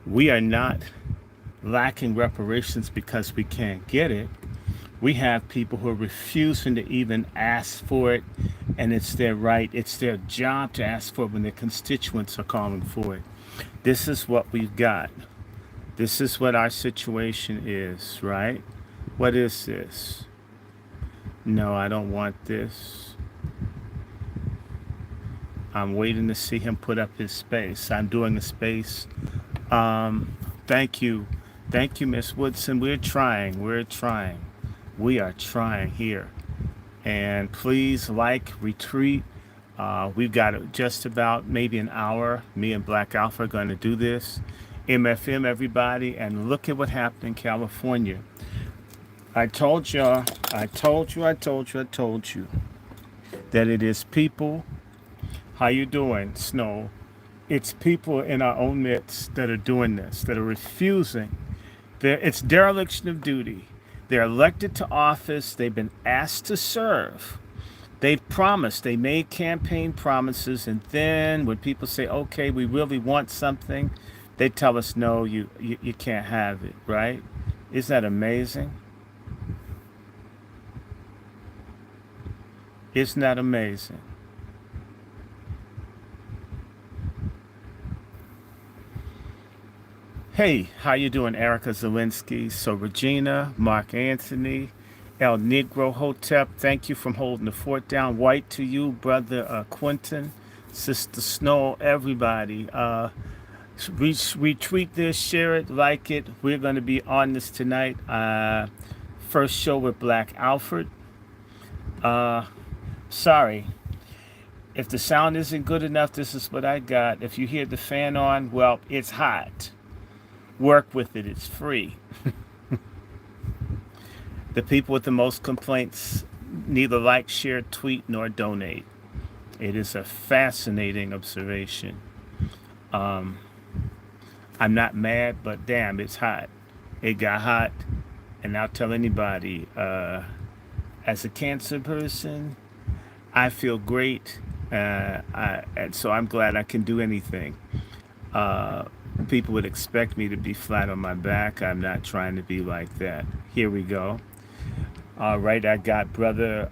We are not lacking reparations because we can't get it. We have people who are refusing to even ask for it, and it's their right, it's their job to ask for it when their constituents are calling for it. This is what we've got. This is what our situation is, right? What is this? No, I don't want this. I'm waiting to see him put up his space. I'm doing a space. Thank you. Thank you, Miss Woodson. We're trying. We're trying. We are trying here. And please like, retweet. We've got just about maybe an hour. Me and Black Alpha are going to do this. MFM, everybody. And look at what happened in California. I told you, I told you, I told you, I told you that it is people. How you doing, Snow? It's people in our own midst that are doing this, that are refusing. It's dereliction of duty. They're elected to office. They've been asked to serve. They've promised. They made campaign promises, and then when people say, "Okay, we really want something," they tell us, "No, you can't have it." Right? Isn't that amazing? Isn't that amazing? Hey, how you doing, Erica Zelensky? So Regina, Mark Anthony, El Negro Hotep, thank you for holding the fort down. White to you, brother Quentin, Sister Snow, everybody. Retweet this, share it, like it. We're going to be on this tonight. First show with Black Alfred. Sorry. If the sound isn't good enough, this is what I got. If you hear the fan on, well, it's hot. Work with it. It's free. The people with the most complaints neither like, share, tweet, nor donate. It is a fascinating observation. I'm not mad, but damn, it's hot. It got hot. And I'll tell anybody, as a cancer person, I feel great. And so I'm glad I can do anything. People would expect me to be flat on my back. I'm not trying to be like that. Here we go. All right, I got brother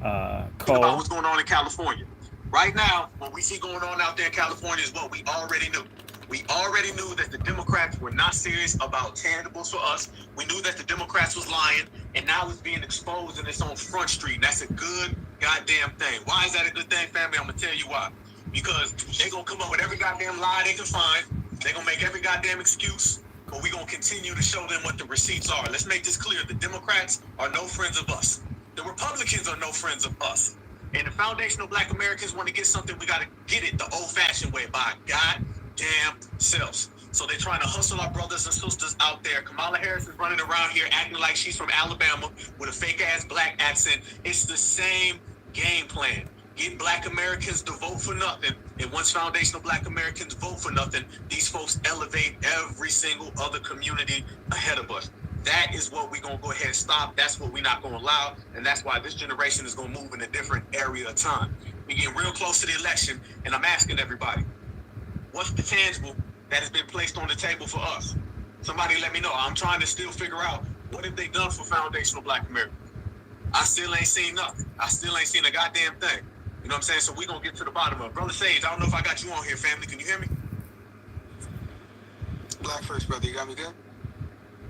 Cole. About what's going on in California. Right now, what we see going on out there in California is what we already knew. We already knew that the Democrats were not serious about tangibles for us. We knew that the Democrats was lying, and now it's being exposed and it's on Front Street. And that's a good goddamn thing. Why is that a good thing, family? I'm going to tell you why. Because they're going to come up with every goddamn lie they can find. They're going to make every goddamn excuse. But we're going to continue to show them what the receipts are. Let's make this clear. The Democrats are no friends of us. The Republicans are no friends of us. And the foundational Black Americans want to get something, we got to get it the old-fashioned way, by goddamn selves. So they're trying to hustle our brothers and sisters out there. Kamala Harris is running around here acting like she's from Alabama with a fake-ass black accent. It's the same game plan. Get Black Americans to vote for nothing. And once foundational Black Americans vote for nothing, these folks elevate every single other community ahead of us. That is what we're going to go ahead and stop. That's what we're not going to allow. And that's why this generation is going to move in a different area of time. We're getting real close to the election, and I'm asking everybody, what's the tangible that has been placed on the table for us? Somebody let me know. I'm trying to still figure out, what have they done for foundational Black Americans? I still ain't seen nothing. I still ain't seen a goddamn thing. You know what I'm saying? So we're going to get to the bottom of it. Brother Sage, I don't know if I got you on here, family. Can you hear me? Black first, brother. You got me good?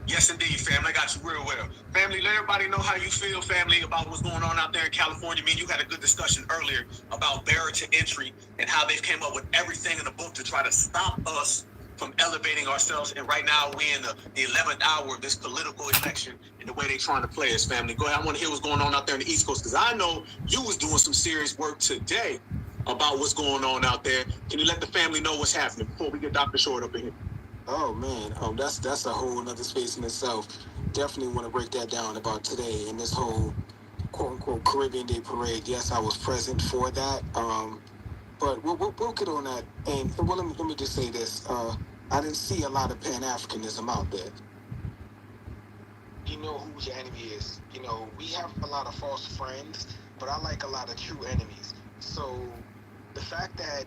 Yes, indeed, family. I got you real well. Family, let everybody know how you feel, family, about what's going on out there in California. Me and you had a good discussion earlier about barrier to entry and how they've came up with everything in the book to try to stop us from elevating ourselves. And right now, we're in the 11th hour of this political election and the way they're trying to play us, family. Go ahead. I want to hear what's going on out there in the East Coast, because I know you was doing some serious work today about what's going on out there. Can you let the family know what's happening before we get Dr. Short up in here? Oh man, that's a whole another space in itself. Definitely want to break that down about today and this whole quote unquote Caribbean Day parade. Yes, I was present for that. But we'll get on that. And well, let me just say this. I didn't see a lot of Pan Africanism out there. You know who your enemy is. You know, we have a lot of false friends, but I like a lot of true enemies. So the fact that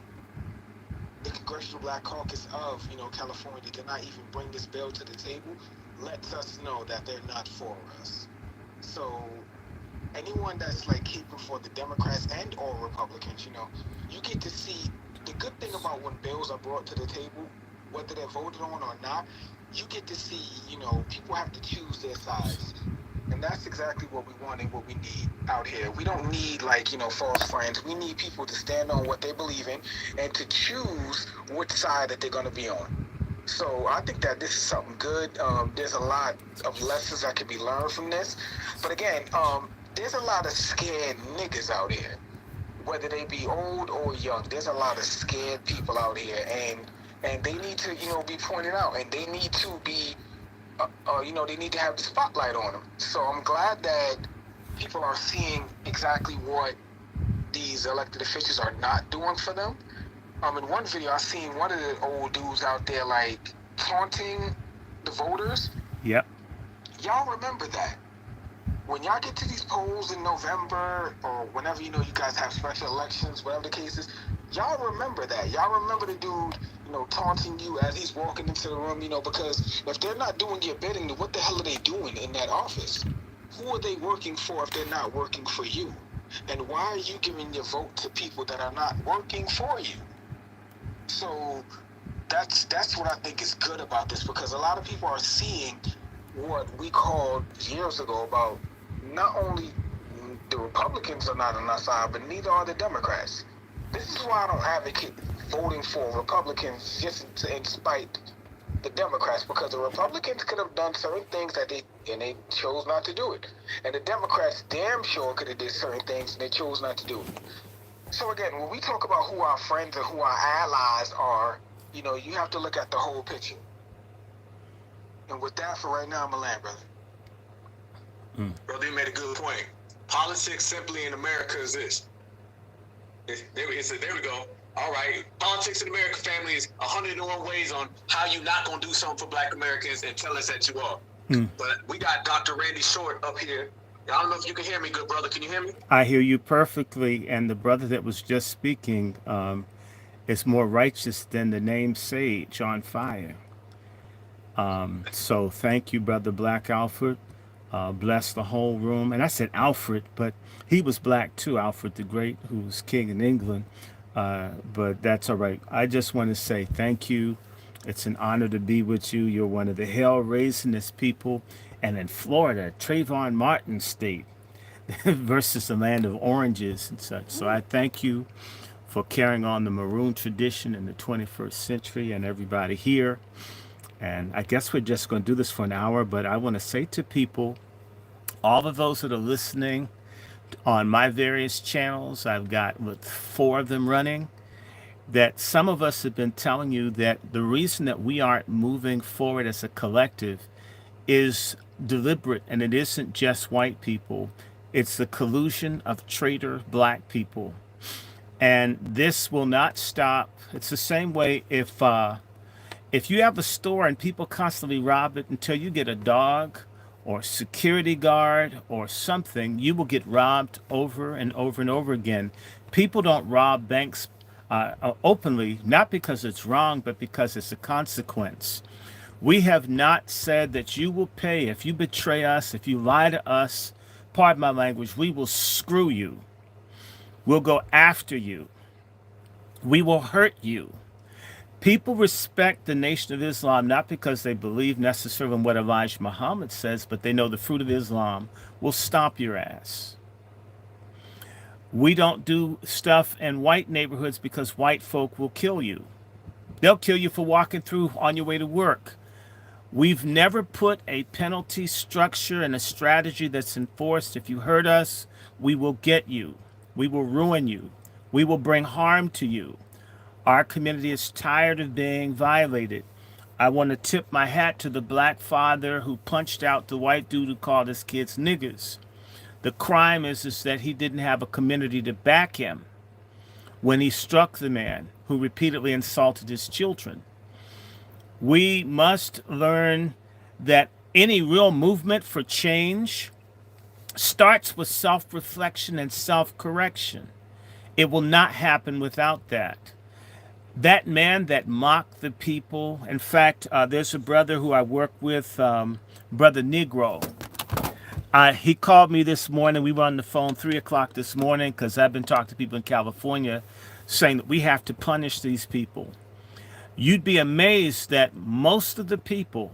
the Congressional Black Caucus of, California did not even bring this bill to the table lets us know that they're not for us. So anyone that's like keeping for the Democrats and or Republicans, you get to see the good thing about when bills are brought to the table, whether they're voted on or not, you get to see, people have to choose their sides. And that's exactly what we want and what we need out here. We don't need false friends. We need people to stand on what they believe in and to choose which side that they're going to be on. So I think that this is something good. There's a lot of lessons that can be learned from this. But again, there's a lot of scared niggas out here, whether they be old or young. There's a lot of scared people out here, and they need to, be pointed out, and they need to be, they need to have the spotlight on them. So I'm glad that people are seeing exactly what these elected officials are not doing for them. In one video, I seen one of the old dudes out there taunting the voters. Yep. Y'all remember that? When y'all get to these polls in November or whenever you guys have special elections, whatever the case is, y'all remember that. Y'all remember the dude, taunting you as he's walking into the room, because if they're not doing your bidding, then what the hell are they doing in that office? Who are they working for if they're not working for you? And why are you giving your vote to people that are not working for you? So that's what I think is good about this, because a lot of people are seeing what we called years ago about not only the Republicans are not on our side, but neither are the Democrats. This is why I don't advocate voting for Republicans just in spite the Democrats, because the Republicans could have done certain things that they chose not to do it. And the Democrats damn sure could have did certain things and they chose not to do it. So again, when we talk about who our friends and who our allies are, you have to look at the whole picture. And with that, for right now, I'm a land brother. Brother, you made a good point. Politics simply in America is this. There we go. All right. Politics in America, family, is 101 ways on how you not going to do something for Black Americans and tell us that you are. But we got DrRandyShort up here. I don't know if you can hear me, good brother. Can you hear me? I hear you perfectly. And the brother that was just speaking is more righteous than the name Sage on fire. So thank you, Brother Black Alfred. Bless the whole room. And I said Alfred, but he was black too, Alfred the Great, who was king in England. But that's all right. I just want to say thank you. It's an honor to be with you. You're one of the hell-raisingest people. And in Florida, Trayvon Martin State versus the land of oranges and such. So I thank you for carrying on the maroon tradition in the 21st century and everybody here. And I guess we're just going to do this for an hour, but I want to say to people, all of those that are listening on my various channels, I've got 4 of them running, that some of us have been telling you that the reason that we aren't moving forward as a collective is deliberate, and it isn't just white people. It's the collusion of traitor Black people. And this will not stop. It's the same way if you have a store and people constantly rob it, until you get a dog or security guard or something, you will get robbed over and over and over again. People don't rob banks openly, not because it's wrong, but because it's a consequence. We have not said that you will pay if you betray us, if you lie to us. Pardon my language, we will screw you. We'll go after you. We will hurt you. People respect the Nation of Islam not because they believe necessarily in what Elijah Muhammad says, but they know the fruit of Islam will stomp your ass. We don't do stuff in white neighborhoods because white folk will kill you. They'll kill you for walking through on your way to work. We've never put a penalty structure and a strategy that's enforced. If you hurt us, we will get you. We will ruin you. We will bring harm to you. Our community is tired of being violated. I want to tip my hat to the Black father who punched out the white dude who called his kids niggers. The crime is that he didn't have a community to back him when he struck the man who repeatedly insulted his children. We must learn that any real movement for change starts with self-reflection and self-correction. It will not happen without that. That man that mocked the people. In fact, there's a brother who I work with, Brother Negro. He called me this morning. We were on the phone 3 o'clock this morning because I've been talking to people in California saying that we have to punish these people. You'd be amazed that most of the people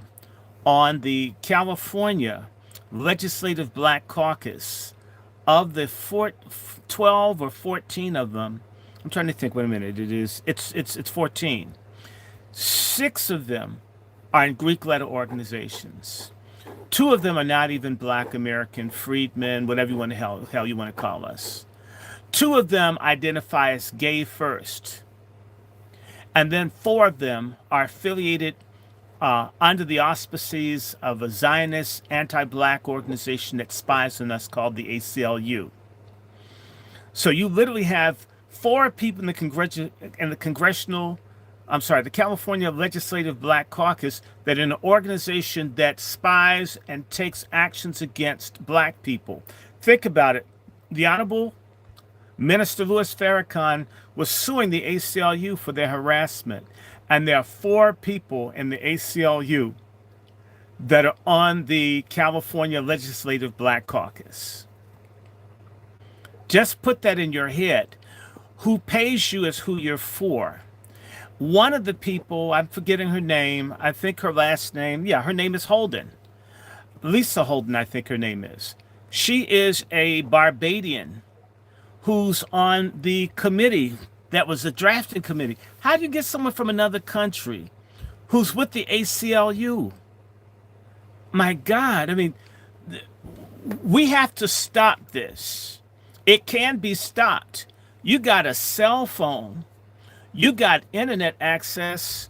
on the California Legislative Black Caucus, of the 12 or 14 of them, I'm trying to think, wait a minute, it's 14. 6 of them are in Greek letter organizations. 2 of them are not even Black American freedmen, whatever you want to hell you want to call us. 2 of them identify as gay first. And then 4 of them are affiliated under the auspices of a Zionist anti-Black organization that spies on us called the ACLU. So you literally have 4 people in the California Legislative Black Caucus that are an organization that spies and takes actions against Black people. Think about it. The Honorable Minister Louis Farrakhan was suing the ACLU for their harassment. And there are 4 people in the ACLU that are on the California Legislative Black Caucus. Just put that in your head. Who pays you is who you're for. One of the people, I'm forgetting her name, I think her last name, her name is Holden. Lisa Holden, I think her name is. She is a Barbadian who's on the committee that was a drafting committee. How do you get someone from another country who's with the ACLU? My God, I mean, we have to stop this. It can be stopped. You got a cell phone. You got internet access.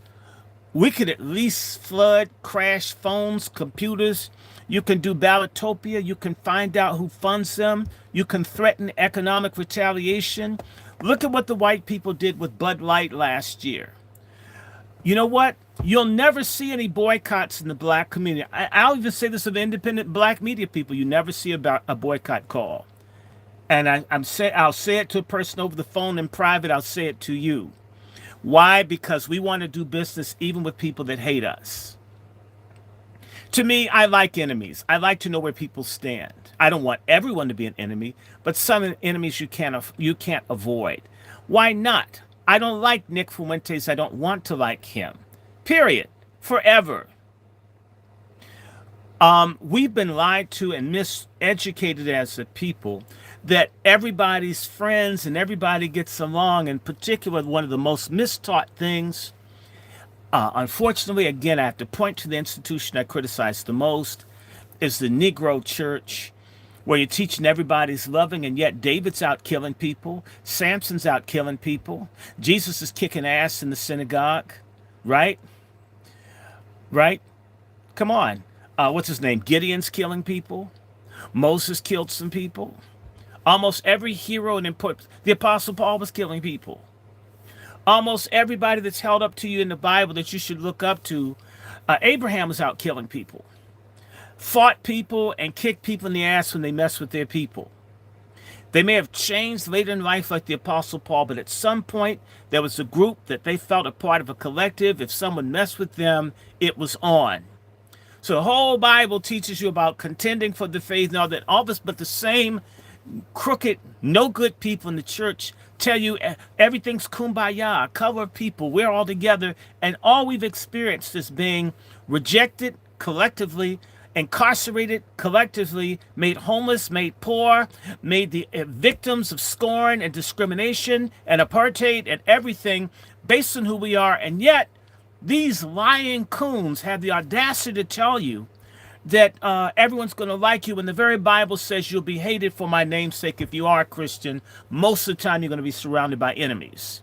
We could at least flood, crash phones, computers. You can do ballotopia. You can find out who funds them. You can threaten economic retaliation. Look at what the white people did with Bud Light last year. You know what? You'll never see any boycotts in the Black community. I'll even say this of independent Black media people. You never see about a boycott call. And I'll say it to a person over the phone in private. I'll say it to you. Why? Because we want to do business even with people that hate us. To me, I like enemies. I like to know where people stand. I don't want everyone to be an enemy, but some enemies you can't avoid. Why not? I don't like Nick Fuentes. I don't want to like him. Period. Forever. We've been lied to and miseducated as a people that everybody's friends and everybody gets along. In particular, one of the most mistaught things, unfortunately, again, I have to point to the institution I criticize the most, is the Negro Church, where you're teaching everybody's loving, and yet David's out killing people. Samson's out killing people. Jesus is kicking ass in the synagogue, right? Right? Come on. What's his name? Gideon's killing people. Moses killed some people. Almost every hero and important, the Apostle Paul was killing people. Almost everybody that's held up to you in the Bible that you should look up to, Abraham was out killing people. Fought people and kicked people in the ass when they messed with their people. They may have changed later in life like the Apostle Paul, but at some point there was a group that they felt a part of a collective. If someone messed with them, it was on. So the whole Bible teaches you about contending for the faith and all that, all this, but the same crooked, no good people in the church tell you everything's kumbaya, cover of people, we're all together, and all we've experienced is being rejected collectively, incarcerated collectively, made homeless, made poor, made the victims of scorn and discrimination and apartheid and everything based on who we are. And yet these lying coons have the audacity to tell you that everyone's going to like you when the very Bible says you'll be hated for my name's sake. If you are a Christian, most of the time you're going to be surrounded by enemies.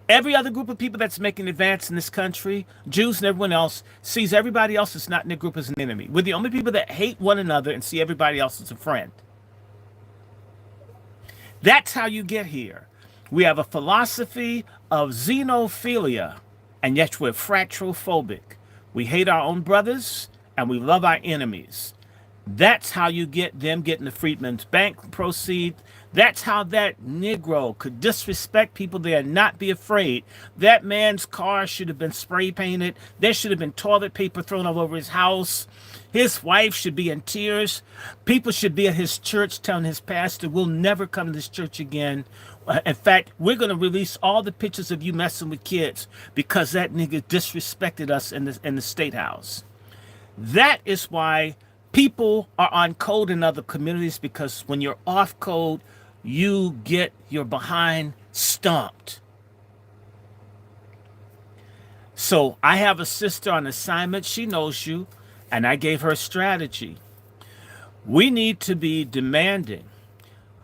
Every other group of people that's making advance in this country, Jews and everyone else, sees everybody else that's not in their group as an enemy. We're the only people that hate one another and see everybody else as a friend. That's how you get here. We have a philosophy of xenophilia, and yet we're fratrophobic. We hate our own brothers, and we love our enemies. That's how you get them getting the Freedmen's Bank proceed, That's how that Negro could disrespect people there and not be afraid. That man's car should have been spray painted. There should have been toilet paper thrown all over his house. His wife should be in tears. People should be at his church telling his pastor, we'll never come to this church again. In fact, we're going to release all the pictures of you messing with kids because that nigga disrespected us in the state house. That is why people are on code in other communities, because when you're off code, you get your behind stomped. So I have a sister on assignment. She knows you, and I gave her a strategy. We need to be demanding,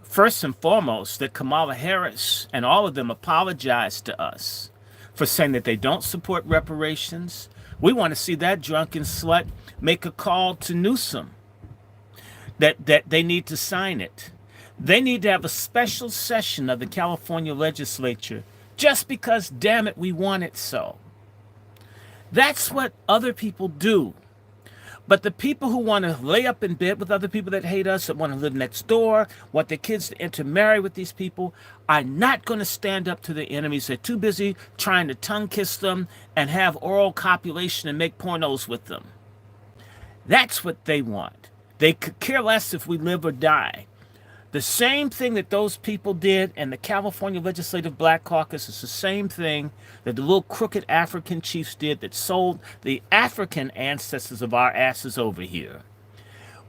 first and foremost, that Kamala Harris and all of them apologize to us for saying that they don't support reparations. We want to see that drunken slut make a call to Newsom that they need to sign it. They need to have a special session of the California legislature just because, damn it, we want it so. That's what other people do. But the people who want to lay up in bed with other people that hate us, that want to live next door, want their kids to intermarry with these people, are not going to stand up to their enemies. They're too busy trying to tongue kiss them and have oral copulation and make pornos with them. That's what they want. They could care less if we live or die. The same thing that those people did in the California Legislative Black Caucus is the same thing that the little crooked African chiefs did that sold the African ancestors of our asses over here.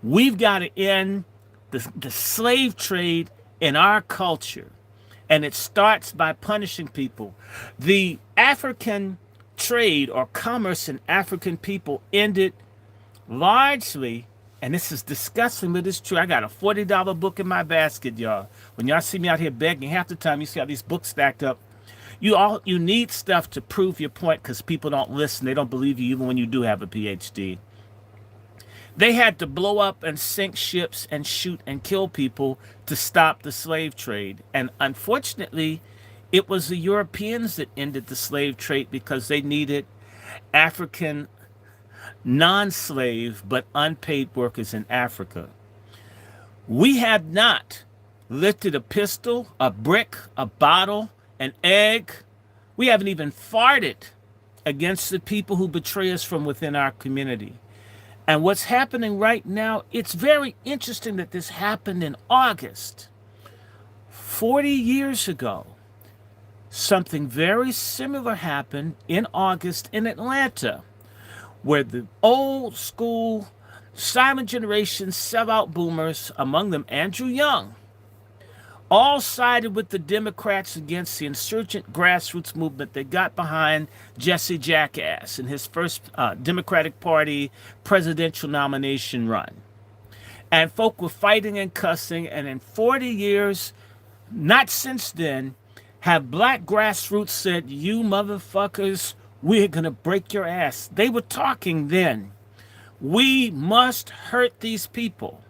We've got to end the slave trade in our culture, and it starts by punishing people. The African trade or commerce in African people ended largely, and this is disgusting, but it's true. I got a $40 book in my basket, y'all. When y'all see me out here begging, half the time you see all these books stacked up. You need stuff to prove your point because people don't listen. They don't believe you even when you do have a PhD. They had to blow up and sink ships and shoot and kill people to stop the slave trade. And unfortunately, it was the Europeans that ended the slave trade because they needed African non-slave but unpaid workers in Africa. We have not lifted a pistol, a brick, a bottle, an egg. We haven't even farted against the people who betray us from within our community. And what's happening right now, it's very interesting that this happened in August. 40 years ago, something very similar happened in August in Atlanta, where the old school silent generation sellout boomers, among them Andrew Young, all sided with the Democrats against the insurgent grassroots movement that got behind Jesse Jackass in his first Democratic Party presidential nomination run. And folk were fighting and cussing, and in 40 years, not since then, have black grassroots said, you motherfuckers, we're going to break your ass. They were talking then. We must hurt these people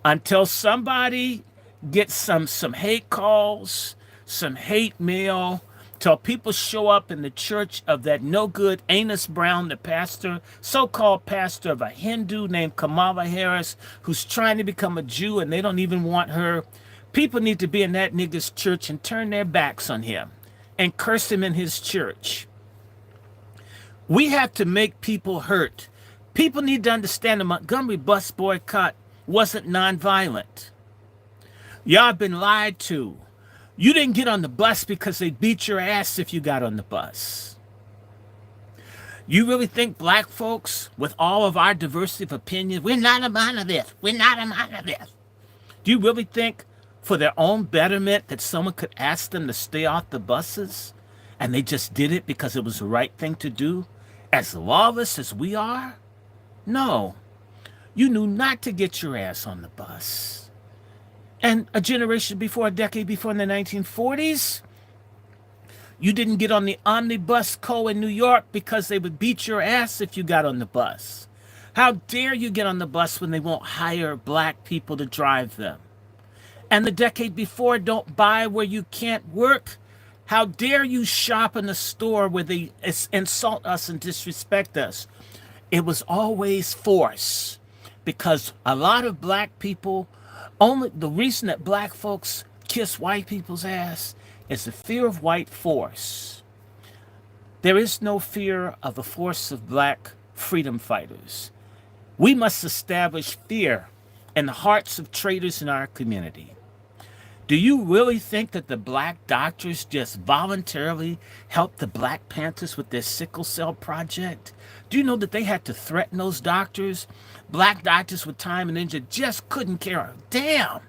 until somebody gets some hate calls, some hate mail, till people show up in the church of that no good Anus Brown, the pastor, so-called pastor of a Hindu named Kamala Harris, who's trying to become a Jew and they don't even want her. People need to be in that nigga's church and turn their backs on him and curse him in his church. We have to make people hurt. People need to understand the Montgomery bus boycott wasn't nonviolent. Y'all have been lied to. You didn't get on the bus because they beat your ass if you got on the bus. You really think black folks, with all of our diversity of opinion, we're not a monolith. We're not a monolith. Do you really think for their own betterment that someone could ask them to stay off the buses and they just did it because it was the right thing to do? As lawless as we are? No. You knew not to get your ass on the bus. And a generation before, a decade before, in the 1940s, you didn't get on the omnibus co in New York because they would beat your ass if you got on the bus. How dare you get on the bus when they won't hire black people to drive them? And the decade before, don't buy where you can't work. How dare you shop in a store where they insult us and disrespect us? It was always force, because a lot of black people Only the reason that black folks kiss white people's ass is the fear of white force. There is no fear of the force of black freedom fighters. We must establish fear in the hearts of traitors in our community. Do you really think that the black doctors just voluntarily helped the Black Panthers with their sickle cell project? Do you know that they had to threaten those doctors? Black doctors with time and energy just couldn't care a damn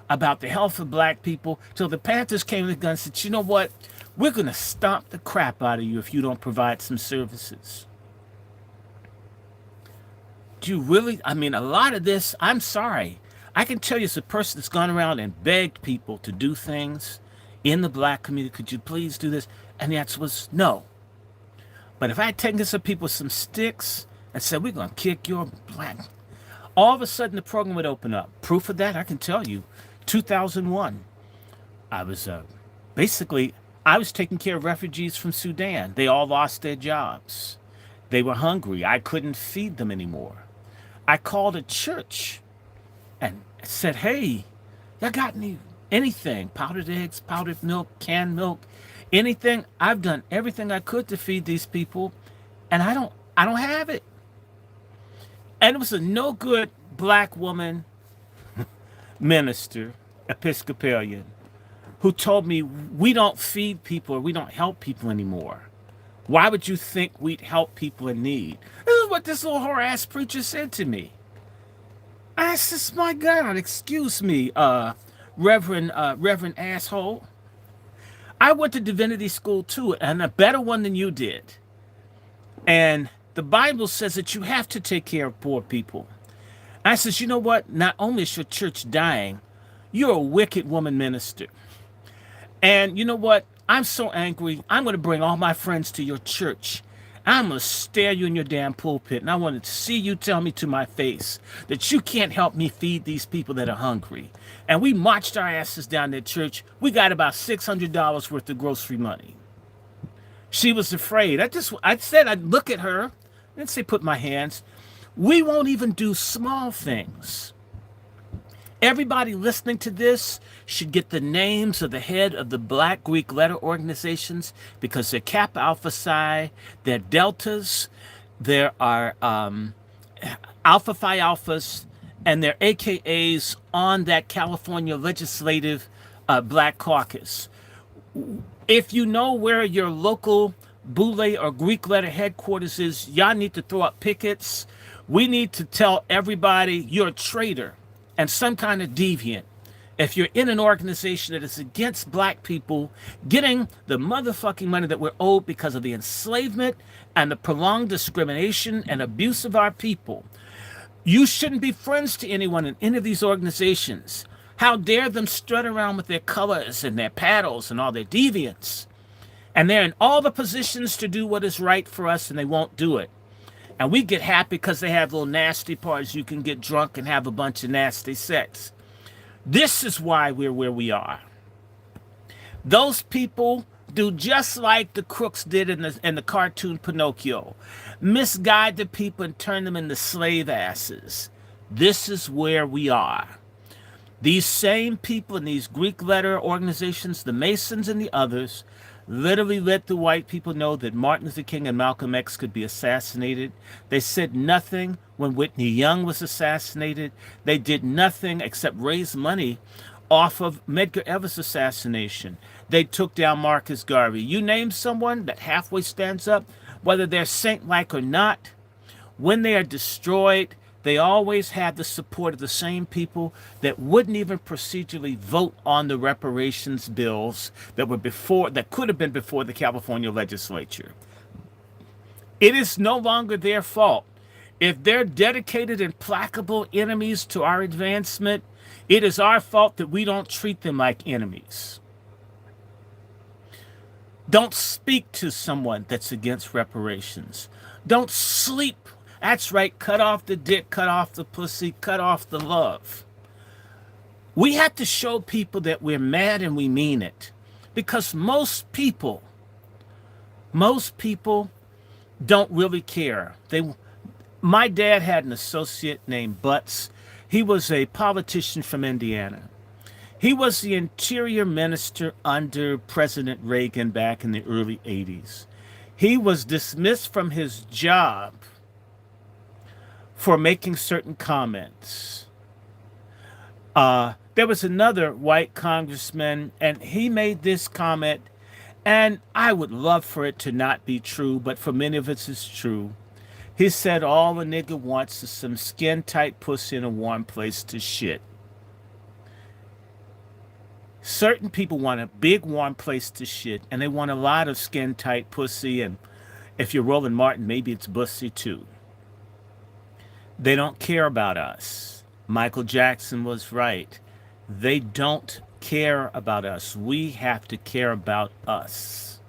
about the health of black people till the Panthers came to the gun and said, you know what? We're going to stomp the crap out of you if you don't provide some services. Do you really? I mean, a lot of this, I'm sorry. I can tell you as a person that's gone around and begged people to do things in the black community, could you please do this? And the answer was no. But if I had taken some people with some sticks and said, we're going to kick your black, all of a sudden the program would open up. Proof of that, I can tell you, 2001. I was I was taking care of refugees from Sudan. They all lost their jobs. They were hungry. I couldn't feed them anymore. I called a church and said, hey, y'all got anything? Powdered eggs, powdered milk, canned milk, anything? I've done everything I could to feed these people, and I don't have it. And it was a no good black woman minister, Episcopalian, who told me we don't feed people or we don't help people anymore. Why would you think we'd help people in need? This is what this little whore-ass preacher said to me. I said, my God, excuse me, Reverend asshole. I went to divinity school too, and a better one than you did. And the Bible says that you have to take care of poor people. I says, you know what? Not only is your church dying, you're a wicked woman minister. And you know what? I'm so angry. I'm going to bring all my friends to your church. I'm going to stare you in your damn pulpit. And I want to see you tell me to my face that you can't help me feed these people that are hungry. And we marched our asses down to church. We got about $600 worth of grocery money. She was afraid. I said I'd look at her. I didn't say put my hands. We won't even do small things. Everybody listening to this should get the names of the head of the Black Greek letter organizations because they're Kappa Alpha Psi, they're Deltas, there are Alpha Phi Alphas, and they're AKAs on that California Legislative Black Caucus. If you know where your local Boule or Greek letter headquarters is, y'all need to throw up pickets. We need to tell everybody you're a traitor and some kind of deviant if you're in an organization that is against black people getting the motherfucking money that we're owed because of the enslavement and the prolonged discrimination and abuse of our people. You shouldn't be friends to anyone in any of these organizations. How dare them strut around with their colors and their paddles and all their deviants. And they're in all the positions to do what is right for us, and they won't do it. And we get happy because they have little nasty parties. You can get drunk and have a bunch of nasty sex. This is why we're where we are. Those people do just like the crooks did in the cartoon Pinocchio. Misguide the people and turn them into slave asses. This is where we are. These same people in these Greek letter organizations, the Masons and the others, literally let the white people know that Martin Luther King and Malcolm X could be assassinated. They said nothing when Whitney Young was assassinated. They did nothing except raise money off of Medgar Evers' assassination. They took down Marcus Garvey. You name someone that halfway stands up, whether they're saint-like or not, when they are destroyed, they always had the support of the same people that wouldn't even procedurally vote on the reparations bills that could have been before the California legislature. It is no longer their fault. If they're dedicated, implacable enemies to our advancement, it is our fault that we don't treat them like enemies. Don't speak to someone that's against reparations. Don't sleep. That's right, cut off the dick, cut off the pussy, cut off the love. We have to show people that we're mad and we mean it. Because most people don't really care. My dad had an associate named Butts. He was a politician from Indiana. He was the interior minister under President Reagan back in the early 80s. He was dismissed from his job for making certain comments. There was another white congressman, and he made this comment, and I would love for it to not be true, but for many of us it's true. He said all a nigga wants is some skin-tight pussy in a warm place to shit. Certain people want a big warm place to shit, and they want a lot of skin-tight pussy, and if you're Roland Martin, maybe it's bussy too. They don't care about us. Michael Jackson was right. They don't care about us. We have to care about us.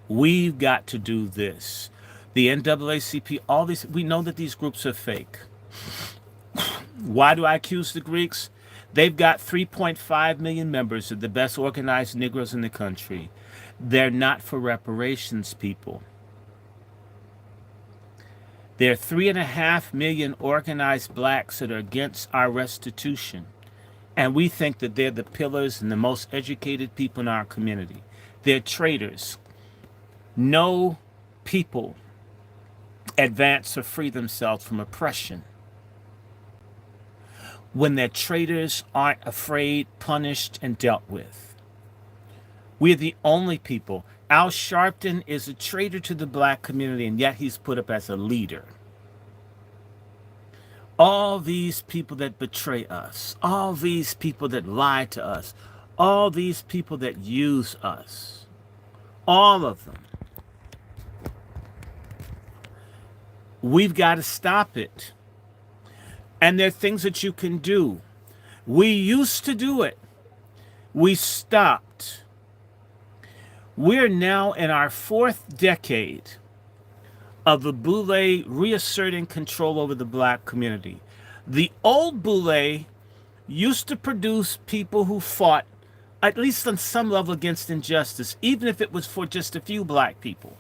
We've got to do this. The NAACP, all these, we know that these groups are fake. Why do I accuse the Greeks? They've got 3.5 million members of the best organized Negroes in the country. They're not for reparations, people. There are 3.5 million organized blacks that are against our restitution. And we think that they're the pillars and the most educated people in our community. They're traitors. No people advance or free themselves from oppression when their traitors aren't afraid, punished, and dealt with. We're the only people. Al Sharpton is a traitor to the black community, and yet he's put up as a leader. All these people that betray us, all these people that lie to us, all these people that use us, all of them. We've got to stop it. And there are things that you can do. We used to do it. We stopped. We're now in our 4th decade of the Boule reasserting control over the black community. The old Boule used to produce people who fought, at least on some level, against injustice, even if it was for just a few black people.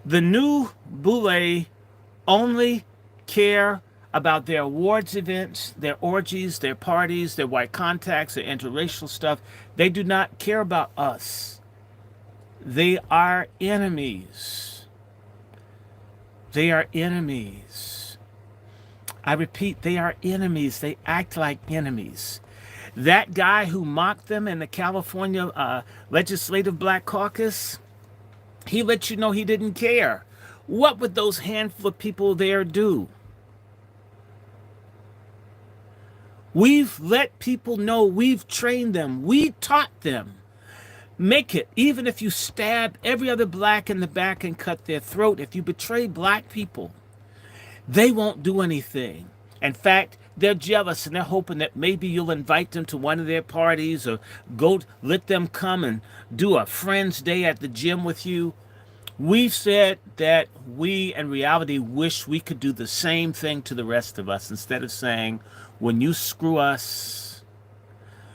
The new Boule only care about their awards events, their orgies, their parties, their white contacts, their interracial stuff. They do not care about us. They are enemies. They are enemies. I repeat, they are enemies. They act like enemies. That guy who mocked them in the California Legislative Black Caucus, he let you know he didn't care. What would those handful of people there do? We've let people know, we've trained them, we taught them. Make it, even if you stab every other black in the back and cut their throat, if you betray black people, they won't do anything. In fact, they're jealous and they're hoping that maybe you'll invite them to one of their parties or go let them come and do a friend's day at the gym with you. We've said that we, in reality, wish we could do the same thing to the rest of us instead of saying, when you screw us,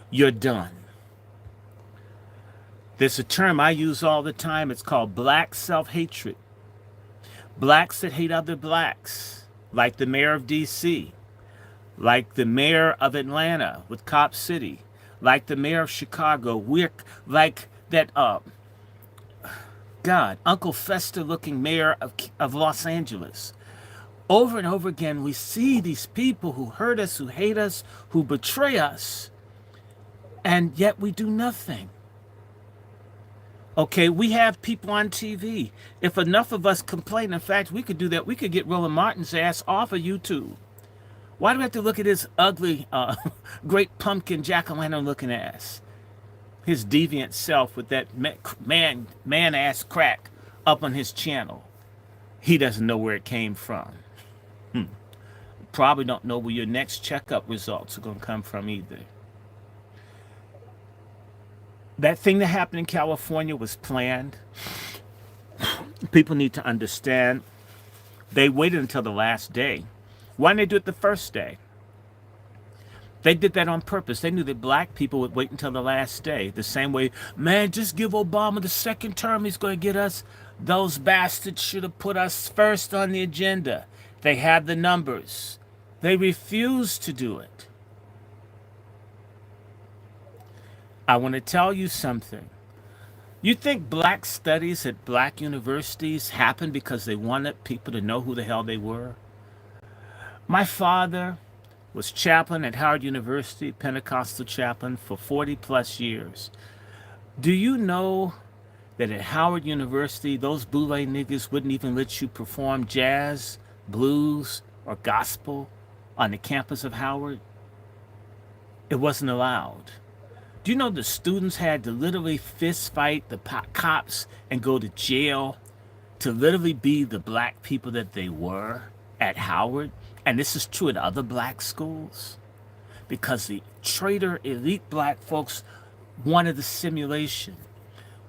you're done. There's a term I use all the time. It's called black self-hatred. Blacks that hate other blacks, like the mayor of D.C., like the mayor of Atlanta with Cop City, like the mayor of Chicago. We're like that Uncle Fester-looking mayor of Los Angeles. Over and over again, we see these people who hurt us, who hate us, who betray us, and yet we do nothing. Okay, we have people on TV. If enough of us complain, in fact, we could do that. We could get Roland Martin's ass off of YouTube. Why do we have to look at his ugly, great pumpkin jack-o'-lantern looking ass? His deviant self with that man-ass crack up on his channel. He doesn't know where it came from. Probably don't know where your next checkup results are going to come from either. That thing that happened in California was planned. People need to understand. They waited until the last day. Why didn't they do it the first day? They did that on purpose. They knew that black people would wait until the last day. The same way, man, just give Obama the second term. He's going to get us. Those bastards should have put us first on the agenda. They had the numbers. They refuse to do it. I want to tell you something. You think black studies at black universities happened because they wanted people to know who the hell they were? My father was chaplain at Howard University, Pentecostal chaplain, for 40 plus years. Do you know that at Howard University, those Boule niggas wouldn't even let you perform jazz, blues, or gospel on the campus of Howard? It wasn't allowed. Do you know the students had to literally fist fight the cops and go to jail to literally be the black people that they were at Howard? And this is true at other black schools. Because the traitor elite black folks wanted the simulation.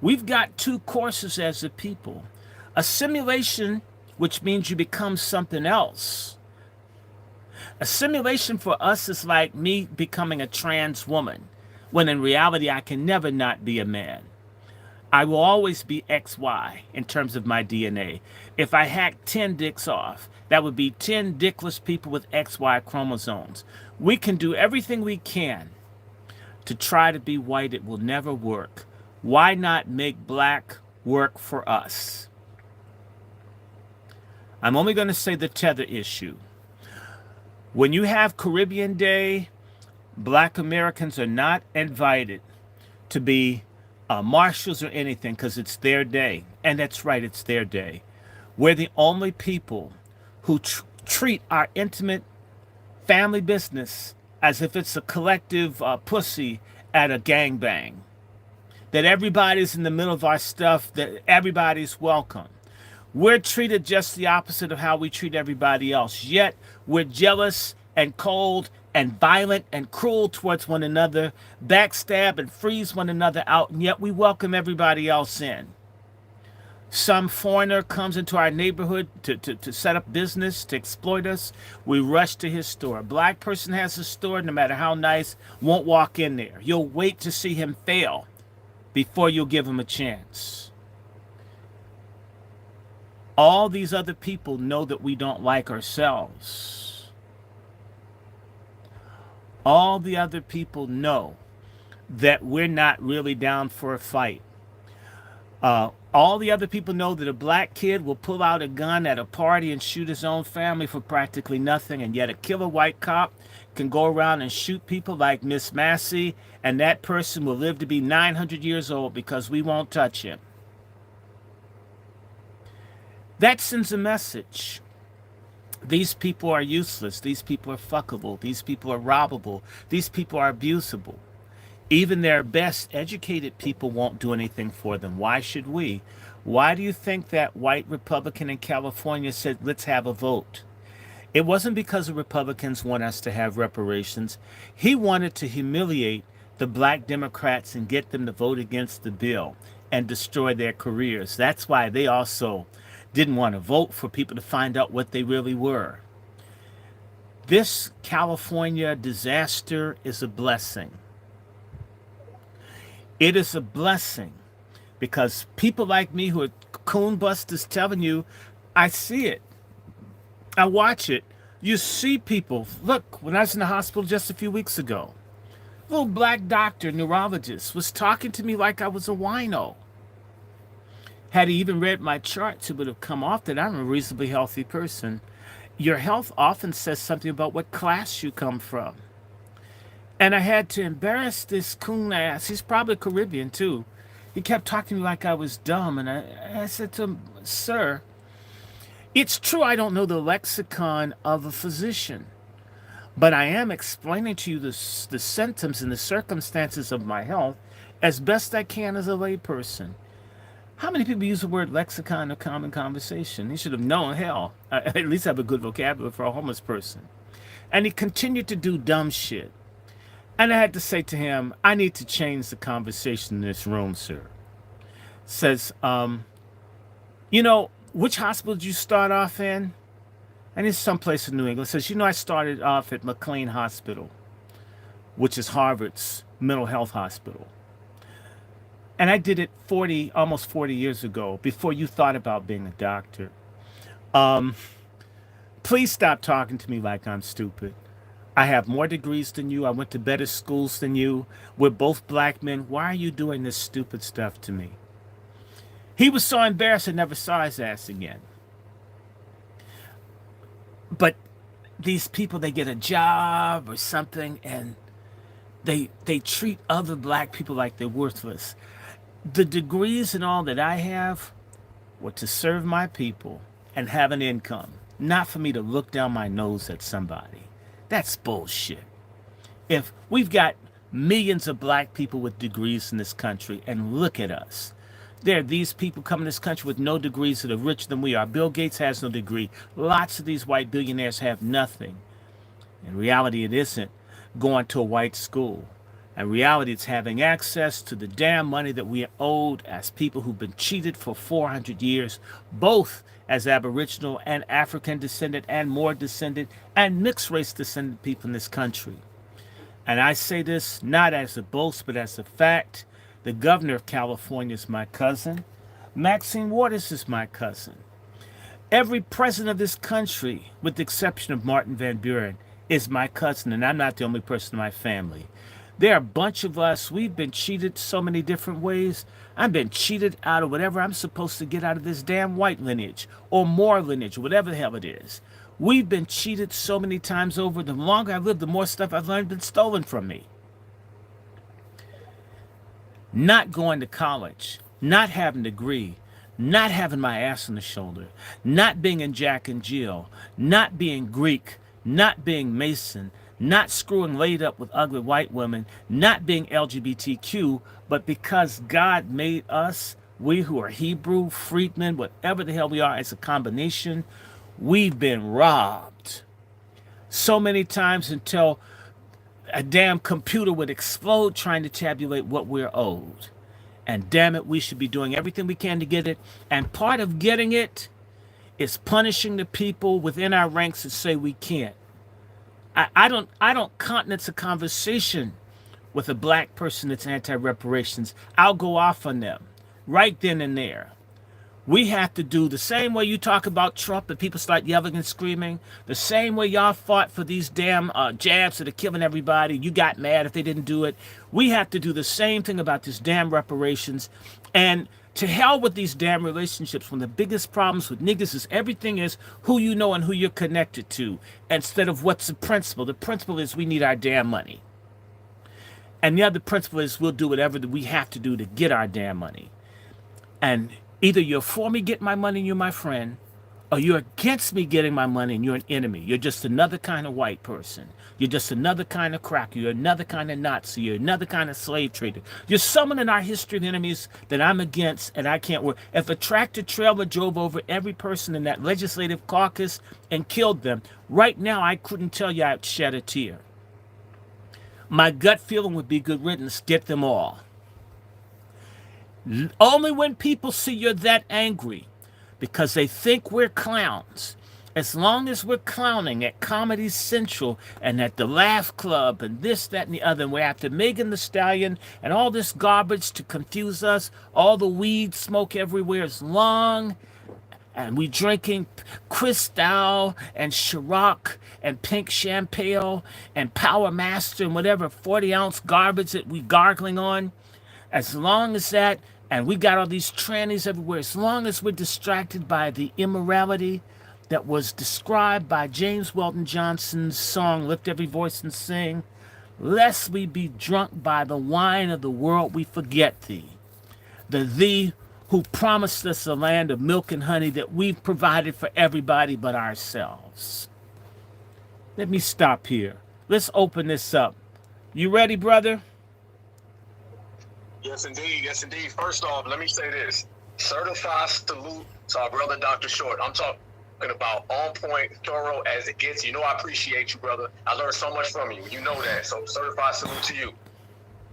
We've got two courses as a people. A simulation, which means you become something else. A simulation for us is like me becoming a trans woman, when in reality I can never not be a man. I will always be XY in terms of my DNA. If I hack 10 dicks off, that would be 10 dickless people with XY chromosomes. We can do everything we can to try to be white. It will never work. Why not make black work for us? I'm only going to say the tether issue. When you have Caribbean Day, black Americans are not invited to be marshals or anything because it's their day. And that's right, it's their day. We're the only people who treat our intimate family business as if it's a collective pussy at a gangbang. That everybody's in the middle of our stuff, that everybody's welcome. We're treated just the opposite of how we treat everybody else. Yet we're jealous and cold and violent and cruel towards one another, backstab and freeze one another out, and yet we welcome everybody else in. Some foreigner comes into our neighborhood to set up business, to exploit us. We rush to his store. A black person has a store, no matter how nice, won't walk in there. You'll wait to see him fail before you'll give him a chance. All these other people know that we don't like ourselves. All the other people know that we're not really down for a fight. All the other people know that a black kid will pull out a gun at a party and shoot his own family for practically nothing, and yet a killer white cop can go around and shoot people like Miss Massey, and that person will live to be 900 years old because we won't touch him. That sends a message. These people are useless. These people are fuckable. These people are robbable. These people are abusable. Even their best educated people won't do anything for them. Why should we? Why do you think that white Republican in California said, let's have a vote? It wasn't because the Republicans want us to have reparations. He wanted to humiliate the black Democrats and get them to vote against the bill and destroy their careers. That's why they also didn't want to vote for people to find out what they really were. This California disaster is a blessing. It is a blessing because people like me who are coon busters telling you, I see it. I watch it. You see people. Look, when I was in the hospital just a few weeks ago, a little black doctor, neurologist, was talking to me like I was a wino. Had he even read my charts, it would have come off that I'm a reasonably healthy person. Your health often says something about what class you come from. And I had to embarrass this coon ass. He's probably Caribbean too. He kept talking to me like I was dumb. And I said to him, sir, it's true I don't know the lexicon of a physician, but I am explaining to you the symptoms and the circumstances of my health as best I can as a layperson. How many people use the word lexicon of common conversation? He should have known, hell, at least have a good vocabulary for a homeless person. And he continued to do dumb shit. And I had to say to him, I need to change the conversation in this room, sir. Says, you know, which hospital did you start off in? And it's someplace in New England. Says, you know, I started off at McLean Hospital, which is Harvard's mental health hospital. And I did it almost 40 years ago, before you thought about being a doctor. Please stop talking to me like I'm stupid. I have more degrees than you. I went to better schools than you. We're both black men. Why are you doing this stupid stuff to me? He was so embarrassed I never saw his ass again. But these people, they get a job or something and they treat other black people like they're worthless. The degrees and all that I have were to serve my people and have an income, not for me to look down my nose at somebody. That's bullshit. If we've got millions of black people with degrees in this country, and look at us. There are these people coming to this country with no degrees that are richer than we are. Bill Gates has no degree. Lots of these white billionaires have nothing. In reality, it isn't going to a white school. In reality, it's having access to the damn money that we are owed as people who've been cheated for 400 years, both as Aboriginal and African descendant and more descendant and mixed race descendant people in this country. And I say this not as a boast, but as a fact. The governor of California is my cousin. Maxine Waters is my cousin. Every president of this country, with the exception of Martin Van Buren, is my cousin, and I'm not the only person in my family. There are a bunch of us, we've been cheated so many different ways. I've been cheated out of whatever I'm supposed to get out of this damn white lineage, or more lineage, or whatever the hell it is. We've been cheated so many times over. The longer I've lived, the more stuff I've learned been stolen from me. Not going to college, not having a degree, not having my ass on the shoulder, not being in Jack and Jill, not being Greek, not being Mason, not screwing laid up with ugly white women, not being LGBTQ, but because God made us, we who are Hebrew, freedmen, whatever the hell we are as a combination, we've been robbed so many times until a damn computer would explode trying to tabulate what we're owed. And damn it, we should be doing everything we can to get it. And part of getting it is punishing the people within our ranks that say we can't. I don't countenance a conversation with a black person that's anti-reparations. I'll go off on them right then and there. We have to do the same way you talk about Trump and people start yelling and screaming, the same way y'all fought for these damn jabs that are killing everybody. You got mad if they didn't do it. We have to do the same thing about this damn reparations. And to hell with these damn relationships when the biggest problems with niggas is everything is who you know and who you're connected to instead of what's the principle. The principle is we need our damn money. And the other principle is we'll do whatever we have to do to get our damn money. And either you're for me getting my money and you're my friend, or you're against me getting my money and you're an enemy. You're just another kind of white person. You're just another kind of cracker. You're another kind of Nazi. You're another kind of slave trader. You're someone in our history of enemies that I'm against and I can't work. If a tractor trailer drove over every person in that legislative caucus and killed them, right now I couldn't tell you I'd shed a tear. My gut feeling would be good riddance, get them all. Only when people see you're that angry because they think we're clowns. As long as we're clowning at Comedy Central and at the Laugh Club and this, that, and the other, and we're after Megan Thee Stallion and all this garbage to confuse us, all the weed smoke everywhere is long, and we drinking Cristal and Ciroc and Pink Champagne and Power Master and whatever 40-ounce garbage that we gargling on, as long as that, and we got all these trannies everywhere, as long as we're distracted by the immorality that was described by James Weldon Johnson's song, Lift Every Voice and Sing, lest we be drunk by the wine of the world, we forget thee. The thee who promised us a land of milk and honey that we've provided for everybody but ourselves. Let me stop here. Let's open this up. You ready, brother? Yes, indeed. Yes, indeed. First off, let me say this. Certified salute to our brother, Dr. Short. I'm talking about on point, thorough as it gets. You know I appreciate you, brother. I learned so much from you. You know that. So certified salute to you.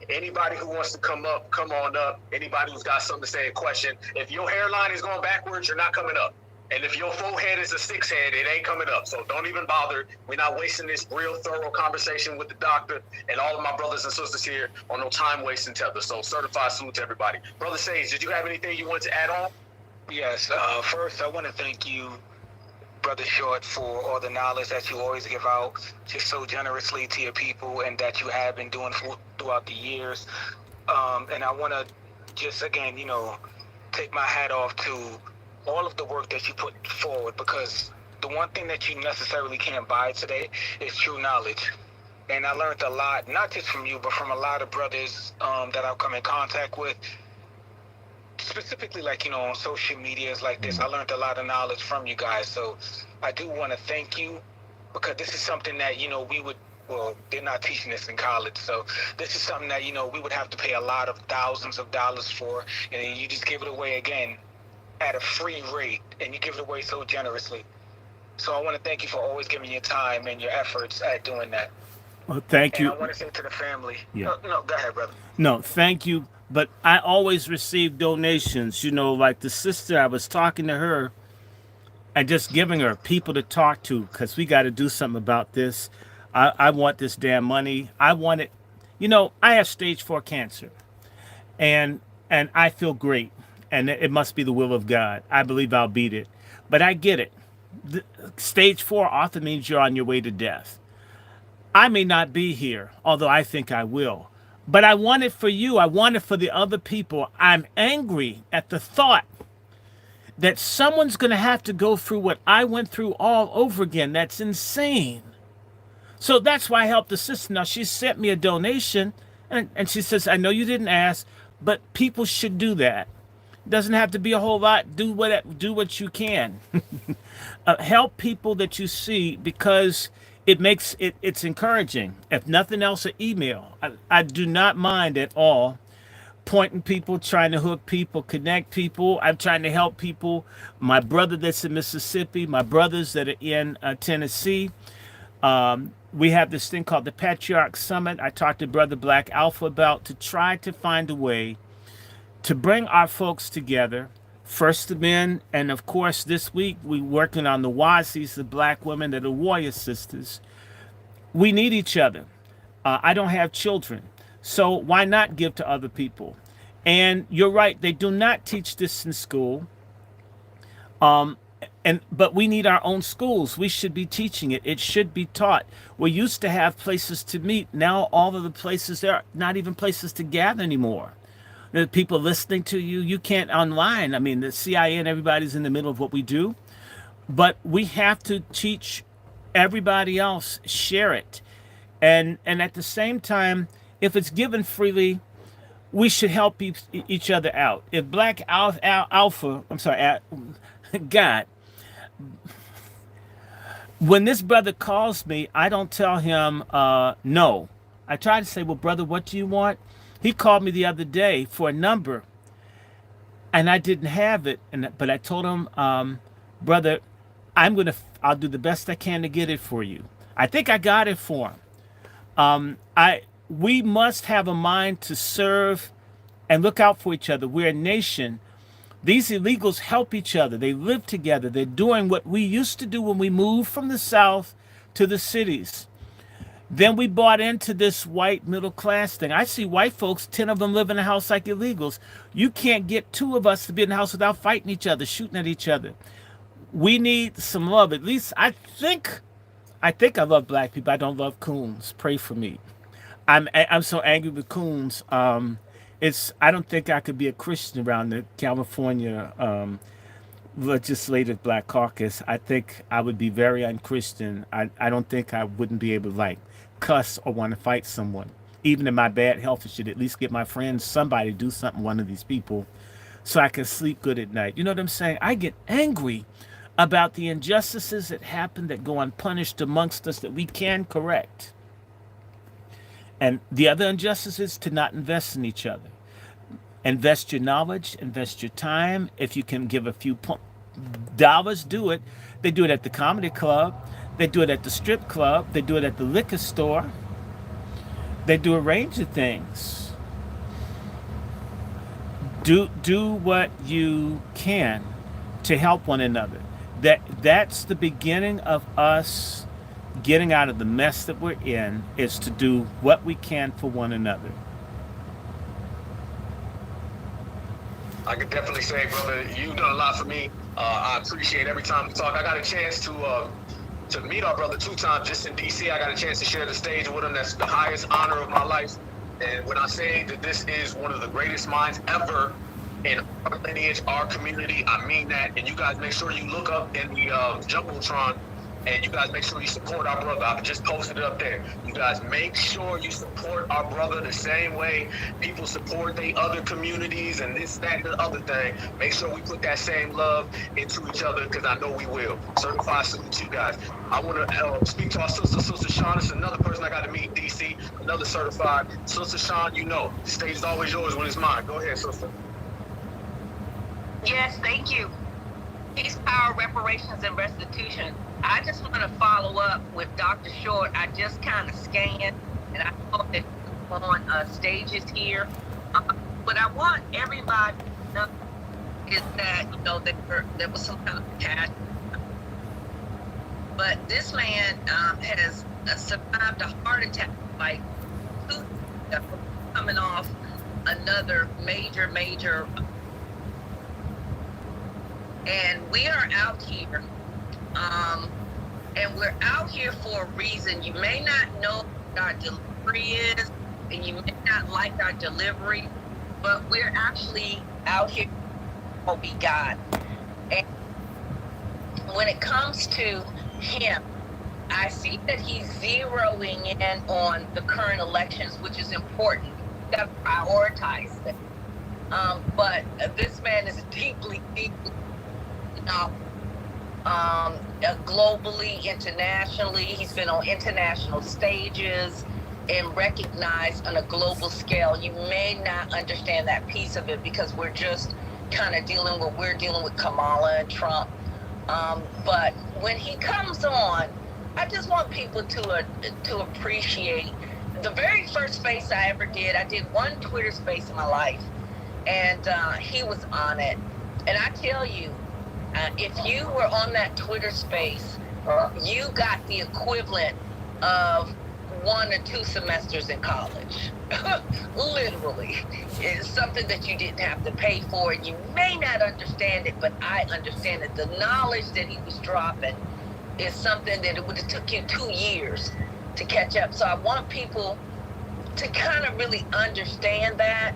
Anybody who wants to come up, come on up. Anybody who's got something to say, a question. If your hairline is going backwards, you're not coming up. And if your forehead is a 6-head, it ain't coming up. So don't even bother. We're not wasting this real thorough conversation with the doctor and all of my brothers and sisters here on no time wasting tether. So certified salute to everybody. Brother Sage, did you have anything you wanted to add on? Yes. First, I want to thank you Brother Short, for all the knowledge that you always give out just so generously to your people, and that you have been doing throughout the years. And I want to just, again, take my hat off to all of the work that you put forward, because the one thing that you necessarily can't buy today is true knowledge. And I learned a lot, not just from you, but from a lot of brothers that I've come in contact with, specifically on social medias like this. I learned a lot of knowledge from you guys. So I do want to thank you, because this is something that, they're not teaching this in college. So this is something that, we would have to pay a lot of thousands of dollars for. And you just give it away again at a free rate, and you give it away so generously. So I want to thank you for always giving your time and your efforts at doing that. Well, thank you. And I want to say to the family. Yeah. No, go ahead, brother. No, thank you. But I always receive donations, like the sister, I was talking to her and just giving her people to talk to, because we got to do something about this. I want this damn money. I want it. I have stage 4 cancer, and I feel great, and it must be the will of God. I believe I'll beat it, but I get it. Stage 4 often means you're on your way to death. I may not be here, although I think I will. But I want it for you. I want it for the other people. I'm angry at the thought that someone's going to have to go through what I went through all over again. That's insane. So that's why I helped the sister. Now, she sent me a donation, and she says, I know you didn't ask, but people should do that. It doesn't have to be a whole lot. Do what you can. Help people that you see, because it's encouraging. If nothing else, an email. I do not mind at all pointing people, trying to hook people, connect people. I'm trying to help people. My brother that's in Mississippi, my brothers that are in Tennessee. We have this thing called the Patriarch Summit. I talked to Brother Black Alpha about, to try to find a way to bring our folks together. First the men, and of course this week we're working on the Wazis, the black women that are warrior sisters. We need each other. I don't have children, so why not give to other people? And you're right, they do not teach this in school. But we need our own schools. We should be teaching it. It should be taught. We used to have places to meet. Now all of the places, there are not even places to gather anymore. There are people listening to you. You can't online. I mean, the CIA and everybody's in the middle of what we do. But we have to teach everybody else, share it. And at the same time, if it's given freely, we should help each other out. If Black Alpha, God, when this brother calls me, I don't tell him no. I try to say, well, brother, what do you want? He called me the other day for a number, and I didn't have it. But I told him, brother, I'll do the best I can to get it for you. I think I got it for him. We must have a mind to serve and look out for each other. We're a nation. These illegals help each other. They live together. They're doing what we used to do when we moved from the South to the cities. Then we bought into this white middle class thing. I see white folks, 10 of them live in a house like illegals. You can't get 2 of us to be in the house without fighting each other, shooting at each other. We need some love. At least I think I love black people. I don't love coons. Pray for me. I'm so angry with coons. I don't think I could be a Christian around the California Legislative Black Caucus. I think I would be very unchristian. I don't think I wouldn't be able to cuss or want to fight someone. Even in my bad health, I should at least get my friends, somebody do something, one of these people, so I can sleep good at night. You know what I'm saying? I get angry about the injustices that happen that go unpunished amongst us that we can correct. And the other injustice is to not invest in each other. Invest your knowledge, invest your time. If you can give a few dollars, do it. They do it at the comedy club. They do it at the strip club. They do it at the liquor store. They do a range of things. Do what you can to help one another. That's the beginning of us getting out of the mess that we're in, is to do what we can for one another. I could definitely say, brother, you've done a lot for me. I appreciate every time we talk. I got a chance to meet our brother 2 times just in DC. I got a chance to share the stage with him. That's the highest honor of my life. And when I say that this is one of the greatest minds ever in our lineage, our community, I mean that. And you guys make sure you look up in the Jumbotron, and you guys make sure you support our brother. I've just posted it up there. You guys make sure you support our brother the same way people support the other communities and this, that, and the other thing. Make sure we put that same love into each other, because I know we will. Certified salute to you guys. I want to speak to our Sister Sean. It's another person I got to meet in DC, another certified. Sister Sean, you know, the stage is always yours when it's mine. Go ahead, sister. Yes, thank you. Peace, power, reparations, and restitution. I just want to follow up with Dr. Short. I just kind of scanned, and I thought that on stages here. But I want everybody to know is that, you know, there was some kind of passion. But this man has survived a heart attack, like coming off another major. And we are out here, and we're out here for a reason. You may not know what our delivery is, and you may not like our delivery, but we're actually out here for what we got. And when it comes to him, I see that he's zeroing in on the current elections, which is important. You got to prioritize them. But this man is deeply globally, internationally. He's been on international stages and recognized on a global scale. You may not understand that piece of it because we're just kind of dealing with Kamala and Trump. But when he comes on, I just want people to appreciate the very first space I ever did. I did one Twitter space in my life, and he was on it. And I tell you, if you were on that Twitter space, you got the equivalent of 1 or 2 semesters in college. Literally. It's something that you didn't have to pay for. You may not understand it, but I understand it. The knowledge that he was dropping is something that it would have took you 2 years to catch up. So I want people to kind of really understand that.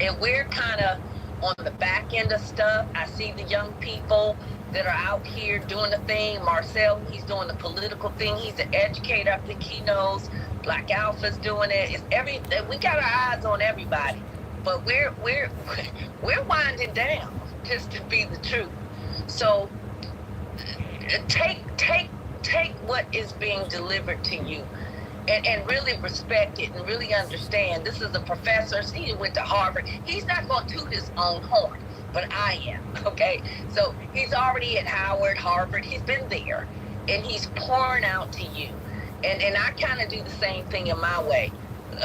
And we're kind of on the back end of stuff. I see the young people that are out here doing the thing. Marcel, he's doing the political thing. He's an educator. I think he knows. Black Alpha's doing it. We got our eyes on everybody, but we're winding down, just to be the truth. So take what is being delivered to you. And really respect it and really understand. This is a professor. He went to Harvard. He's not going to toot his own horn, but I am, okay? So he's already at Howard, Harvard. He's been there, and he's pouring out to you. And I kind of do the same thing in my way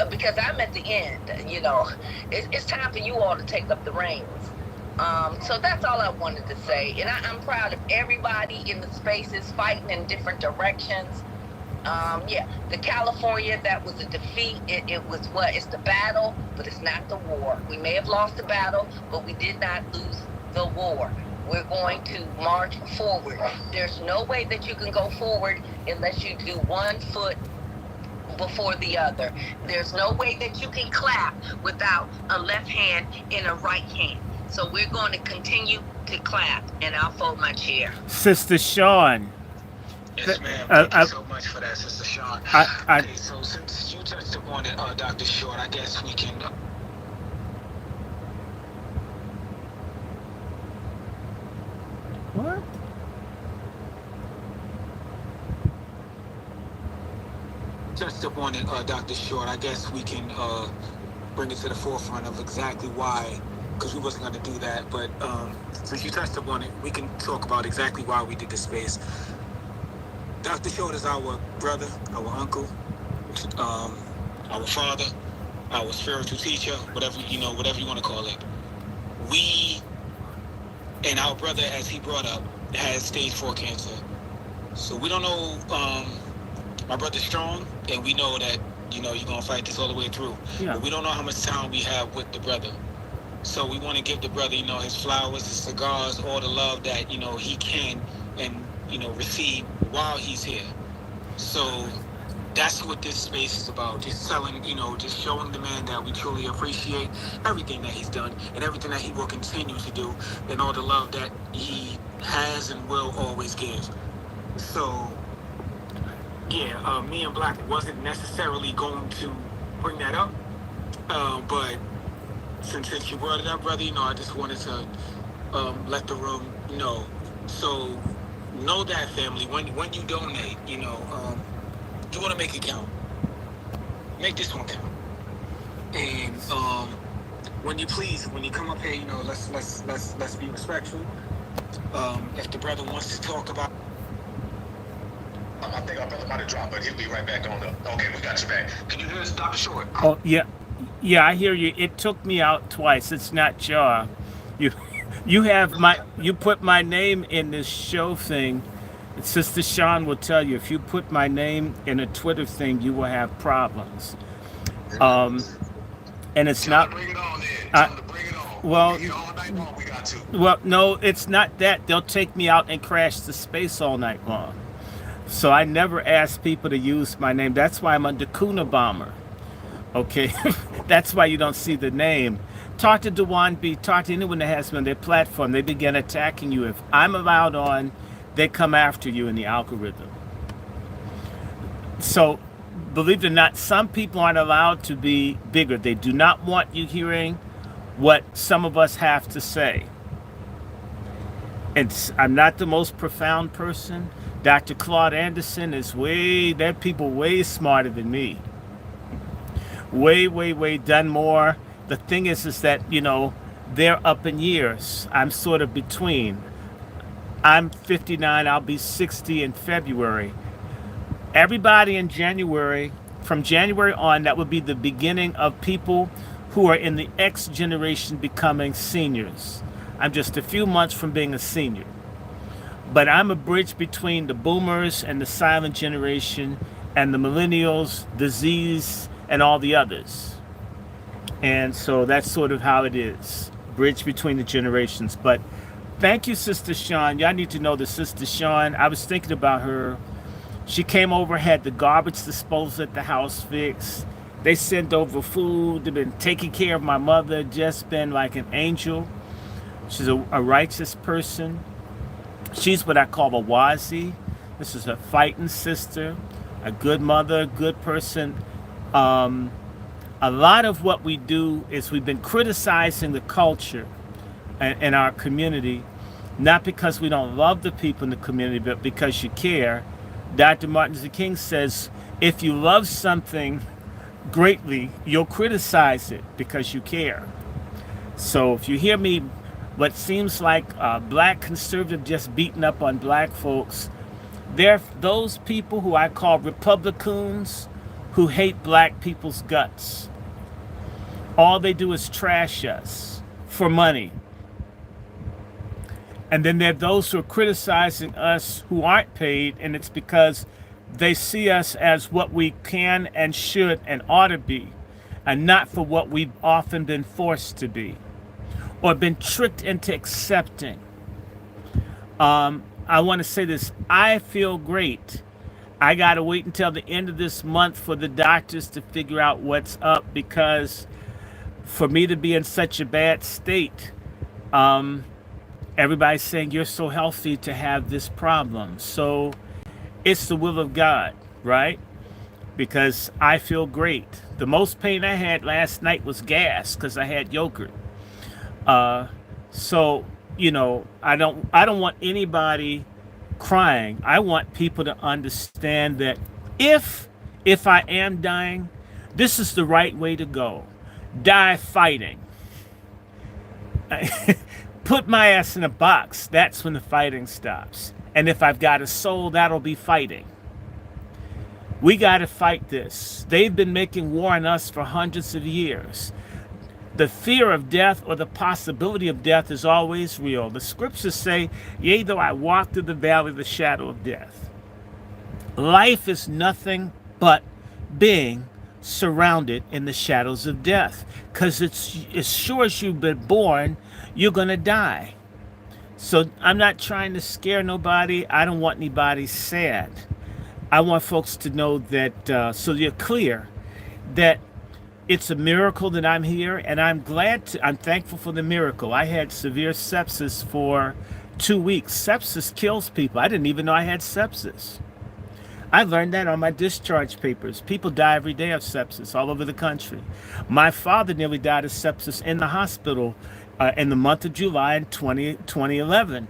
because I'm at the end, you know. It's time for you all to take up the reins. So that's all I wanted to say. And I'm proud of everybody in the spaces fighting in different directions. The California, that was a defeat. It was it's the battle, but it's not the war. We may have lost the battle, but we did not lose the war. We're going to march forward. There's no way that you can go forward unless you do one foot before the other. There's no way that you can clap without a left hand and a right hand. So we're going to continue to clap, and I'll fold my chair. Sister Sean. Yes, ma'am. Thank you so much for that, Sister Sean. Okay, so since you touched upon it, Dr. Short, I guess we can... What? Touched upon it, Dr. Short, I guess we can bring it to the forefront of exactly why, because we wasn't going to do that, but since you touched upon it, we can talk about exactly why we did this space. Dr. Short is our brother, our uncle, our father, our spiritual teacher, whatever you want to call it. We and our brother, as he brought up, has stage 4 cancer. So we don't know. My brother's strong, and we know that you're gonna fight this all the way through. Yeah. But we don't know how much time we have with the brother. So we want to give the brother, his flowers, his cigars, all the love that, he can and, receive while he's here. So that's what this space is about. Just telling, just showing the man that we truly appreciate everything that he's done and everything that he will continue to do and all the love that he has and will always give. So, yeah, me and Black wasn't necessarily going to bring that up, but since you brought it up, brother, I just wanted to let the room know. So, know that, family, when you donate, you want to make it count. Make this one count. And when you come up here, let's be respectful. If the brother wants to talk about, I think our brother might have dropped, but he'll be right back on the. Okay, we got you back. Can you hear us, Dr. Short? Oh yeah, yeah, I hear you. It took me out twice. It's not you. You put my name in this show thing. Sister Sean will tell you, if you put my name in a Twitter thing, you will have problems. Um, and it's Tell him not. to bring it on then. I, Tell him to bring it on. well, We all night long, we got to. well, no, it's not that. They'll take me out and crash the space all night long. So I never ask people to use my name. That's why I'm under Kuna Bomber. Okay, that's why you don't see the name. Talk to Dewan B. Talk to anyone that has me on their platform. They begin attacking you. If I'm allowed on, they come after you in the algorithm. So, believe it or not, some people aren't allowed to be bigger. They do not want you hearing what some of us have to say. And I'm not the most profound person. Dr. Claude Anderson is they're people way smarter than me. Way done more. The thing is that, they're up in years. I'm sort of between. I'm 59, I'll be 60 in February. Everybody in January, from January on, that would be the beginning of people who are in the X generation becoming seniors. I'm just a few months from being a senior. But I'm a bridge between the boomers and the silent generation and the millennials, the Z's, and all the others. And so that's sort of how it is. Bridge between the generations. But thank you, Sister Sean. Y'all need to know that Sister Sean, I was thinking about her. She came over, had the garbage disposal at the house fixed. They sent over food. They've been taking care of my mother, just been like an angel. She's a righteous person. She's what I call a wazi. This is a fighting sister, a good mother, good person. A lot of what we do is we've been criticizing the culture in our community, not because we don't love the people in the community, but because you care. Dr. Martin Luther King says, if you love something greatly, you'll criticize it because you care. So if you hear me, what seems like black conservative just beating up on black folks, they're those people who I call Republicans who hate black people's guts. All they do is trash us for money. And then there are those who are criticizing us who aren't paid, and it's because they see us as what we can and should and ought to be, and not for what we've often been forced to be or been tricked into accepting. I want to say this. I feel great. I got to wait until the end of this month for the doctors to figure out what's up, because for me to be in such a bad state, everybody's saying you're so healthy to have this problem. So it's the will of God, right? Because I feel great. The most pain I had last night was gas because I had yogurt. So, I don't want anybody crying. I want people to understand that if I am dying, this is the right way to go. Die fighting. Put my ass in a box. That's when the fighting stops. And if I've got a soul, that'll be fighting. We got to fight this. They've been making war on us for hundreds of years. The fear of death or the possibility of death is always real. The scriptures say, yea, though I walk through the valley of the shadow of death. Life is nothing but being surrounded in the shadows of death. Because it's as sure as you've been born, you're going to die. So I'm not trying to scare nobody. I don't want anybody sad. I want folks to know that, so you're clear, that it's a miracle that I'm here, and I'm thankful for the miracle. I had severe sepsis for 2 weeks. Sepsis kills people. I didn't even know I had sepsis. I learned that on my discharge papers. People die every day of sepsis all over the country. My father nearly died of sepsis in the hospital in the month of July in 2011.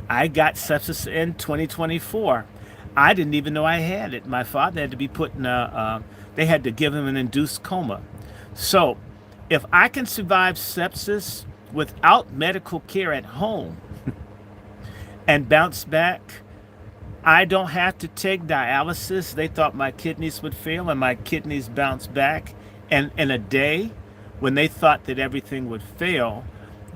I got sepsis in 2024. I didn't even know I had it. My father had to be put in they had to give him an induced coma. So if I can survive sepsis without medical care at home and bounce back, I don't have to take dialysis. They thought my kidneys would fail, and my kidneys bounced back. And in a day, when they thought that everything would fail,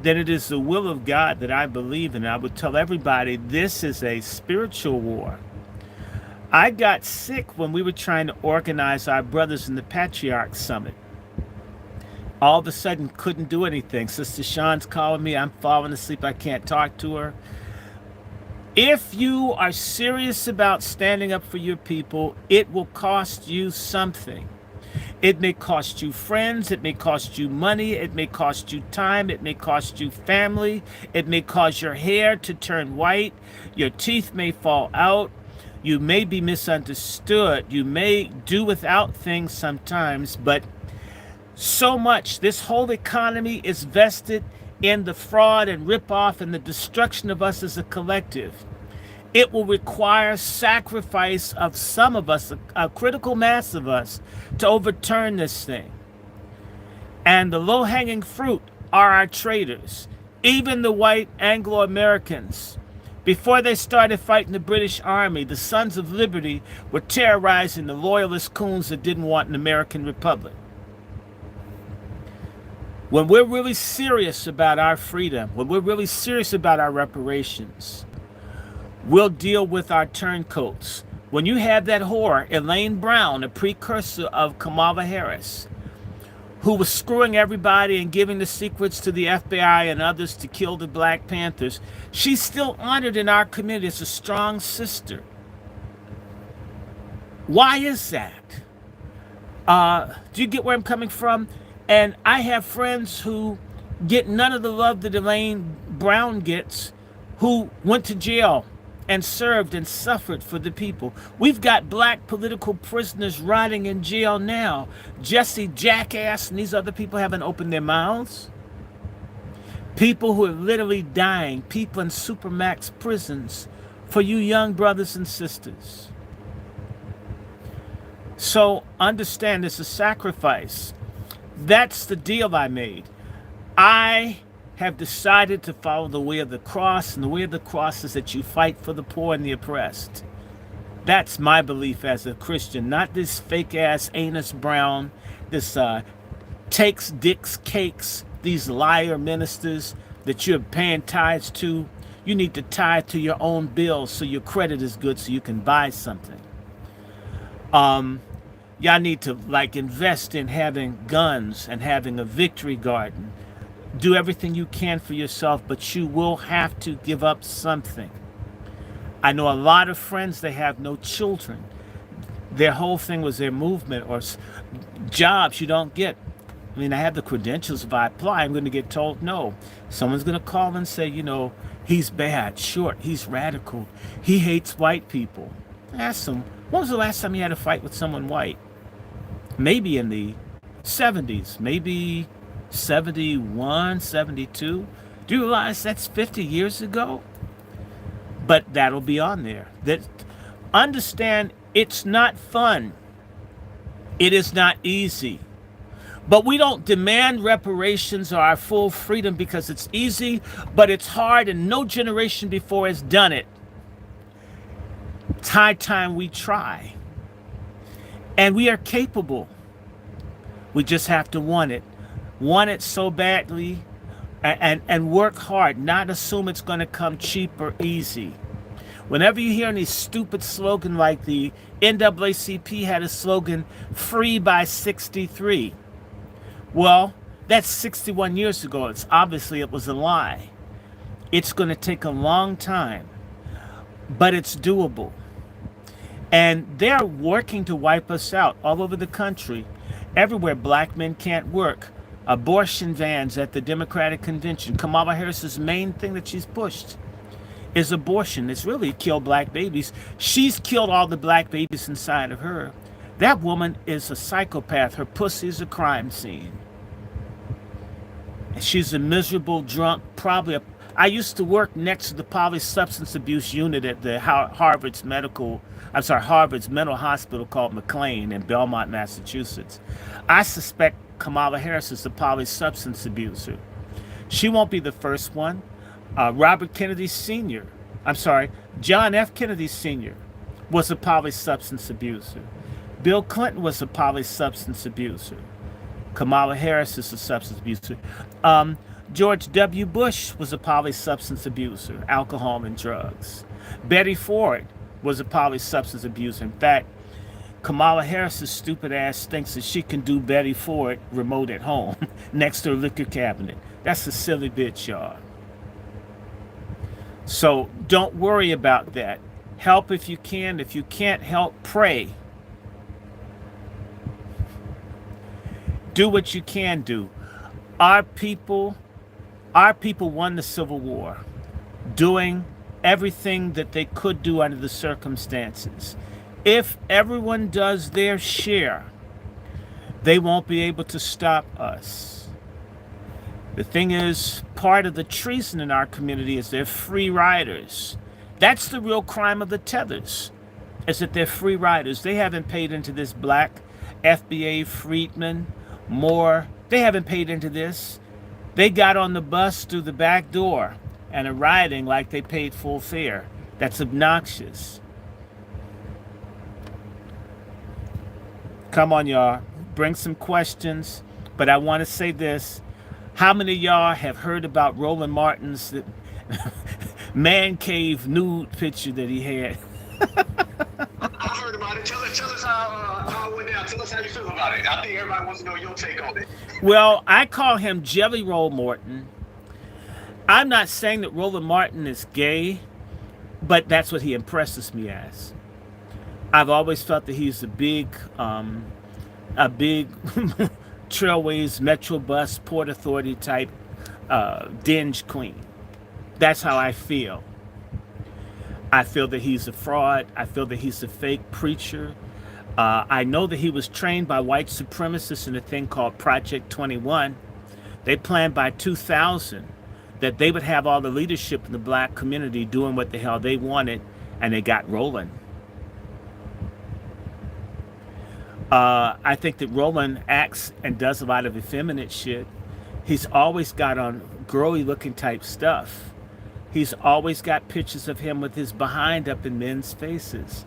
then it is the will of God that I believe in. I would tell everybody this is a spiritual war. I got sick when we were trying to organize our Brothers in the Patriarch Summit. All of a sudden, couldn't do anything. Sister Sean's calling me. I'm falling asleep. I can't talk to her. If you are serious about standing up for your people, it will cost you something. It may cost you friends. It may cost you money. It may cost you time. It may cost you family. It may cause your hair to turn white. Your teeth may fall out. You may be misunderstood. You may do without things sometimes, but so much, this whole economy is vested in the fraud and ripoff and the destruction of us as a collective. It will require sacrifice of some of us, a critical mass of us, to overturn this thing. And the low-hanging fruit are our traitors, even the white Anglo-Americans. Before they started fighting the British Army, the Sons of Liberty were terrorizing the loyalist coons that didn't want an American republic. When we're really serious about our freedom, when we're really serious about our reparations, we'll deal with our turncoats. When you have that whore, Elaine Brown, a precursor of Kamala Harris, who was screwing everybody and giving the secrets to the FBI and others to kill the Black Panthers, she's still honored in our community as a strong sister. Why is that? Do you get where I'm coming from? And I have friends who get none of the love that Elaine Brown gets, who went to jail and served and suffered for the people. We've got black political prisoners rotting in jail now. Jesse Jackass and these other people haven't opened their mouths. People who are literally dying, people in supermax prisons for you young brothers and sisters. So understand it's a sacrifice. That's the deal I made. I have decided to follow the way of the cross, and the way of the cross is that you fight for the poor and the oppressed. That's my belief as a Christian, not this fake-ass Anus Brown, this takes dicks cakes, these liar ministers that you're paying tithes to. You need to tithe to your own bills so your credit is good so you can buy something. Y'all need to invest in having guns and having a victory garden. Do everything you can for yourself, but you will have to give up something. I know a lot of friends, they have no children. Their whole thing was their movement or jobs you don't get. I mean, I have the credentials. If I apply, I'm going to get told no. Someone's going to call and say, he's bad, short, he's radical, he hates white people. Ask him, when was the last time you had a fight with someone white? Maybe in the 70s, maybe 71, 72. Do you realize that's 50 years ago? But that'll be on there. Understand, it's not fun. It is not easy. But we don't demand reparations or our full freedom because it's easy, but it's hard and no generation before has done it. It's high time we try. And we are capable. We just have to want it. Want it so badly and work hard, not assume it's going to come cheap or easy. Whenever you hear any stupid slogan like the NAACP had a slogan, free by 63. Well, that's 61 years ago. It's obviously it was a lie. It's going to take a long time, but it's doable. And they're working to wipe us out all over the country. Everywhere black men can't work. Abortion bans at the Democratic Convention. Kamala Harris's main thing that she's pushed is abortion. It's really killed black babies. She's killed all the black babies inside of her. That woman is a psychopath. Her pussy is a crime scene. And she's a miserable drunk, I used to work next to the polysubstance abuse unit at the Harvard's mental hospital called McLean in Belmont, Massachusetts. I suspect Kamala Harris is a polysubstance abuser. She won't be the first one. John F. Kennedy Sr. was a polysubstance abuser. Bill Clinton was a polysubstance abuser. Kamala Harris is a substance abuser. George W. Bush was a polysubstance abuser, alcohol and drugs. Betty Ford was a polysubstance abuser. In fact, Kamala Harris's stupid ass thinks that she can do Betty Ford remote at home next to her liquor cabinet. That's a silly bitch, y'all. So don't worry about that. Help if you can. If you can't help, pray. Do what you can do. Our people won the Civil War, doing everything that they could do under the circumstances. If everyone does their share, they won't be able to stop us. The thing is, part of the treason in our community is they're free riders. That's the real crime of the tethers, is that they're free riders. They haven't paid into this black FBA Friedman, Moore. They haven't paid into this. They got on the bus through the back door and are riding like they paid full fare. That's obnoxious. Come on, y'all. Bring some questions. But I want to say this. How many of y'all have heard about Roland Martin's man cave nude picture that he had? I heard about it. Tell us how it went down. Tell us how you feel about it. I think everybody wants to know your take on it. Well, I call him Jelly Roll Morton. I'm not saying that Roland Martin is gay, but that's what he impresses me as. I've always felt that he's a big Trailways, Metrobus, Port Authority type dinge queen. That's how I feel. I feel that he's a fraud. I feel that he's a fake preacher. I know that he was trained by white supremacists in a thing called Project 21. They planned by 2000 that they would have all the leadership in the black community doing what the hell they wanted, and they got rolling. I think that Roland acts and does a lot of effeminate shit. He's always got on girly looking type stuff. He's always got pictures of him with his behind up in men's faces.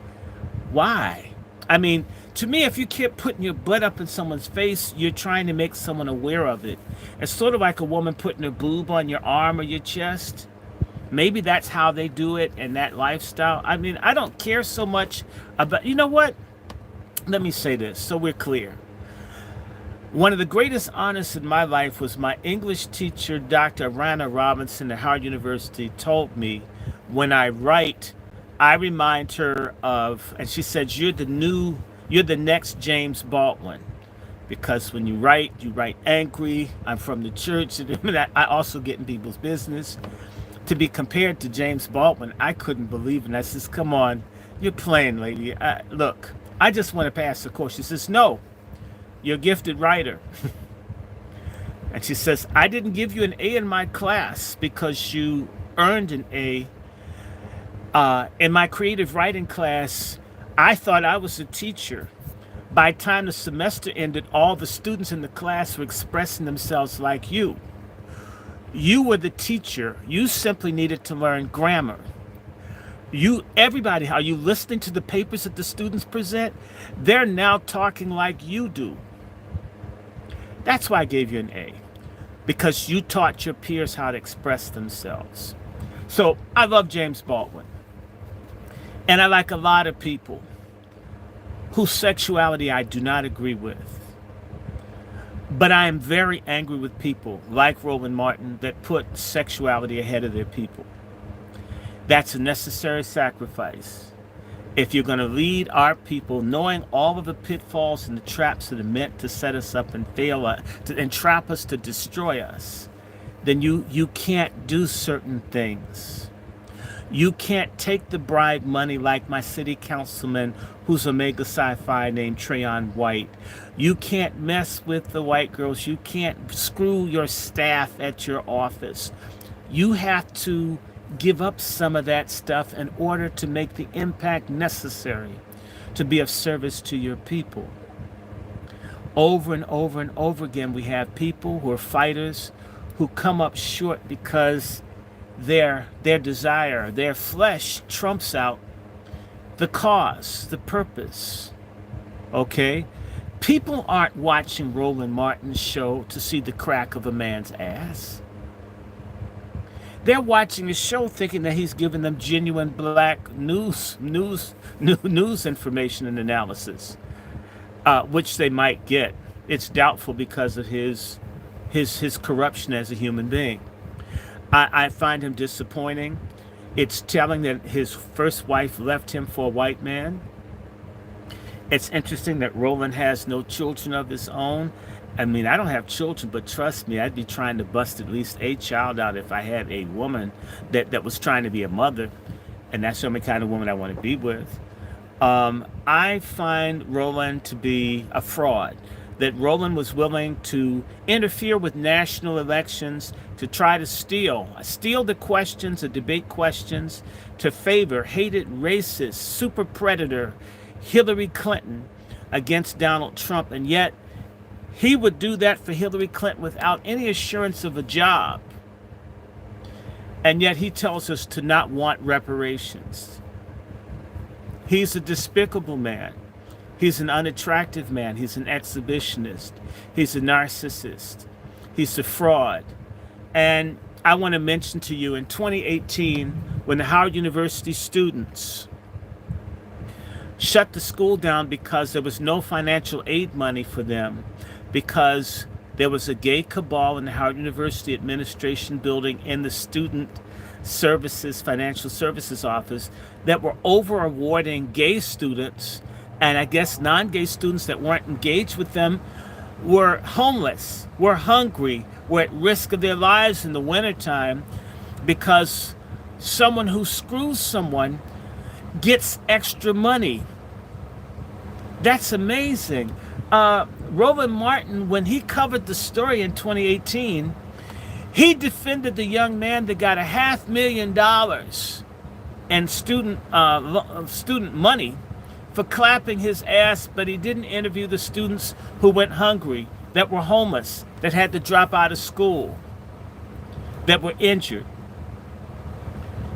Why? I mean, to me, if you keep putting your butt up in someone's face, you're trying to make someone aware of it. It's sort of like a woman putting her boob on your arm or your chest. Maybe that's how they do it in that lifestyle. I mean, I don't care so much about, you know what? Let me say this so we're clear. One of the greatest honors in my life was my English teacher, Dr. Rana Robinson at Howard University, told me when I write, I remind her of, and she said, you're the next James Baldwin. Because when you write angry. I'm from the church. I also get in people's business. To be compared to James Baldwin, I couldn't believe it. And I says, come on, you're playing, lady. Look, I just want to pass the course. She says, no, you're a gifted writer. And she says, I didn't give you an A in my class because you earned an A. In my creative writing class, I thought I was a teacher. By the time the semester ended, all the students in the class were expressing themselves like you. You were the teacher. You simply needed to learn grammar. Everybody, are you listening to the papers that the students present? They're now talking like you do. That's why I gave you an A, because you taught your peers how to express themselves. So I love James Baldwin. And I like a lot of people whose sexuality I do not agree with. But I am very angry with people like Roland Martin that put sexuality ahead of their people. That's a necessary sacrifice. If you're going to lead our people, knowing all of the pitfalls and the traps that are meant to set us up and fail us, to entrap us, to destroy us, then you can't do certain things. You can't take the bribe money like my city councilman who's Omega Sci-Fi named Trayon White. You can't mess with the white girls. You can't screw your staff at your office. You have to give up some of that stuff in order to make the impact necessary to be of service to your people. Over and over and over again, we have people who are fighters who come up short because their desire, their flesh trumps out the cause, the purpose. Okay? People aren't watching Roland Martin's show to see the crack of a man's ass. They're watching the show thinking that he's giving them genuine black news information and analysis, which they might get. It's doubtful because of his corruption as a human being. I find him disappointing. It's telling that his first wife left him for a white man. It's interesting that Roland has no children of his own. I mean, I don't have children, but trust me, I'd be trying to bust at least a child out if I had a woman that was trying to be a mother. And that's the only kind of woman I want to be with. I find Roland to be a fraud. That Roland was willing to interfere with national elections to try to steal the questions, the debate questions, to favor hated racist, super predator Hillary Clinton against Donald Trump. And yet, he would do that for Hillary Clinton without any assurance of a job. And yet he tells us to not want reparations. He's a despicable man. He's an unattractive man. He's an exhibitionist. He's a narcissist. He's a fraud. And I want to mention to you in 2018, when the Howard University students shut the school down because there was no financial aid money for them, because there was a gay cabal in the Howard University administration building in the student services, financial services office that were over awarding gay students, and I guess non-gay students that weren't engaged with them were homeless, were hungry, were at risk of their lives in the wintertime because someone who screws someone gets extra money. That's amazing. Roland Martin, when he covered the story in 2018, he defended the young man that got $500,000 in student money for clapping his ass, but he didn't interview the students who went hungry, that were homeless, that had to drop out of school, that were injured.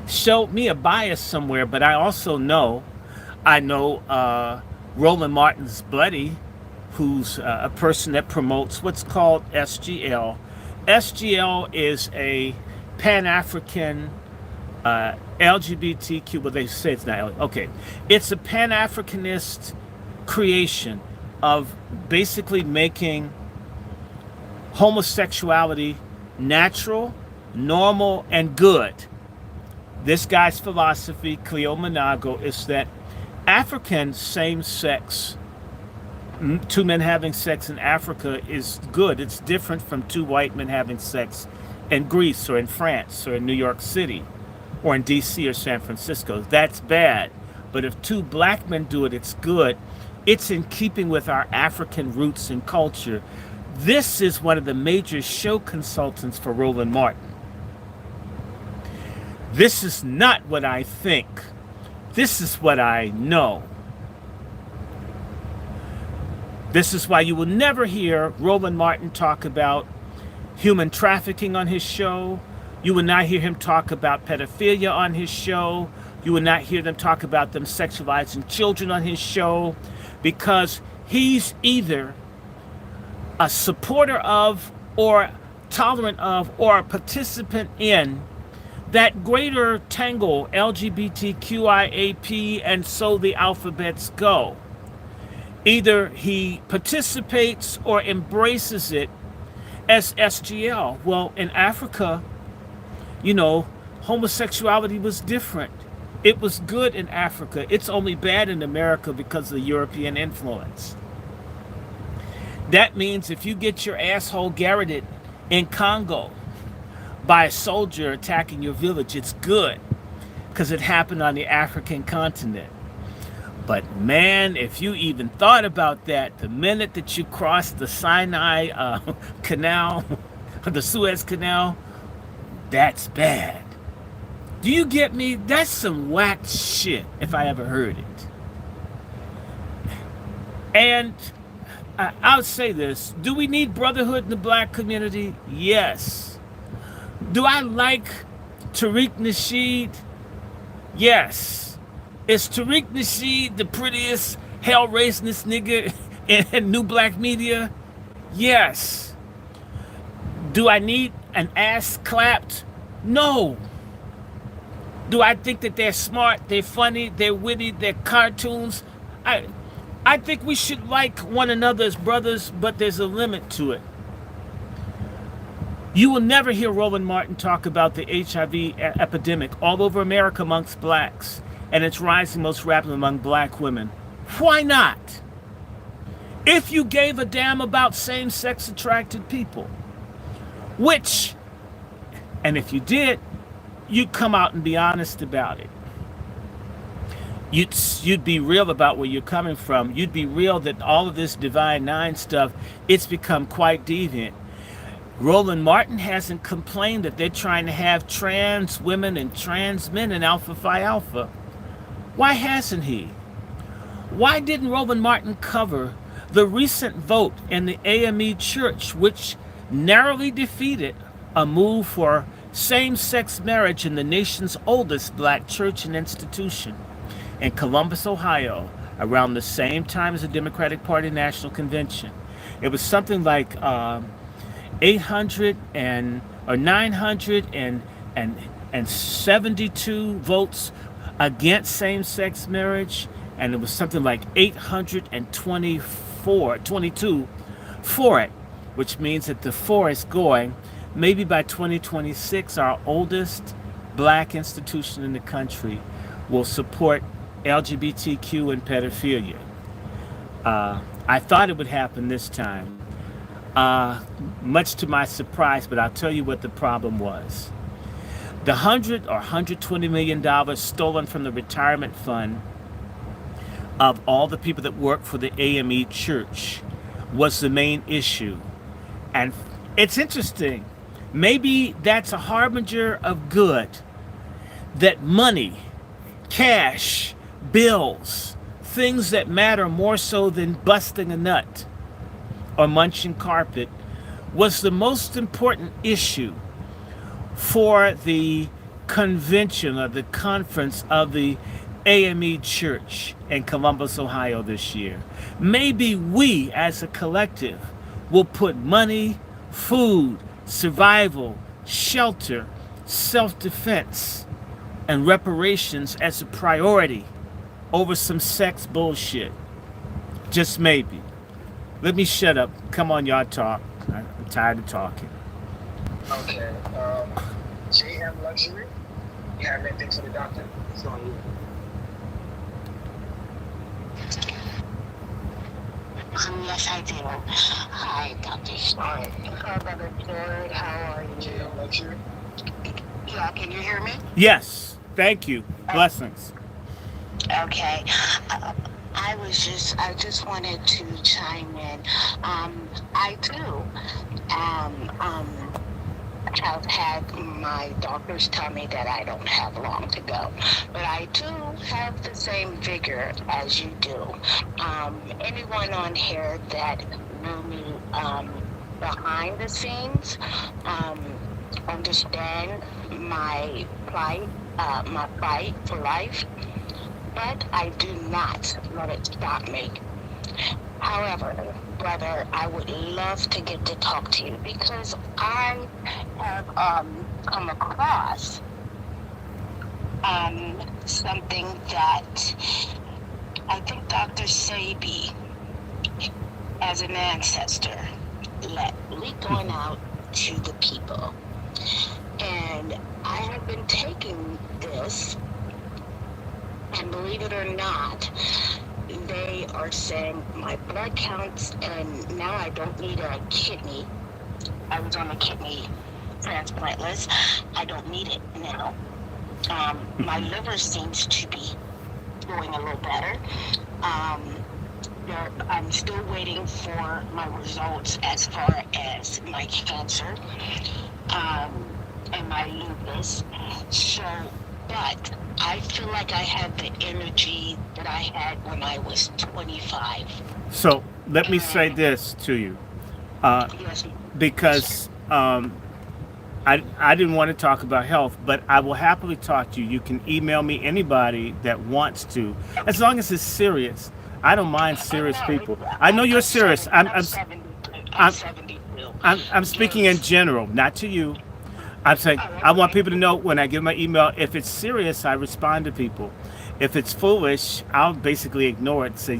Showed me a bias somewhere, but I also know, Roland Martin's buddy, who's a person that promotes what's called SGL. SGL is a Pan-African LGBTQ, well, they say it's not, okay. It's a Pan-Africanist creation of basically making homosexuality natural, normal, and good. This guy's philosophy, Cleo Monago, is that African same-sex, two men having sex in Africa is good. It's different from two white men having sex in Greece or in France or in New York City or in DC or San Francisco. That's bad. But if two black men do it, it's good. It's in keeping with our African roots and culture. This is one of the major show consultants for Roland Martin. This is not what I think. This is what I know. This is why you will never hear Roland Martin talk about human trafficking on his show. You will not hear him talk about pedophilia on his show. You will not hear them talk about them sexualizing children on his show, because he's either a supporter of or tolerant of or a participant in that greater tangle, LGBTQIAP, and so the alphabets go. Either he participates or embraces it as SGL. Well, in Africa, you know, homosexuality was different. It was good in Africa. It's only bad in America because of the European influence. That means if you get your asshole garroted in Congo by a soldier attacking your village, it's good because it happened on the African continent. But man, if you even thought about that, the minute that you crossed the Sinai Canal, the Suez Canal, that's bad. Do you get me? That's some whack shit if I ever heard it. And I'll say this. Do we need brotherhood in the black community? Yes. Do I like Tariq Nasheed? Yes. Is Tariq Nasheed the prettiest hell-raisingest nigga in new black media? Yes. Do I need an ass clapped? No. Do I think that they're smart, they're funny, they're witty, they're cartoons? I think we should like one another as brothers, but there's a limit to it. You will never hear Roland Martin talk about the HIV epidemic all over America amongst blacks, and it's rising most rapidly among black women. Why not? If you gave a damn about same-sex attracted people, which, and if you did, you'd come out and be honest about it. You'd be real about where you're coming from. You'd be real that all of this Divine Nine stuff, it's become quite deviant. Roland Martin hasn't complained that they're trying to have trans women and trans men in Alpha Phi Alpha. Why hasn't he? Why didn't Roland Martin cover the recent vote in the AME Church, which narrowly defeated a move for same-sex marriage in the nation's oldest black church and institution in Columbus, Ohio, around the same time as the Democratic Party National Convention? It was something like 972 votes against same-sex marriage, and it was something like 822 for it, which means that the for is going. Maybe by 2026, our oldest black institution in the country will support LGBTQ and pedophilia. I thought it would happen this time, much to my surprise, but I'll tell you what the problem was. The $120 million stolen from the retirement fund of all the people that work for the AME Church was the main issue. And it's interesting. Maybe that's a harbinger of good, that money, cash, bills, things that matter more so than busting a nut or munching carpet, was the most important issue for the convention or the conference of the AME Church in Columbus, Ohio this year. Maybe we as a collective will put money, food, survival, shelter, self-defense, and reparations as a priority over some sex bullshit. Just maybe. Let me shut up. Come on, y'all talk. I'm tired of talking. Okay. JM Luxury. You have anything for the doctor? It's on you. Yes, I do. Hi, Dr. Short. Hi, Dr. Short. How are you? JM Luxury. Yeah, can you hear me? Yes. Thank you. Blessings. Okay. I just wanted to chime in. I too have had my doctors tell me that I don't have long to go, but I too have the same vigor as you do. Anyone on here that knew me behind the scenes understand my plight, my fight for life, but I do not let it stop me. However, brother, I would love to get to talk to you because I have come across something that I think Dr. Sebi, as an ancestor, let leak on out to the people. And I have been taking this, and believe it or not, they are saying my blood counts, and now I don't need a kidney. I was on a kidney transplant list. I don't need it now. My liver seems to be doing a little better. I'm still waiting for my results as far as my cancer and my lupus. So, but I feel like I have the energy that I had when I was 25. So let me say this to you, Yes. because I didn't want to talk about health, but I will happily talk to you. You can email me, anybody that wants to, as long as it's serious. I don't mind serious people. I know you're serious. I'm 72. I'm 72. I'm speaking in general, not to you. I'm saying I want people to know when I give my email, if it's serious, I respond to people. If it's foolish, I'll basically ignore it. Say,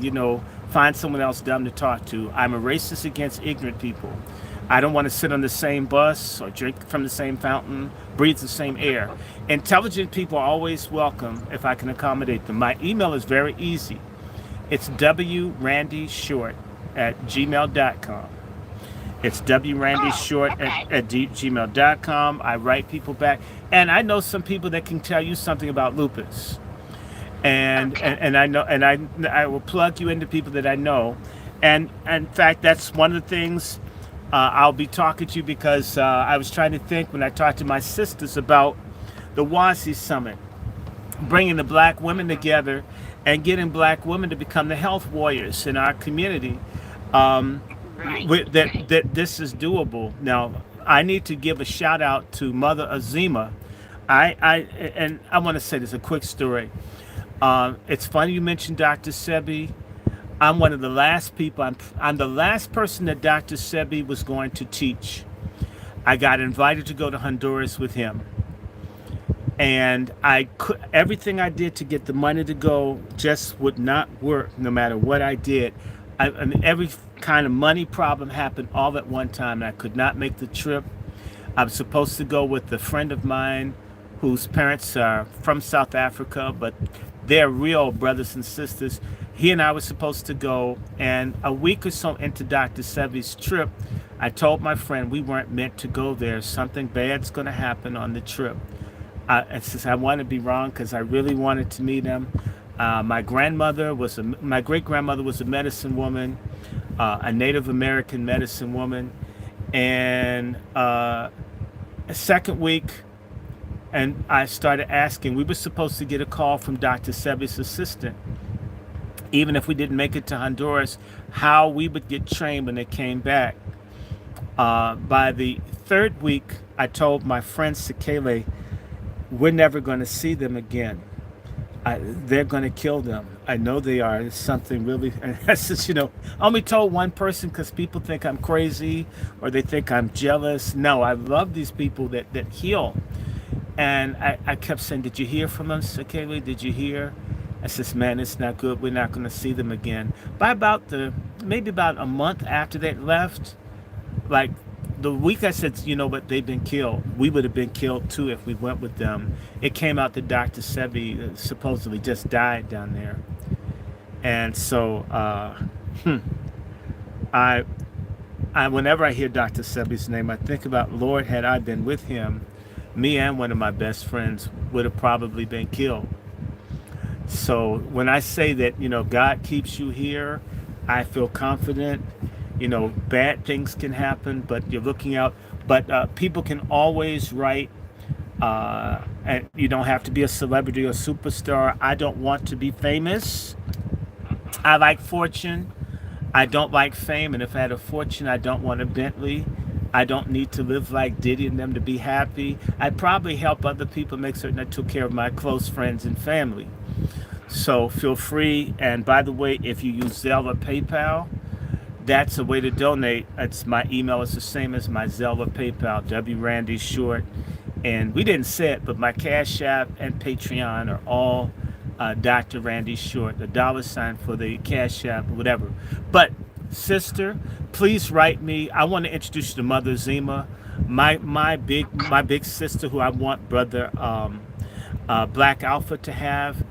find someone else dumb to talk to. I'm a racist against ignorant people. I don't want to sit on the same bus or drink from the same fountain, breathe the same air. Intelligent people are always welcome if I can accommodate them. My email is very easy. It's DrRandyShort at gmail.com. It's DrRandyShort at gmail.com. I write people back. And I know some people that can tell you something about lupus. And I know, and I will plug you into people that I know. And in fact, that's one of the things I'll be talking to you, because I was trying to think when I talked to my sisters about the WASI Summit, bringing the black women together and getting black women to become the health warriors in our community. That this is doable. Now, I need to give a shout out to Mother Azima. I want to say this, a quick story. It's funny you mentioned Dr. Sebi. I'm one of the last people. I'm the last person that Dr. Sebi was going to teach. I got invited to go to Honduras with him, and everything I did to get the money to go just would not work, no matter what I did. I mean, every kind of money problem happened all at one time, and I could not make the trip. I was supposed to go with a friend of mine whose parents are from South Africa, but they're real brothers and sisters. He and I were supposed to go, and a week or so into Dr. Sebi's trip, I told my friend we weren't meant to go there. Something bad's going to happen on the trip. I want to be wrong, because I really wanted to meet him. My great grandmother was a medicine woman, a Native American medicine woman, and a second week, and I started asking. We were supposed to get a call from Dr. Sebi's assistant, even if we didn't make it to Honduras, how we would get trained when they came back. By the third week, I told my friend Cali, we're never going to see them again. They're going to kill them. I know they are. It's something really, and I said, I only told one person because people think I'm crazy or they think I'm jealous. No, I love these people that heal. And I kept saying, did you hear from them, Cali? Did you hear? I says, man, it's not good. We're not going to see them again. By maybe about a month after they left, like the week I said, but they've been killed. We would have been killed too if we went with them. It came out that Dr. Sebi supposedly just died down there. And so I whenever I hear Dr. Sebi's name, I think about, Lord, had I been with him, me and one of my best friends would have probably been killed. So when I say that, God keeps you here, I feel confident. Bad things can happen, but you're looking out. But people can always write, and you don't have to be a celebrity or superstar. I don't want to be famous. I like fortune. I don't like fame. And if I had a fortune, I don't want a Bentley. I don't need to live like Diddy and them to be happy. I'd probably help other people, make certain I took care of my close friends and family. So feel free. And by the way, if you use Zelle or PayPal, that's a way to donate. My email is the same as my Zelle or PayPal, DrRandyShort And we didn't say it, but my Cash App and Patreon are all Dr. Randy Short, the $ for the Cash App, whatever. But sister, please write me. I want to introduce you to Mother Zima, my big sister, who I want Brother Black Alpha to have.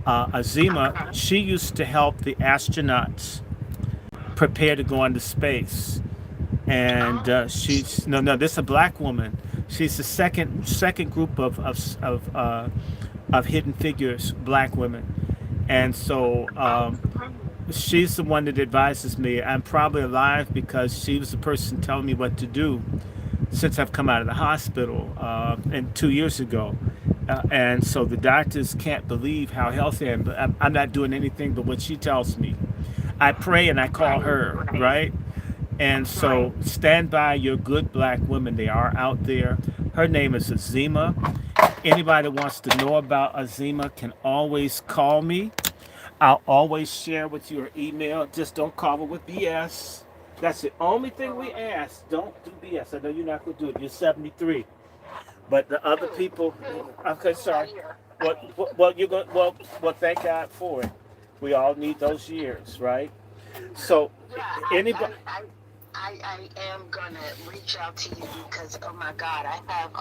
Azima, Okay. she used to help the astronauts prepare to go into space, and Oh, she's no, this is a black woman. She's the second group of hidden figures, black women, and so she's the one that advises me. I'm probably alive because she was the person telling me what to do since I've come out of the hospital and 2 years ago. And so the doctors can't believe how healthy I am. But I'm not doing anything but what she tells me. I pray and I call right, her, right, right? And right. so stand by your good black women. They are out there. Her name is Azima. Anybody that wants to know about Azima can always call me. I'll always share with you her email. Just don't call her with BS. That's the only thing we ask. Don't do BS. I know you're not going to do it. You're 73. But the other Hmm, people, hmm, okay, same sorry. here. Well, you're going. Well, thank God for it. We all need those years, right? So, Yeah, anybody. I am gonna reach out to you because oh my God, I have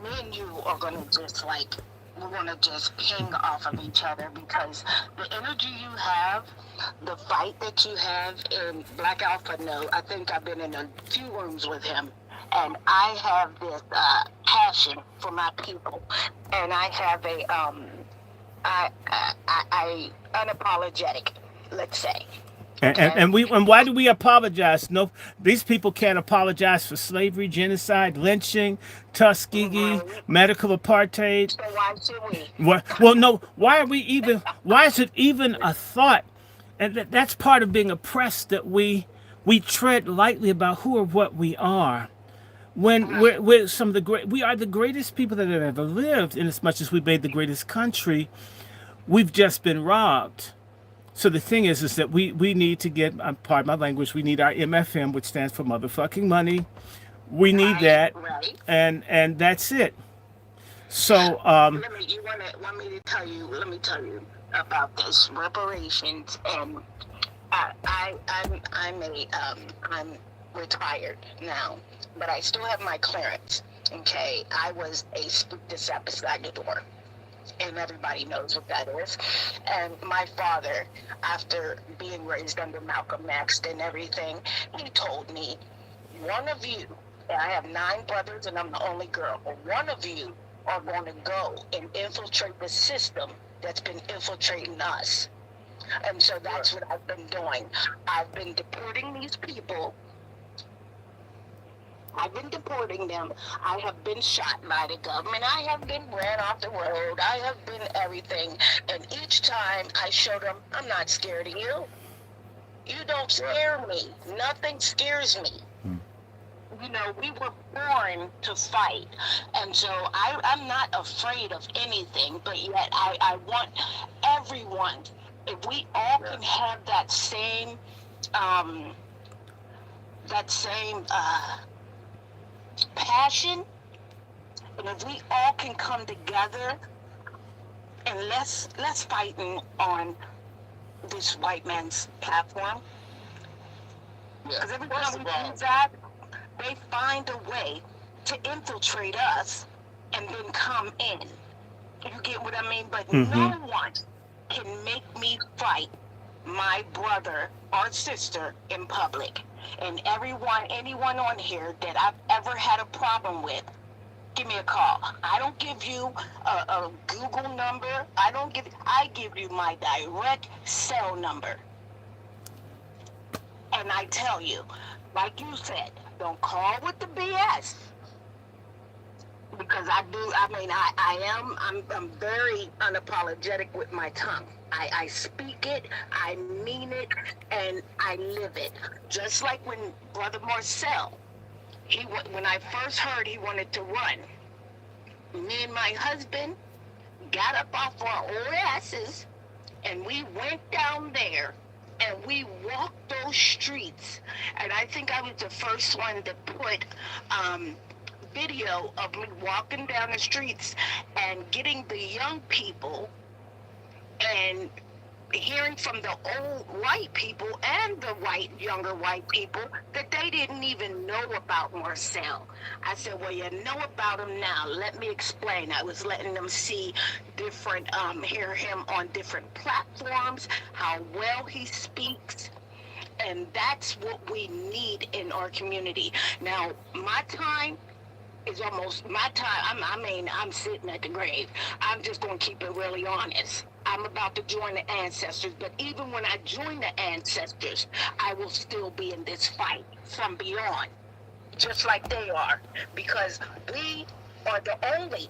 me and you are gonna just like we're gonna just ping off of each other because the energy you have, the fight that you have in Black Alpha. No, I think I've been in a few rooms with him, and I have this passion for my people, and I have a I unapologetic, let's say. Okay. And why do we apologize? No, these people can't apologize for slavery, genocide, lynching, Tuskegee, Right. medical apartheid. So why should we? Well, no. Why are we even? Why is it even a thought? And that's part of being oppressed, that we tread lightly about who or what we are. When Right. we're some of the great, we are the greatest people that have ever lived. In as much as we made the greatest country, we've just been robbed. So the thing is that we need to get, pardon my language, we need our MFM, which stands for motherfucking money. We need Right. that, Right. and that's it. So Let me. You want me to tell you? Let me tell you about this reparations. And I'm retired now, but I still have my clearance. Okay. I was a speak this ambassador, and everybody knows what that is. And my father, after being raised under Malcolm X and everything, he told me, one of you, and I have 9 brothers and I'm the only girl, but one of you are going to go and infiltrate the system that's been infiltrating us. And so that's what I've been doing. I've been deporting these people. I've been deporting them. I have been shot by the government. I have been ran off the road. I have been everything. And each time I showed them, I'm not scared of you. You don't scare me. Nothing scares me. You know, we were born to fight. And so I'm not afraid of anything, but yet I want everyone, if we all can have um, that same passion, and if we all can come together and let's fighting on this white man's platform. Because every time we do that, they find a way to infiltrate us and then come in. You get what I mean? But no one can make me fight my brother or sister in public. And anyone on here that I've ever had a problem with, give me a call. I don't give you a Google number. I give you my direct cell number. And I tell you, like you said, don't call with the BS. Because I'm very unapologetic with my tongue. I speak it, I mean it, and I live it. Just like when Brother Marcel, when I first heard he wanted to run, me and my husband got up off our old asses and we went down there and we walked those streets. And I think I was the first one to put video of me walking down the streets and getting the young people and hearing from the old white people and the younger white people that they didn't even know about Marcel. I said, well, you know about him now. Let me explain. I was letting them see different, hear him on different platforms, how well he speaks. And that's what we need in our community. Now, my time is almost my time. I'm sitting at the grave. I'm just going to keep it really honest. I'm about to join the ancestors, but even when I join the ancestors, I will still be in this fight from beyond, just like they are, because we are the only,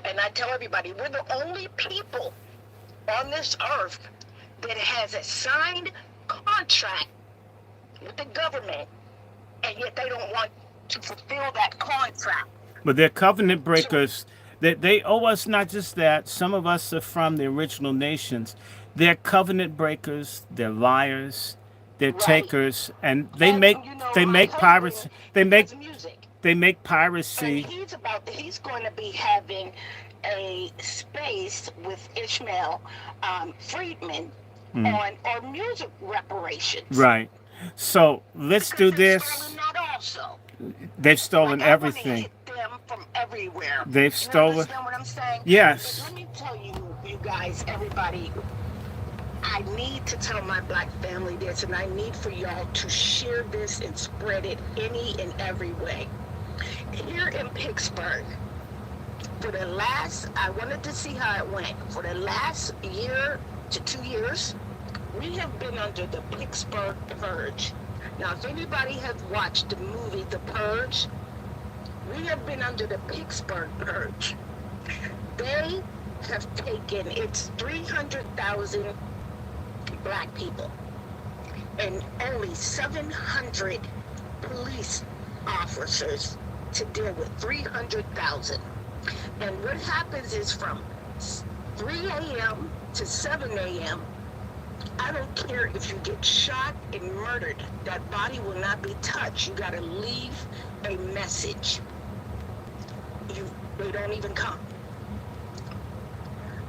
and I tell everybody, we're the only people on this earth that has a signed contract with the government, and yet they don't want to fulfill that contract. But they're covenant breakers. They owe us not just that. Some of us are from the original nations. They're covenant breakers. They're liars. They're Right. takers, and they And make you know, they my make piracy. husband, They he make does music, they make and piracy. he's going to be having a space with Ishmael Friedman on music reparations. Right. So let's do Because they've this. stolen that also. They've stolen Like, I want to everything. hit them from everywhere. They've You stolen. understand what I'm saying? But Yes. let me tell you, you guys, everybody, I need to tell my black family this, and I need for y'all to share this and spread it any and every way. Here in Pittsburgh, for the last, I wanted to see how it went. For the last year to 2 years, we have been under the Pittsburgh Purge. Now, if anybody has watched the movie The Purge, we have been under the Pittsburgh Purge. They have taken, it's 300,000 black people and only 700 police officers to deal with 300,000. And what happens is from 3 a.m. to 7 a.m., I don't care if you get shot and murdered, that body will not be touched. You gotta leave a message. They don't even come.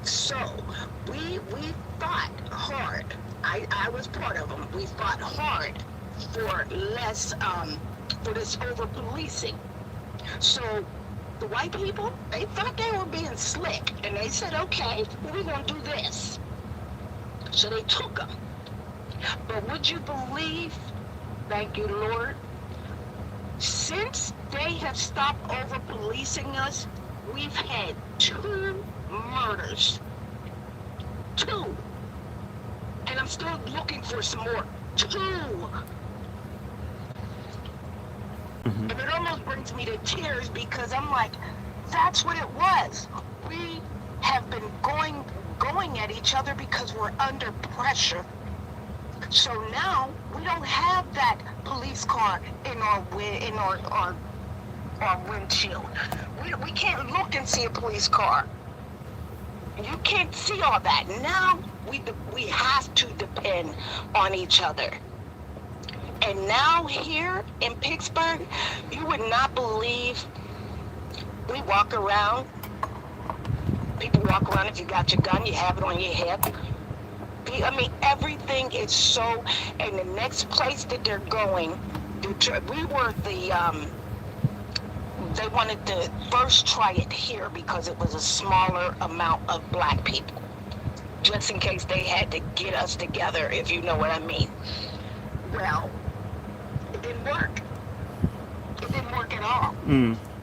So we fought hard. I was part of them. We fought hard for less for this over policing. So the white people, they thought they were being slick, and they said, okay, we're gonna do this. So they took them. But would you believe, thank you, Lord, since they have stopped over policing us, we've had 2 murders. 2. And I'm still looking for some more. 2. And it almost brings me to tears because I'm like, that's what it was. We have been going at each other because we're under pressure. So now we don't have that police car in our windshield. We can't look and see a police car. You can't see all that. Now we have to depend on each other. And now here in Pittsburgh, you would not believe, we walk around. People walk around, if you got your gun, you have it on your hip. I mean, everything is so, and the next place that they're going, we were they wanted to first try it here because it was a smaller amount of black people, just in case they had to get us together, if you know what I mean. Well, it didn't work. It didn't work at all.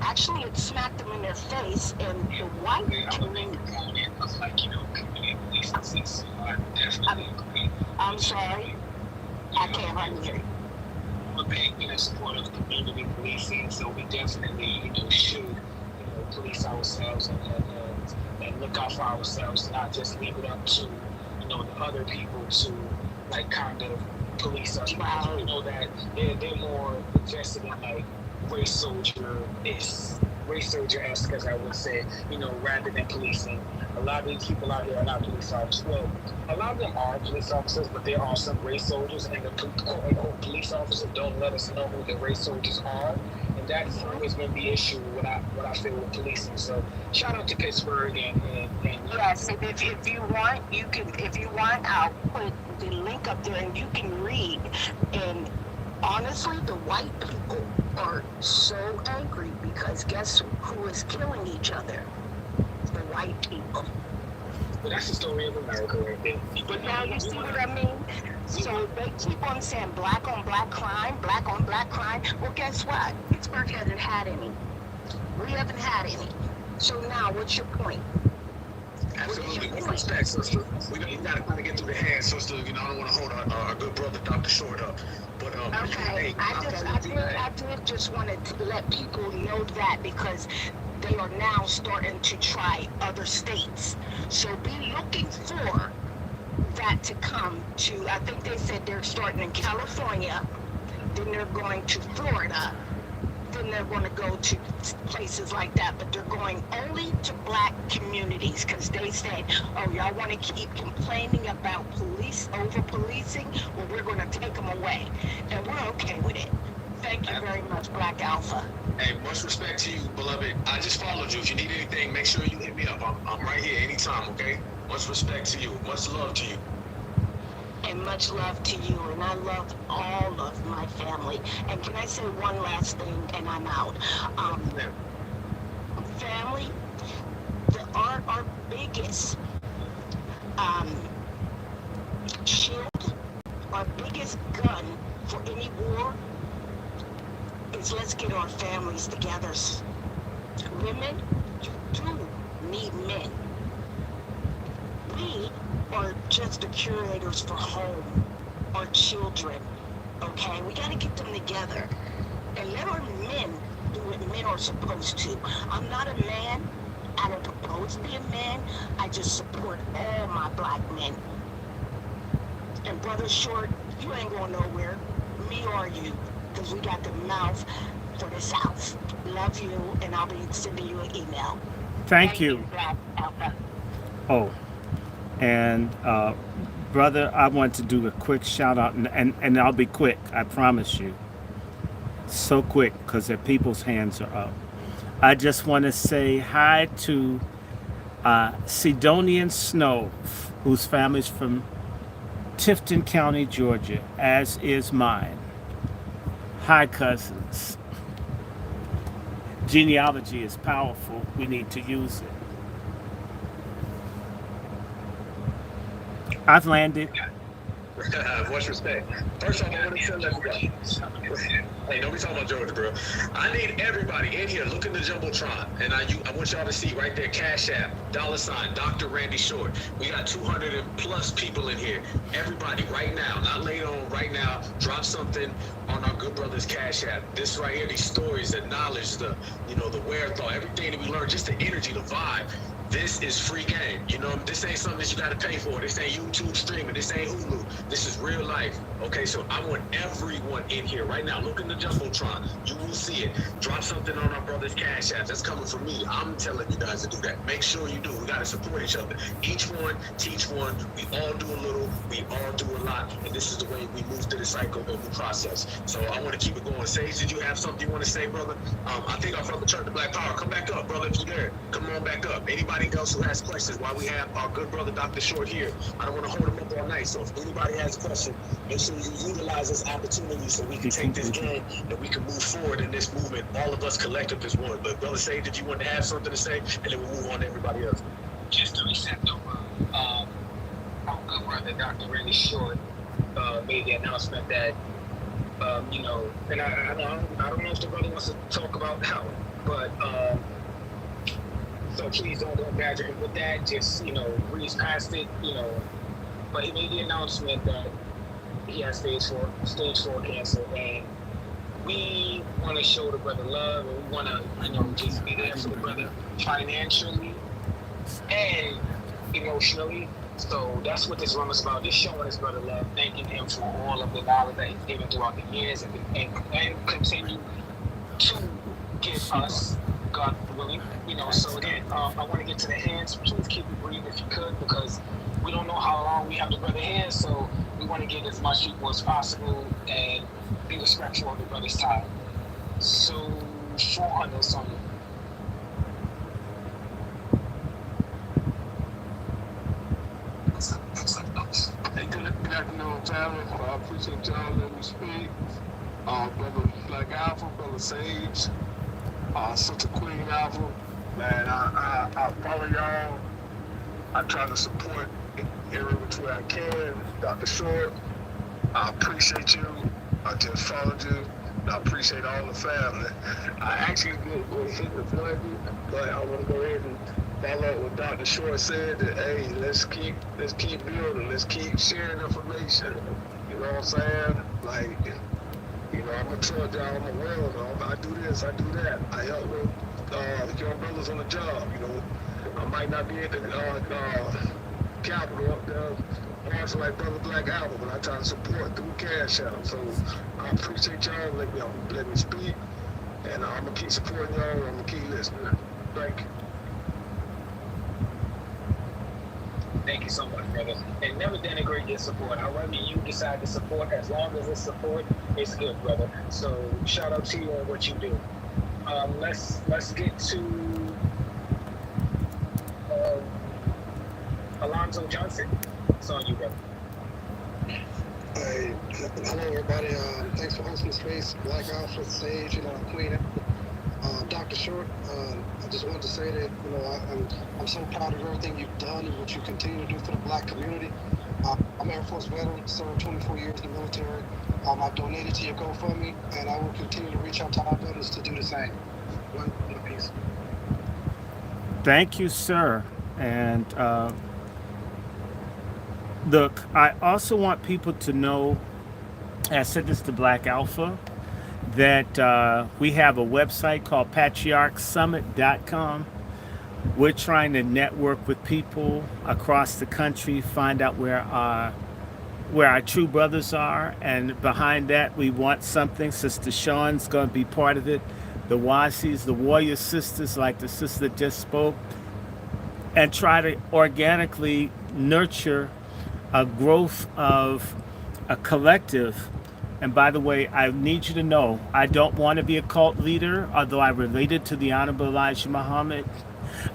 Actually, it smacked them in their face, and the white community. I'm sorry, I can't hardly hear you. I'm a big supporter of community policing, so we definitely should police ourselves and look out for ourselves, not just leave it up to the other people to like kind of police us. Wow. We know that they're more invested in like race soldier-esque, as I would say, rather than policing. A lot of these people out here are not police officers. Well, a lot of them are police officers, but there are some race soldiers, and the police officers don't let us know who the race soldiers are. And that's always been the issue what I feel with policing. So shout out to Pittsburgh and Yes, and if you want, you can. If you want, I'll put the link up there, and you can read. And honestly, the white people are so angry because guess who is killing each other? The white people. But that's the story of America right there. But now you see what I mean? So they keep on saying black on black crime, black on black crime. Well, guess what? Pittsburgh hasn't had any. We haven't had any. So now, what's your point? Absolutely. With respect, sister. We got to kind of get through the hands, sister. You know, I don't want to hold our good brother, Dr. Short, up. But, okay, I did just wanted to let people know that because they are now starting to try other states. So be looking for that to come to, I think they said they're starting in California, then they're going to Florida, then they're going to go to places like that, but they're going only to black communities because they said, oh, y'all want to keep complaining about police, over-policing? Well, we're going to take them away, and we're okay with it. Thank you very much, Black Alpha. Hey, much respect to you, beloved. I just followed you. If you need anything, make sure you hit me up. I'm right here anytime, okay? Much respect to you. Much love to you. And much love to you, and I love all of my family. And can I say one last thing, and I'm out? Family, our biggest shield, our biggest gun for any war is let's get our families together. Women, you do need men. We are just the curators for home, our children, okay? We gotta get them together and let our men do what men are supposed to. I'm not a man. I don't propose to be a man. I just support all my black men. And Brother Short, you ain't going nowhere. Me or you, because we got the mouth for the South. Love you, and I'll be sending you an email. Thank you. Black Alpha. Oh, and brother, I want to do a quick shout out, and I'll be quick, I promise you. So quick, because the people's hands are up. I just want to say hi to Sidonian Snow, whose family's from Tifton County, Georgia, as is mine. Hi, cousins. Genealogy is powerful. We need to use it. I've landed. Much respect. First off, I want to tell everybody. Hey, don't be talking about Georgia, bro. I need everybody in here. Look in the Jumbotron. And I want y'all to see right there, Cash App, $ DrRandyShort. We got 200 and plus people in here. Everybody, right now, not later on, right now, drop something on our good brother's Cash App. This right here, these stories, the knowledge, the wherewithal, everything that we learned, just the energy, the vibe. This is free game. You know, this ain't something that you got to pay for. This ain't YouTube streaming. This ain't Hulu. This is real life. Okay, so I want everyone in here right now. Look in the Jumbotron. You will see it. Drop something on our brother's Cash App. That's coming from me. I'm telling you guys to do that. Make sure you do. We got to support each other. Each one, teach one. We all do a little. We all do a lot. And this is the way we move through the cycle and the process. So I want to keep it going. Sage, did you have something you want to say, brother? I think our brother turned to Black Power. Come back up, brother, if you're there. Come on back up. Anybody else who has questions while we have our good brother Dr. Short here? I don't want to hold him up all night, so if anybody has a question, make sure you utilize this opportunity so we can take this game and we can move forward in this movement, all of us collective as one. But brother Sage, did you want to have something to say? And then we'll move on to everybody else. just to reset though, our good brother Dr. DrRandyShort made the announcement that and I don't know if the brother wants to talk about how, but so please don't badger him with that. Just breeze past it. But he made the announcement that he has stage 4 cancer, and we want to show the brother love, and we want to just be there for the brother financially and emotionally. So that's what this room is about, just showing his brother love, thanking him for all of the knowledge that he's given throughout the years and continue to give us, God willing. So again, I want to get to the hands. Please keep it brief if you could, because we don't know how long we have the brother here, so we want to get as much people as possible and be respectful of the brother's time. So short on this on you. Hey, good afternoon, family. I appreciate y'all letting me speak. Brother Black Alpha, Brother Sage, Sister Queen Alpha. Man, I follow y'all. I try to support every which way I can. Dr. Short, I appreciate you. I just followed you. I appreciate all the family. I actually would hit the button, but I want to go ahead and follow what Dr. Short said. That hey, let's keep building. Let's keep sharing information. You know what I'm saying? Like, you know, I'm a truck driver. I'm a welder. I do this. I do that. I help with young brothers on the job. You know, I might not be at the Capitol up there. Also like Brother Black Album, but I try to support through Cash App. So I appreciate y'all let me speak, and I'm gonna keep supporting y'all. I'm gonna keep listening. Thank you. Thank you so much, brother. And never denigrate your support. However you decide to support, as long as it's support, it's good, brother. So shout out to you on what you do. Let's get to Alonzo Johnson. It's on you, brother. Hey, hello everybody. Thanks for hosting the space. Black Alpha, Sage, Queen, Dr. Short. I just wanted to say that I'm so proud of everything you've done and what you continue to do for the Black community. I'm Air Force veteran, served 24 years in the military. I've donated to your GoFundMe, and I will continue to reach out to our veterans to do the same. One piece. Thank you, sir. And look, I also want people to know, I said this to Black Alpha, that we have a website called patriarchsummit.com. We're trying to network with people across the country, find out where our true brothers are, and behind that we want something. Sister Sean's going to be part of it. The Wasis, the Warrior Sisters, like the sister that just spoke, and try to organically nurture a growth of a collective. And by the way, I need you to know, I don't want to be a cult leader, although I related to the Honorable Elijah Muhammad.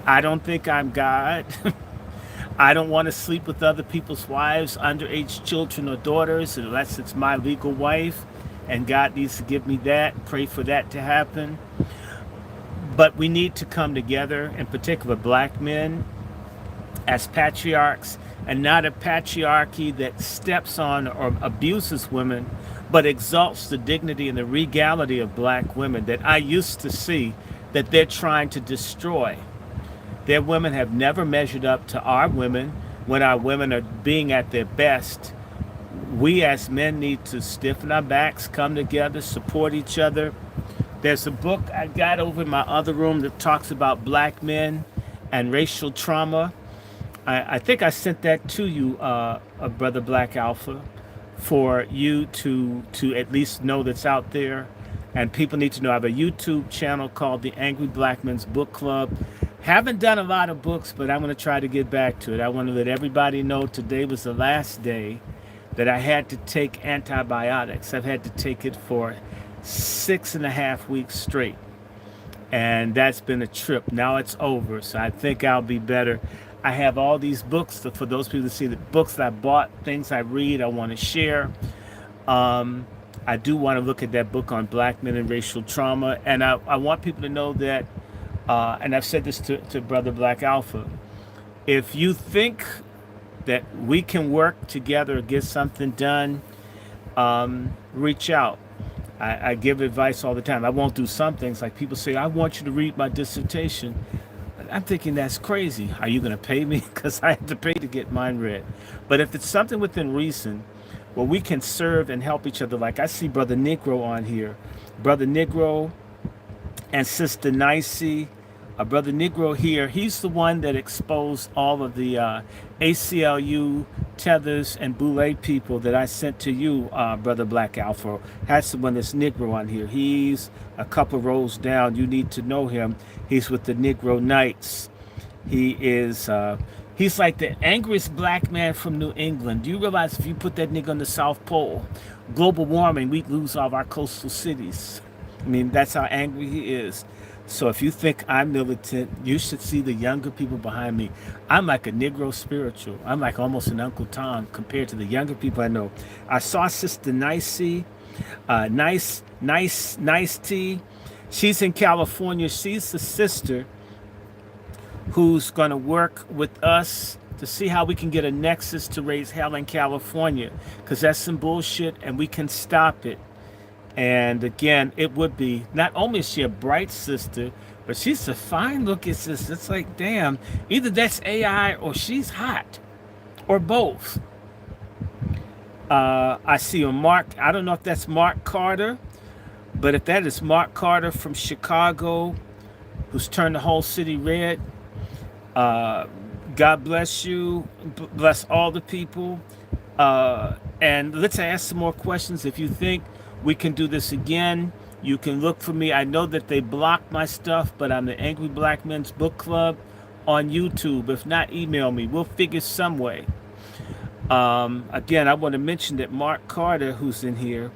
I don't think I'm God. I don't want to sleep with other people's wives, underage children or daughters, unless it's my legal wife. And God needs to give me that. Pray for that to happen. But we need to come together, in particular black men, as patriarchs, and not a patriarchy that steps on or abuses women, but exalts the dignity and the regality of black women that I used to see that they're trying to destroy. Their women have never measured up to our women when our women are being at their best. We as men need to stiffen our backs, come together, support each other. There's a book I got over in my other room that talks about black men and racial trauma. I think I sent that to you, Brother Black Alpha, for you to at least know that's out there. And people need to know I have a YouTube channel called the Angry Black Men's Book Club. Haven't done a lot of books, but I'm going to try to get back to it. I want to let everybody know today was the last day that I had to take antibiotics. I've had to take it for 6.5 weeks straight. And that's been a trip. Now it's over, so I think I'll be better. I have all these books for those people to see the books that I bought, things I read, I want to share. I do want to look at that book on black men and racial trauma. And I want people to know that, and I've said this to Brother Black Alpha, if you think that we can work together, get something done, reach out. I give advice all the time. I won't do some things like people say, I want you to read my dissertation. I'm thinking that's crazy. Are you going to pay me? Because I have to pay to get mine read. But if it's something within reason, where we can serve and help each other, like I see Brother Negro on here. Brother Negro and Sister Nicey. Brother Negro here, he's the one that exposed all of the ACLU, Tethers, and Boule people that I sent to you, Brother Black Alpha. That's the one that's Negro on here. He's a couple rows down. You need to know him. He's with the Negro Knights. He is, he's like the angriest black man from New England. Do you realize if you put that nigga on the South Pole, global warming, we'd lose all of our coastal cities. I mean, that's how angry he is. So if you think I'm militant, you should see the younger people behind me. I'm like a Negro spiritual. I'm like almost an Uncle Tom compared to the younger people I know. I saw Sister Nicey, nice T. She's in California. She's the sister who's going to work with us to see how we can get a nexus to raise hell in California, because that's some bullshit and we can stop it. And again, it would be not only is she a bright sister, but she's a fine looking sister. It's like, damn, either that's AI or she's hot, or both. I see a Mark. I don't know if that's Mark Carter, but if that is Mark Carter from Chicago, who's turned the whole city red, uh, God bless you. Bless all the people. And let's ask some more questions. If you think we can do this again, you can look for me. I know that they blocked my stuff, but I'm the Angry Black Men's Book Club on YouTube. If not, email me. We'll figure some way. Again, I want to mention that Mark Carter, who's in here,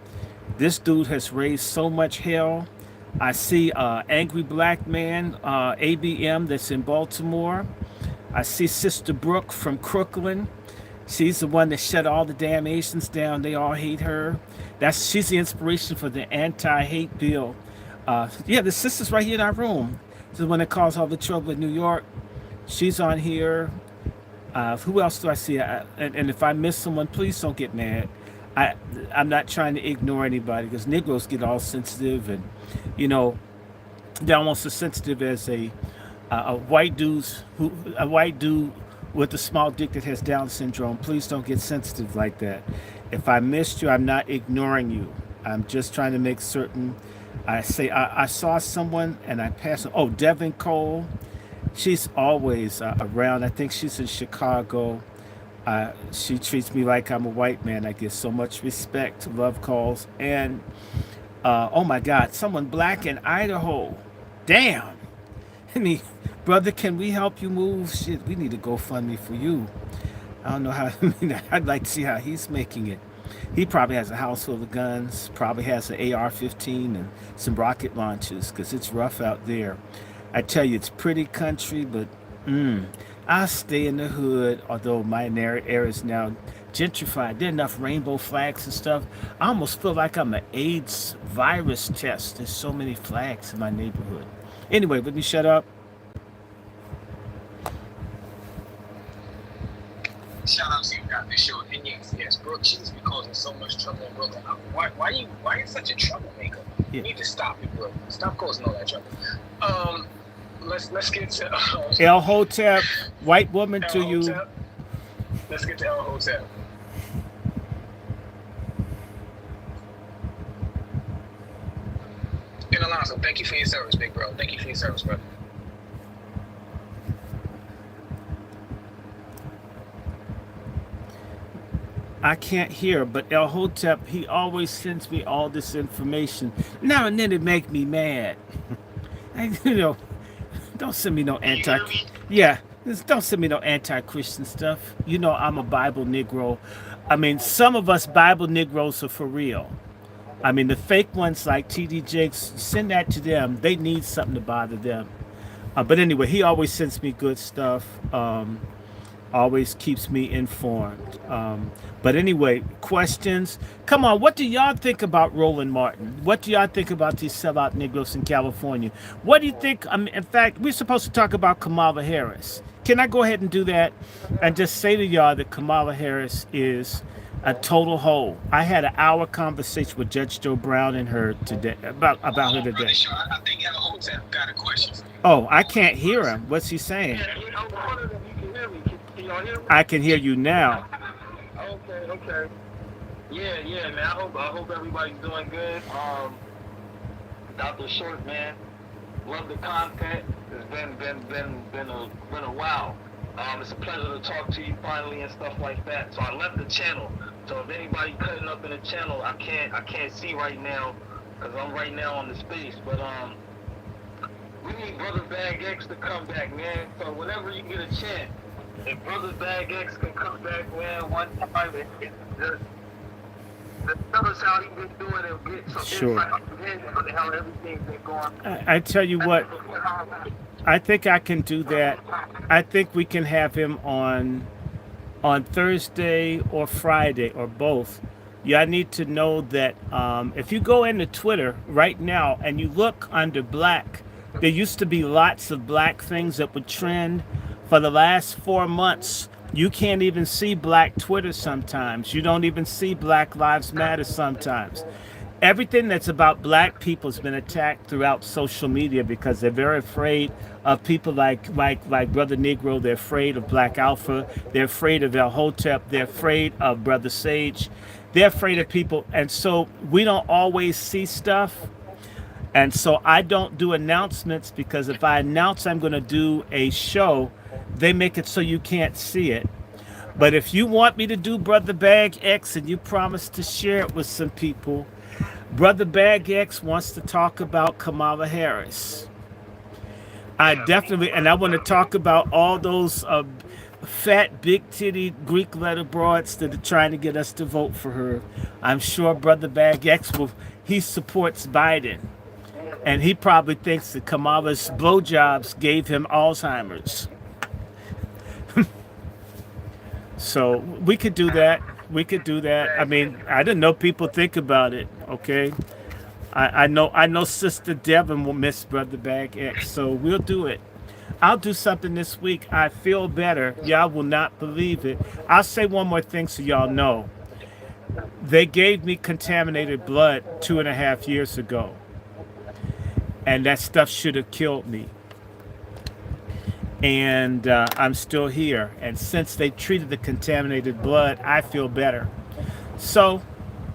this dude has raised so much hell. I see Angry Black Man, ABM, that's in Baltimore. I see Sister Brooke from Crooklyn. She's the one that shut all the damn Asians down. They all hate her. She's the inspiration for the anti-hate bill. Yeah, the sister's right here in our room. She's the one that caused all the trouble in New York. She's on here. Who else do I see? And if I miss someone, please don't get mad. I'm not trying to ignore anybody, because Negroes get all sensitive, and you know, they're almost as sensitive as a white dude with a small dick that has Down syndrome. Please don't get sensitive like that. If I missed you, I'm not ignoring you. I'm just trying to make certain. I saw someone and I passed. Oh, Devin Cole. She's always around. I think she's in Chicago. She treats me like I'm a white man. I get so much respect, love calls, and oh my God, someone black in Idaho. Damn. I mean, brother, can we help you move? Shit, we need a GoFundMe for you. I don't know how. I mean, I'd like to see how he's making it. He probably has a house full of guns. Probably has an AR-15 and some rocket launchers, because it's rough out there. I tell you, it's pretty country, but I'll stay in the hood, although my area is now gentrified. There are enough rainbow flags and stuff. I almost feel like I'm an AIDS virus test. There's so many flags in my neighborhood. Anyway, let me shut up. Shout out to you, Dr. Short. And yes, Brooke, she's been causing so much trouble in Brooklyn. Why are you such a troublemaker? Yeah. You need to stop it, Brooke. Stop causing all that trouble. Let's get to El Hotep, white woman to you. Hotep. Let's get to El Hotep. And Alonzo, thank you for your service, big bro. Thank you for your service, brother. I can't hear, but El Hotep, he always sends me all this information. Now and then it make me mad. You know, don't send me no don't send me no anti-Christian stuff. You know, I'm a Bible Negro. I mean, some of us Bible Negroes are for real. I mean, the fake ones like TD Jakes, send that to them. They need something to bother them. But anyway, he always sends me good stuff. Always keeps me informed. But anyway, questions? Come on, what do y'all think about Roland Martin? What do y'all think about these sellout Negroes in California? What do you think? In fact, we're supposed to talk about Kamala Harris. Can I go ahead and do that and just say to y'all that Kamala Harris is a total hoe? I had an hour conversation with Judge Joe Brown and her today about her today. I think El Hotep got a question for you. Oh, I can't hear him. What's he saying? I can hear you now. Okay. Yeah, man. I hope everybody's doing good. Dr. Short, man. Love the content. It's been a while. It's a pleasure to talk to you finally and stuff like that. So I left the channel. So if anybody cutting up in the channel, I can't see right now because I'm right now on the space. But we need Brother Bag X to come back, man. So whenever you get a chance, if Brother Bag X can come back, man, one time, the us how he been doing and get some Sure. insight from him on how everything's been going. I tell you what, I think I can do that. I think we can have him on Thursday or Friday or both. Y'all need to know that if you go into Twitter right now and you look under black, there used to be lots of black things that would trend for the last 4 months. You can't even see black Twitter sometimes. You don't even see Black Lives Matter sometimes. Everything that's about black people has been attacked throughout social media because they're very afraid of people like Brother Negro. They're afraid of Black Alpha. They're afraid of El Hotep. They're afraid of Brother Sage. They're afraid of people. And so we don't always see stuff. And so I don't do announcements because if I announce I'm going to do a show, they make it so you can't see it. But if you want me to do Brother Bag X and you promise to share it with some people, Brother Bag X wants to talk about Kamala Harris. I definitely, and I want to talk about all those fat, big titty Greek letter broads that are trying to get us to vote for her. I'm sure Brother Bag X he supports Biden. And he probably thinks that Kamala's blowjobs gave him Alzheimer's. So we could do that. We could do that. I mean, I didn't know people think about it. Okay, I know Sister Devin will miss Brother Bag X, so we'll do it. I'll do something this week. I feel better. Y'all will not believe it. I'll say one more thing so y'all know. They gave me contaminated blood 2.5 years ago, and that stuff should have killed me. And I'm still here. And since they treated the contaminated blood, I feel better. So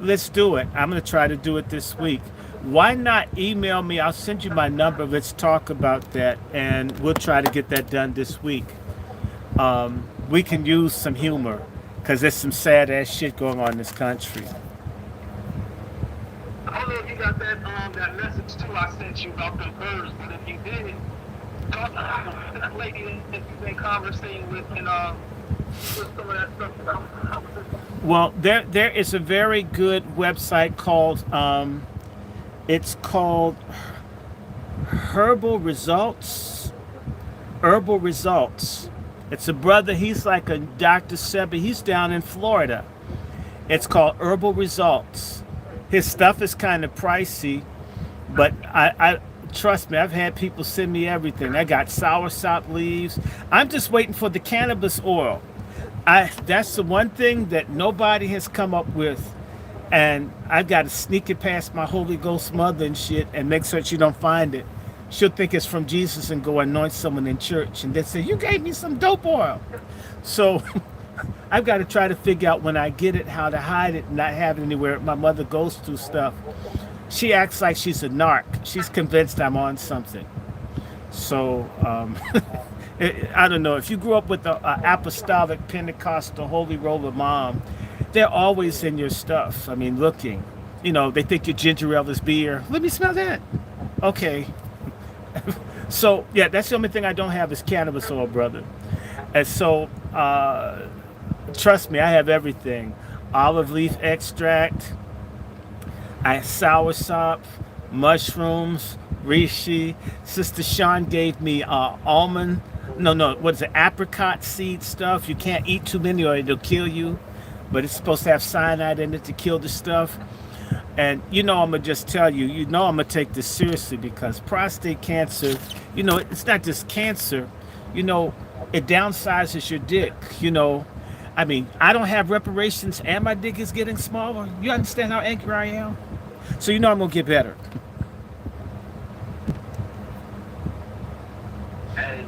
let's do it. I'm going to try to do it this week. Why not email me? I'll send you my number. Let's talk about that. And we'll try to get that done this week. We can use some humor because there's some sad ass shit going on in this country. I don't know if you got that message too I sent you about the birds, but if you did, talk to that lady that you've been conversing with and put some of that stuff. Well, there is a very good website called it's called Herbal Results. Herbal Results. It's a brother. He's like a Dr. Sebi. He's down in Florida. It's called Herbal Results. His stuff is kind of pricey, but I trust me, I've had people send me everything. I got soursop leaves. I'm just waiting for the cannabis oil. That's the one thing that nobody has come up with. And I've got to sneak it past my Holy Ghost mother and shit and make sure she don't find it. She'll think it's from Jesus and go anoint someone in church. And they say, you gave me some dope oil. So I've got to try to figure out when I get it, how to hide it and not have it anywhere. My mother goes through stuff. She acts like she's a narc. She's convinced I'm on something. So, I don't know. If you grew up with an apostolic, Pentecostal, holy roller mom, they're always in your stuff. I mean, looking. You know, they think your ginger ale is beer. Let me smell that. Okay. So, yeah, that's the only thing I don't have is cannabis oil, brother. And so, trust me, I have everything. Olive leaf extract. I have soursop, mushrooms, reishi. Sister Sean gave me almond. No, what is it? Apricot seed stuff. You can't eat too many or it'll kill you. But it's supposed to have cyanide in it to kill the stuff. And I'm going to just tell you, I'm going to take this seriously because prostate cancer, it's not just cancer. It downsizes your dick. I mean, I don't have reparations and my dick is getting smaller. You understand how angry I am? So I'm going to get better. And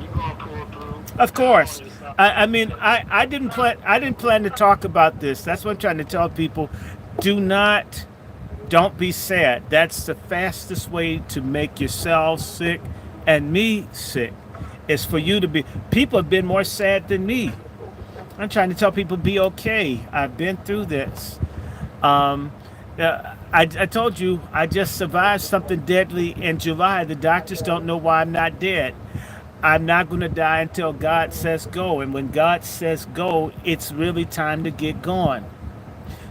you gonna pull through. Of course. I mean, I didn't plan to talk about this. That's what I'm trying to tell people. Don't be sad. That's the fastest way to make yourself sick and me sick. Is for you to be. People have been more sad than me. I'm trying to tell people be okay. I've been through this. I told you I just survived something deadly in July. The doctors don't know why I'm not dead. I'm not going to die until God says go. And when God says go, it's really time to get going.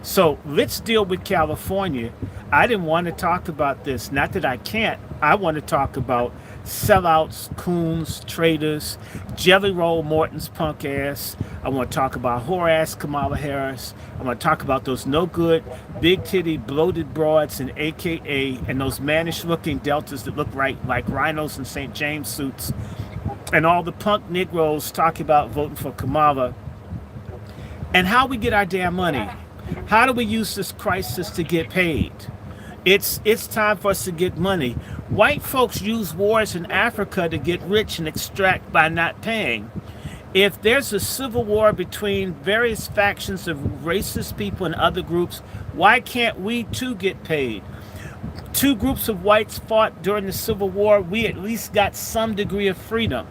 So let's deal with California. I didn't want to talk about this. Not that I can't. I want to talk about sellouts, coons, traitors, Jelly Roll Morton's punk ass. I want to talk about whore ass Kamala Harris. I want to talk about those no good, big titty, bloated broads and AKA and those mannish looking deltas that look right like rhinos in St. James suits. And all the punk Negroes talking about voting for Kamala and how we get our damn money. How do we use this crisis to get paid? It's time for us to get money. White folks use wars in Africa to get rich and extract by not paying. If there's a civil war between various factions of racist people and other groups, why can't we too get paid? Two groups of whites fought during the Civil War. We at least got some degree of freedom.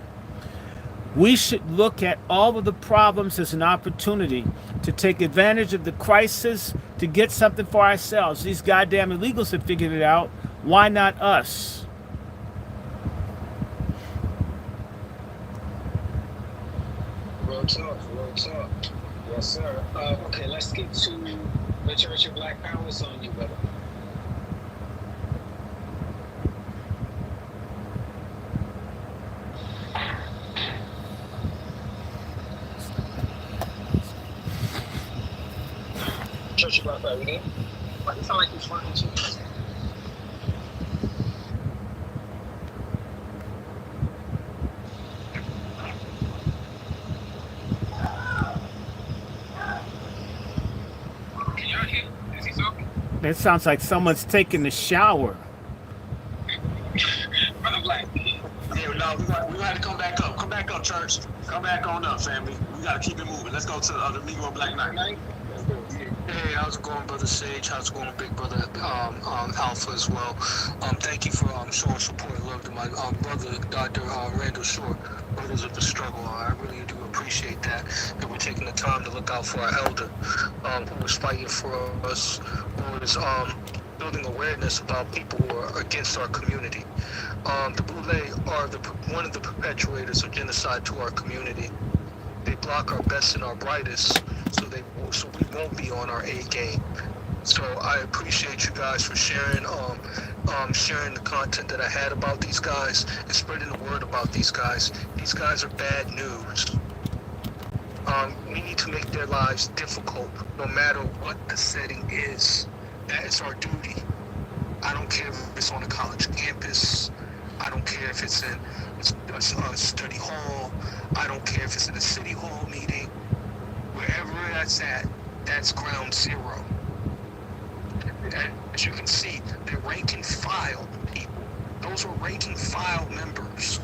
We should look at all of the problems as an opportunity to take advantage of the crisis to get something for ourselves. These goddamn illegals have figured it out. Why not us? Real talk, real talk. Yes, sir. Okay, let's get to the Church of Black Power on you, brother. Church of Black Power, you there? Why you sound like you're flying cheese? Can y'all hear? Is he talking? It sounds like someone's taking a shower. Brother Black. Yeah, no, we got to come back up. Come back up, church. Come back on up, family. We got to keep it moving. Let's go to the Negro Black Knight. Hey, how's it going, brother Sage? How's it going, big brother Alpha as well? Thank you for showing support and love to my brother, Dr. DrRandyShort, Brothers of the Struggle. I really do appreciate that we're taking the time to look out for our elder, who is fighting for us, who is building awareness about people who are against our community. The Boule are one of the perpetuators of genocide to our community. They block our best and our brightest, so we won't be on our A game. So I appreciate you guys for sharing sharing the content that I had about these guys and spreading the word about these guys. These guys are bad news. We need to make their lives difficult, no matter what the setting is. That is our duty. I don't care if it's on a college campus. I don't care if it's in a study hall. I don't care if it's in a city hall meeting. Wherever that's at, that's ground zero. As you can see, they're rank and file people. Those are rank and file members.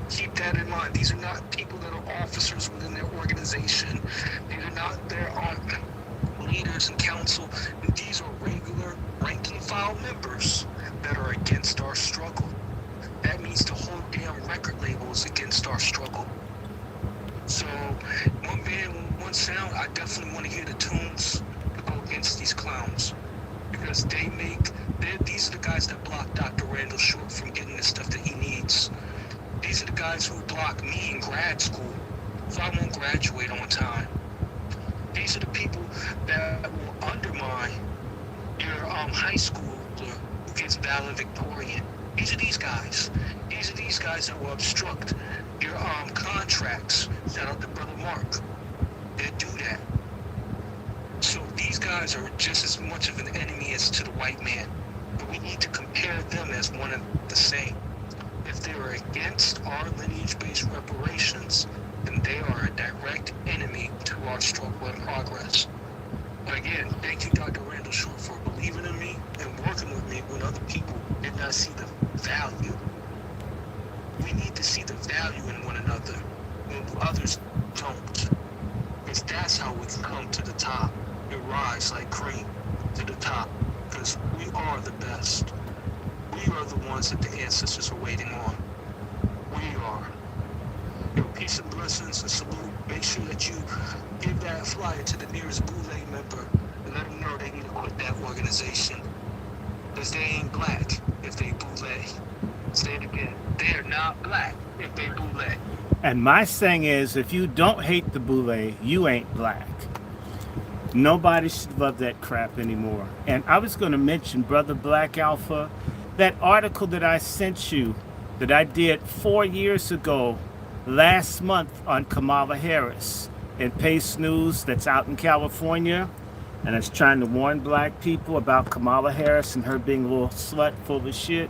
Keep that in mind. These are not people that are officers within their organization. These are not their leaders and council. These are regular rank and file members that are against our struggle. That means the whole damn record label is against our struggle. So, one band, one sound, I definitely want to hear the tunes to go against these clowns. Because these are the guys that block Dr. DrRandyShort from getting the stuff that he needs. These are the guys who block me in grad school, so I won't graduate on time. These are the people that will undermine your high schooler who gets valedictorian. These are these guys. These are these guys that will obstruct your contracts. Shout out to Brother Mark. They do that. So these guys are just as much of an enemy as to the white man. But we need to compare them as one and the same. If they are against our lineage-based reparations, then they are a direct enemy to our struggle and progress. But again, thank you, Dr. DrRandyShort, for believing in me and working with me when other people did not see the value. We need to see the value in one another when others don't. Because that's how we can come to the top and rise like cream to the top. Because we are the best. We are the ones that the ancestors are waiting on. We are. Your peace and blessings and salute. Make sure that you give that flyer to the nearest Boule member and let them know they need to quit that organization. Because they ain't black if they Boule. Say it again. They're not black if they Boule. And my thing is, if you don't hate the Boule, you ain't black. Nobody should love that crap anymore. And I was going to mention, Brother Black Alpha, that article that I sent you that I did 4 years ago, last month, on Kamala Harris in Pace News, that's out in California. And it's trying to warn black people about Kamala Harris and her being a little slut full of shit.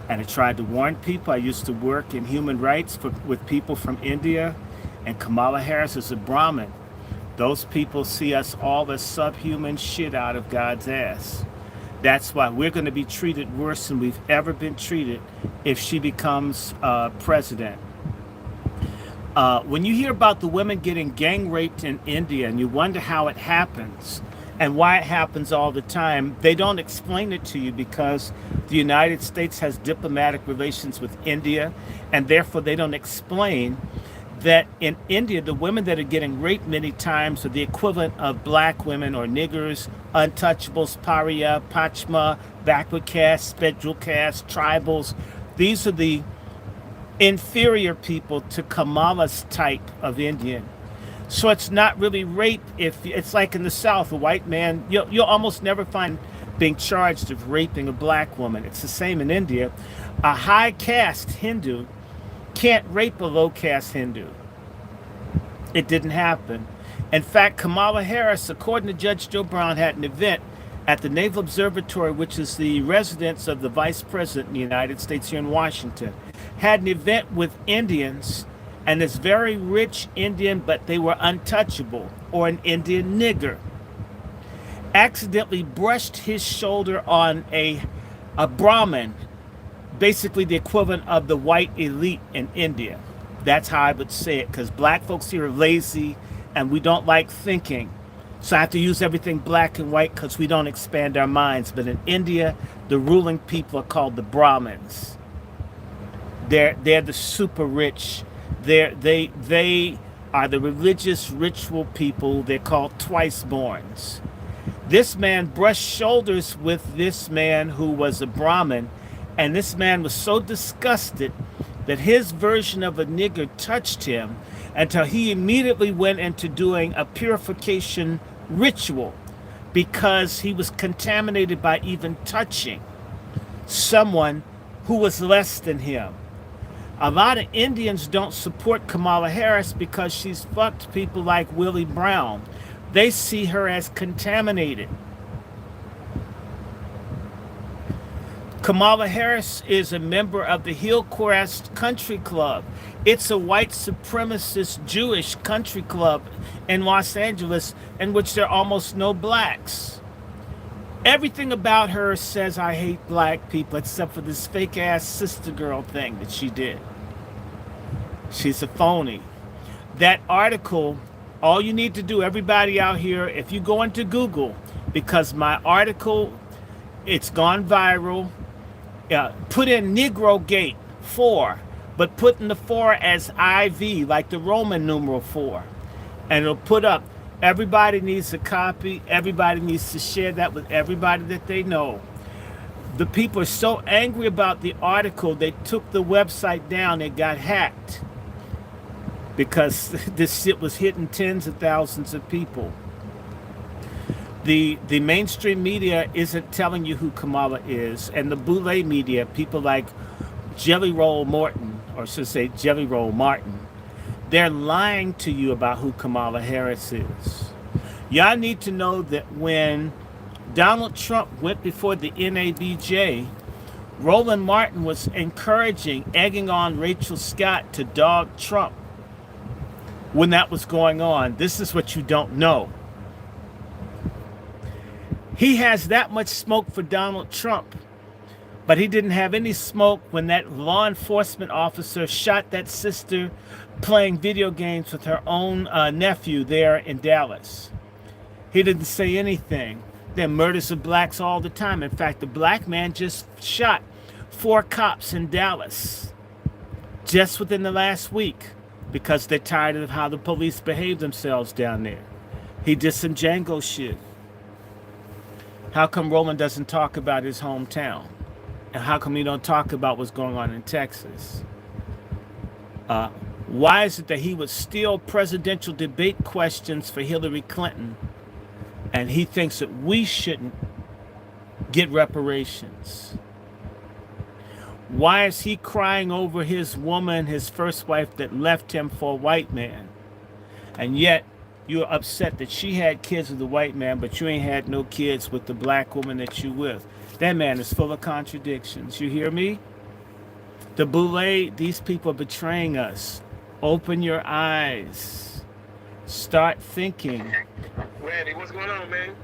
And I tried to warn people. I used to work in human rights with people from India, and Kamala Harris is a Brahmin. Those people see us all as subhuman shit out of God's ass. That's why we're going to be treated worse than we've ever been treated if she becomes president. When you hear about the women getting gang raped in India and you wonder how it happens and why it happens all the time, they don't explain it to you because the United States has diplomatic relations with India, and therefore they don't explain that in India, the women that are getting raped many times are the equivalent of black women or niggers, untouchables, pariah, pachma, backward caste, scheduled caste, tribals. These are the inferior people to Kamala's type of Indian. So it's not really rape. If it's like in the South, a white man, you'll almost never find being charged of raping a black woman. It's the same in India. A high caste Hindu can't rape a low caste Hindu. It didn't happen. In fact, Kamala Harris, according to Judge Joe Brown, had an event at the Naval Observatory, which is the residence of the Vice President in the United States here in Washington, had an event with Indians, and this very rich Indian, but they were untouchable, or an Indian nigger, accidentally brushed his shoulder on a Brahmin, basically the equivalent of the white elite in India. That's how I would say it, because black folks here are lazy and we don't like thinking. So I have to use everything black and white because we don't expand our minds. But in India, the ruling people are called the Brahmins. They're the super rich. They are the religious ritual people. They're called twice-borns. This man brushed shoulders with this man who was a Brahmin, and this man was so disgusted that his version of a nigger touched him until he immediately went into doing a purification ritual because he was contaminated by even touching someone who was less than him. A lot of Indians don't support Kamala Harris because she's fucked people like Willie Brown. They see her as contaminated. Kamala Harris is a member of the Hillcrest Country Club. It's a white supremacist Jewish country club in Los Angeles in which there are almost no blacks. Everything about her says I hate black people except for this fake ass sister girl thing that she did. She's a phony. That article, all you need to do, everybody out here, if you go into Google, because my article, it's gone viral, put in Negro Gate 4, but put in the 4 as IV, like the Roman numeral 4. And it'll put up, everybody needs a copy, everybody needs to share that with everybody that they know. The people are so angry about the article, they took the website down, it got hacked. Because this shit was hitting tens of thousands of people. The mainstream media isn't telling you who Kamala is, and the Boule media, people like Jelly Roll Morton, or should I say Jelly Roll Martin, they're lying to you about who Kamala Harris is. Y'all need to know that when Donald Trump went before the NABJ, Roland Martin was encouraging, egging on Rachel Scott to dog Trump when that was going on. This is what you don't know. He has that much smoke for Donald Trump, but he didn't have any smoke when that law enforcement officer shot that sister playing video games with her own nephew there in Dallas. He didn't say anything. There are murders of blacks all the time. In fact, the black man just shot 4 cops in Dallas just within the last week because they're tired of how the police behave themselves down there. He did some Django shit. How come Roland doesn't talk about his hometown? And how come he don't talk about what's going on in Texas? Why is it that he would steal presidential debate questions for Hillary Clinton And he thinks that we shouldn't get reparations. Why is he crying over his woman, his first wife that left him for a white man? And yet you're upset that she had kids with the white man, but you ain't had no kids with the black woman that you with. That man is full of contradictions. You hear me? The Boule, these people are betraying us. Open your eyes. Start thinking. Randy, what's going on, man?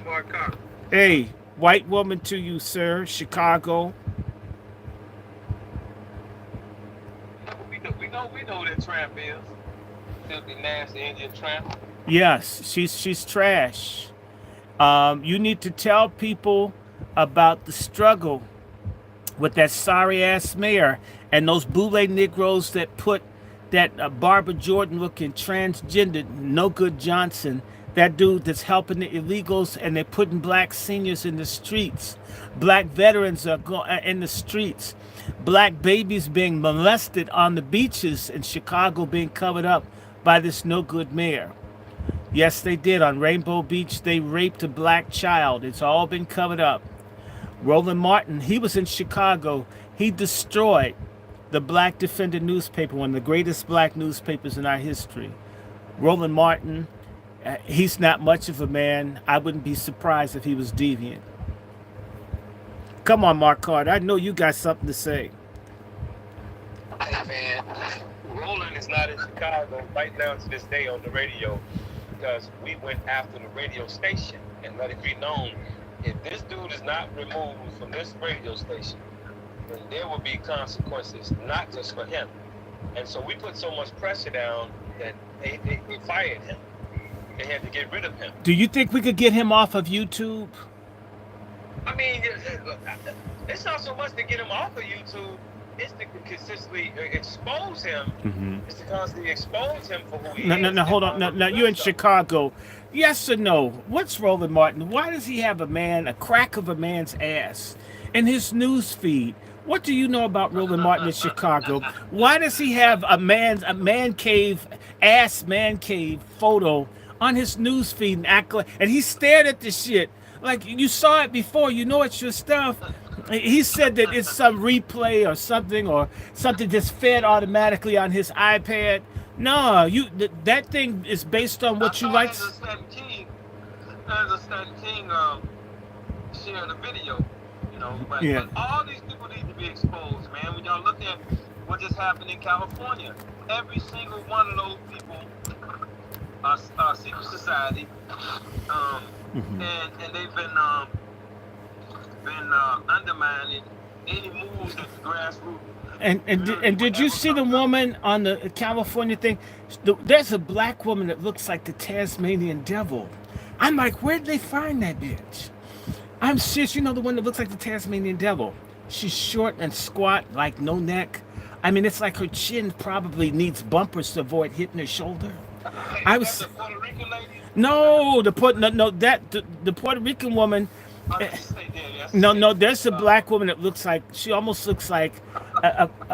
Mark Cox. Hey, white woman to you, sir. Chicago. We know who that tramp is. Filthy, nasty Indian tramp. Yes, she's trash. You need to tell people about the struggle with that sorry ass mayor and those Boule Negroes that put that Barbara Jordan looking transgender no good Johnson, that dude that's helping the illegals, and they're putting black seniors in the streets. Black veterans are in the streets. Black babies being molested on the beaches in Chicago being covered up by this no good mayor. Yes, they did. On Rainbow Beach, they raped a black child. It's all been covered up. Roland Martin, he was in Chicago. He destroyed the Black Defender newspaper, one of the greatest black newspapers in our history. Roland Martin, he's not much of a man. I wouldn't be surprised if he was deviant. Come on, Mark Carter. I know you got something to say. Hey, man. Roland is not in Chicago right now to this day on the radio because we went after the radio station and let it be known if this dude is not removed from this radio station, then there will be consequences, not just for him. And so we put so much pressure down that they fired him. They had to get rid of him. Do you think we could get him off of YouTube? I mean, it's not so much to get him off of YouTube. It's to consistently expose him. Mm-hmm. It's to constantly expose him for who he is. No, hold on. No, you're in Chicago. Yes or no? What's Roland Martin? Why does he have a crack of a man's ass in his news feed? What do you know about Roland Martin in Chicago? Why does he have a man cave photo on his news feed and act like, and he stared at the shit like you saw it before? You know it's your stuff. He said that it's some replay or something just fed automatically on his iPad. No, that thing is based on what you like. There's a Stanton King sharing a video, but all these people need to be exposed, man. When y'all look at what just happened in California, every single one of those people are secret society, and they've been undermining any moves at the grassroots. And did you see the woman on the California thing? There's a black woman that looks like the Tasmanian devil. I'm like, where'd they find that bitch? I'm serious. You know the one that looks like the Tasmanian devil? She's short and squat, like no neck. I mean, it's like her chin probably needs bumpers to avoid hitting her shoulder. I was. The Puerto Rican lady? No, the Puerto Rican woman. No, there's a black woman that looks like, she almost looks like,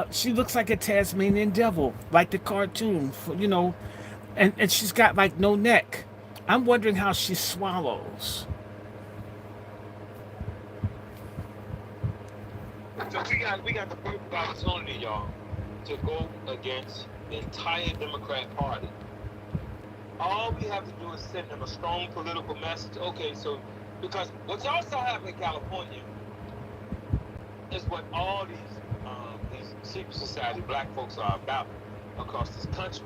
she looks like a Tasmanian devil, like the cartoon, and she's got like no neck. I'm wondering how she swallows. So we got the perfect opportunity, y'all, to go against the entire Democrat Party. All we have to do is send them a strong political message. Okay, so because what y'all saw happen in California is what all these secret society black folks are about across this country.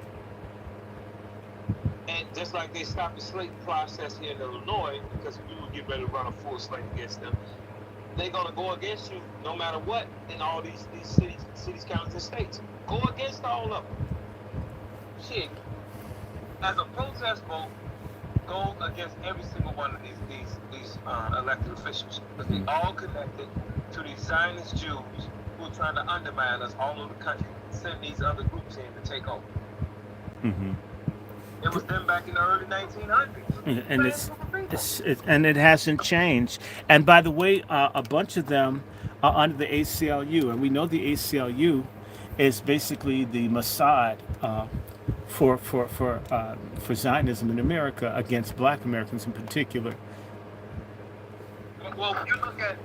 And just like they stopped the slate process here in Illinois because we would get ready to run a full slate against them, they're gonna go against you no matter what in all these cities, counties, and states. Go against all of them. Shit. As a protest vote, go against every single one of these elected officials, because they all connected to these Zionist Jews who are trying to undermine us all over the country, send these other groups in to take over. Mm-hmm. It was them back in the early 1900s. And it hasn't changed. And by the way, a bunch of them are under the ACLU, and we know the ACLU is basically the Mossad for Zionism in America against Black Americans in particular. Well, when you look at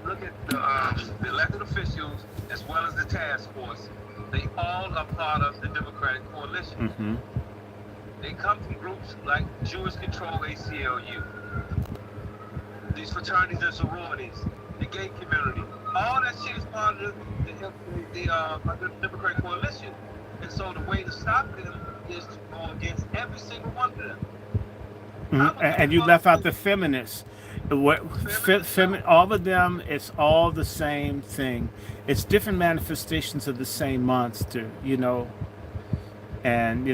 the elected officials as well as the task force, they all are part of the Democratic coalition. Mm-hmm. They come from groups like Jewish Control ACLU, these fraternities and sororities, the gay community. All that shit is part of the Democratic coalition. And so the way to stop them is to go against every single one of them. Mm-hmm. And you left out the feminists. All of them, it's all the same thing. It's different manifestations of the same monster, and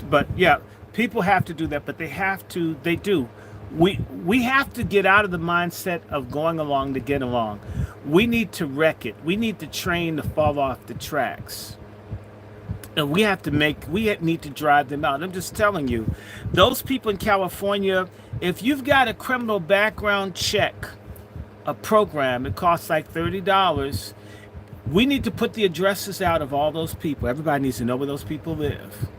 but yeah, people have to do that, but they do. We have to get out of the mindset of going along to get along. We need to wreck it. We need to train to fall off the tracks. And we need to drive them out. I'm just telling you, those people in California, if you've got a criminal background check, a program, it costs like $30. We need to put the addresses out of all those people. Everybody needs to know where those people live.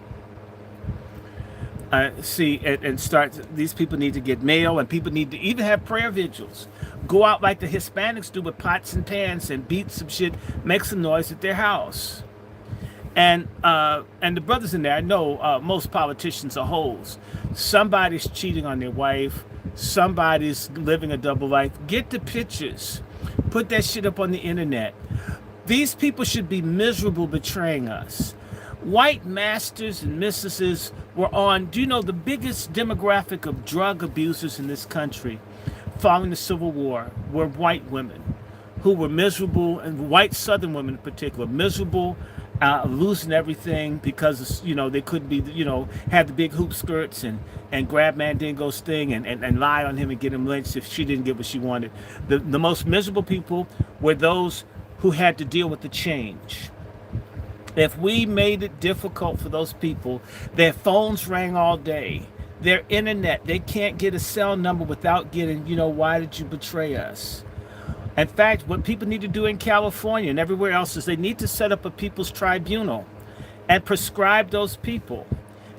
These people need to get mail, and people need to even have prayer vigils. Go out like the Hispanics do with pots and pans and beat some shit, make some noise at their house. And the brothers in there, I know most politicians are hoes. Somebody's cheating on their wife. Somebody's living a double life. Get the pictures. Put that shit up on the internet. These people should be miserable betraying us. White masters and mistresses were on, do you know, the biggest demographic of drug abusers in this country following the Civil War were white women who were miserable, and white Southern women in particular, miserable, losing everything because they couldn't be had the big hoop skirts and grab Mandingo's thing and lie on him and get him lynched if she didn't get what she wanted. The most miserable people were those who had to deal with the change. If we made it difficult for those people, their phones rang all day, their internet, they can't get a cell number without getting, why did you betray us? In fact, what people need to do in California and everywhere else is they need to set up a people's tribunal and prescribe those people.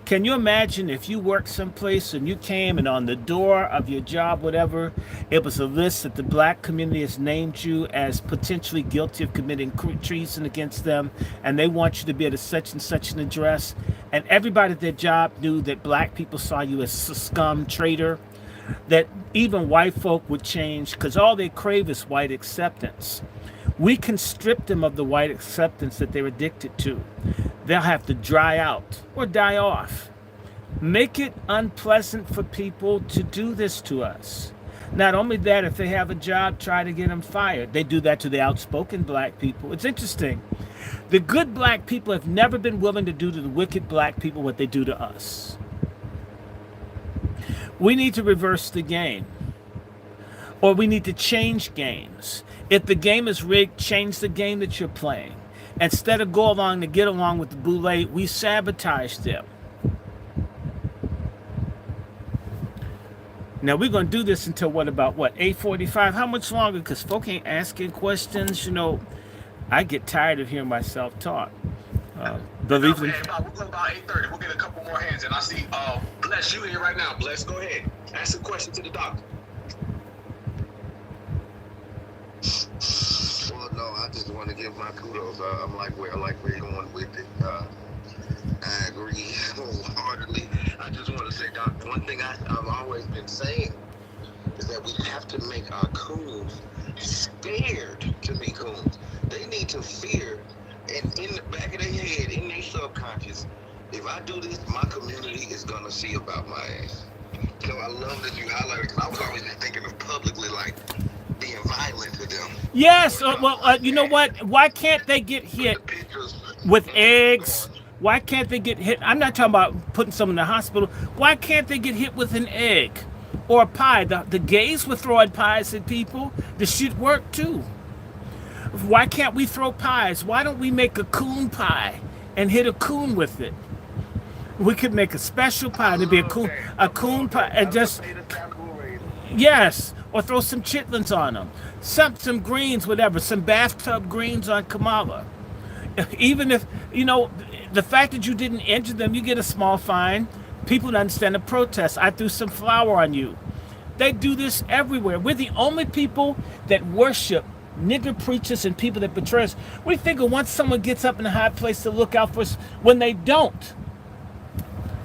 Can you imagine if you worked someplace and you came and on the door of your job, whatever, it was a list that the black community has named you as potentially guilty of committing treason against them, and they want you to be at a such and such an address, and everybody at their job knew that black people saw you as a scum traitor, that even white folk would change because all they crave is white acceptance. We can strip them of the white acceptance that they're addicted to. They'll have to dry out or die off. Make it unpleasant for people to do this to us. Not only that, if they have a job, try to get them fired. They do that to the outspoken black people. It's interesting. The good black people have never been willing to do to the wicked black people what they do to us. We need to reverse the game. Or we need to change games. If the game is rigged, change the game that you're playing. Instead of go along to get along with the Boule, we sabotage them. Now we're going to do this until about 8:45? How much longer? Because folk ain't asking questions. I get tired of hearing myself talk. We're going about 8:30. We'll get a couple more hands in. I see Bless, you here right now. Bless, go ahead. Ask a question to the doctor. Well, no, I just want to give my kudos. I like where you're going with it. I agree wholeheartedly. I just want to say, Doc, one thing I've always been saying is that we have to make our coons scared to be coons. They need to fear, and in the back of their head, in their subconscious, if I do this, my community is going to see about my ass. So I love that you highlighted, because I was always just thinking of publicly, like, being violent to them. Yes, you know what? Why can't they get hit with eggs? Why can't they get hit? I'm not talking about putting someone in the hospital. Why can't they get hit with an egg or a pie? The gays were throwing pies at people. The shit worked too. Why can't we throw pies? Why don't we make a coon pie and hit a coon with it? We could make a special pie to be a coon pie and just, yes, or throw some chitlins on them, some greens, whatever, some bathtub greens on Kamala. Even if, the fact that you didn't injure them, you get a small fine. People don't understand the protest. I threw some flour on you. They do this everywhere. We're the only people that worship nigger preachers and people that betray us. We figure once someone gets up in a high place to look out for us, when they don't,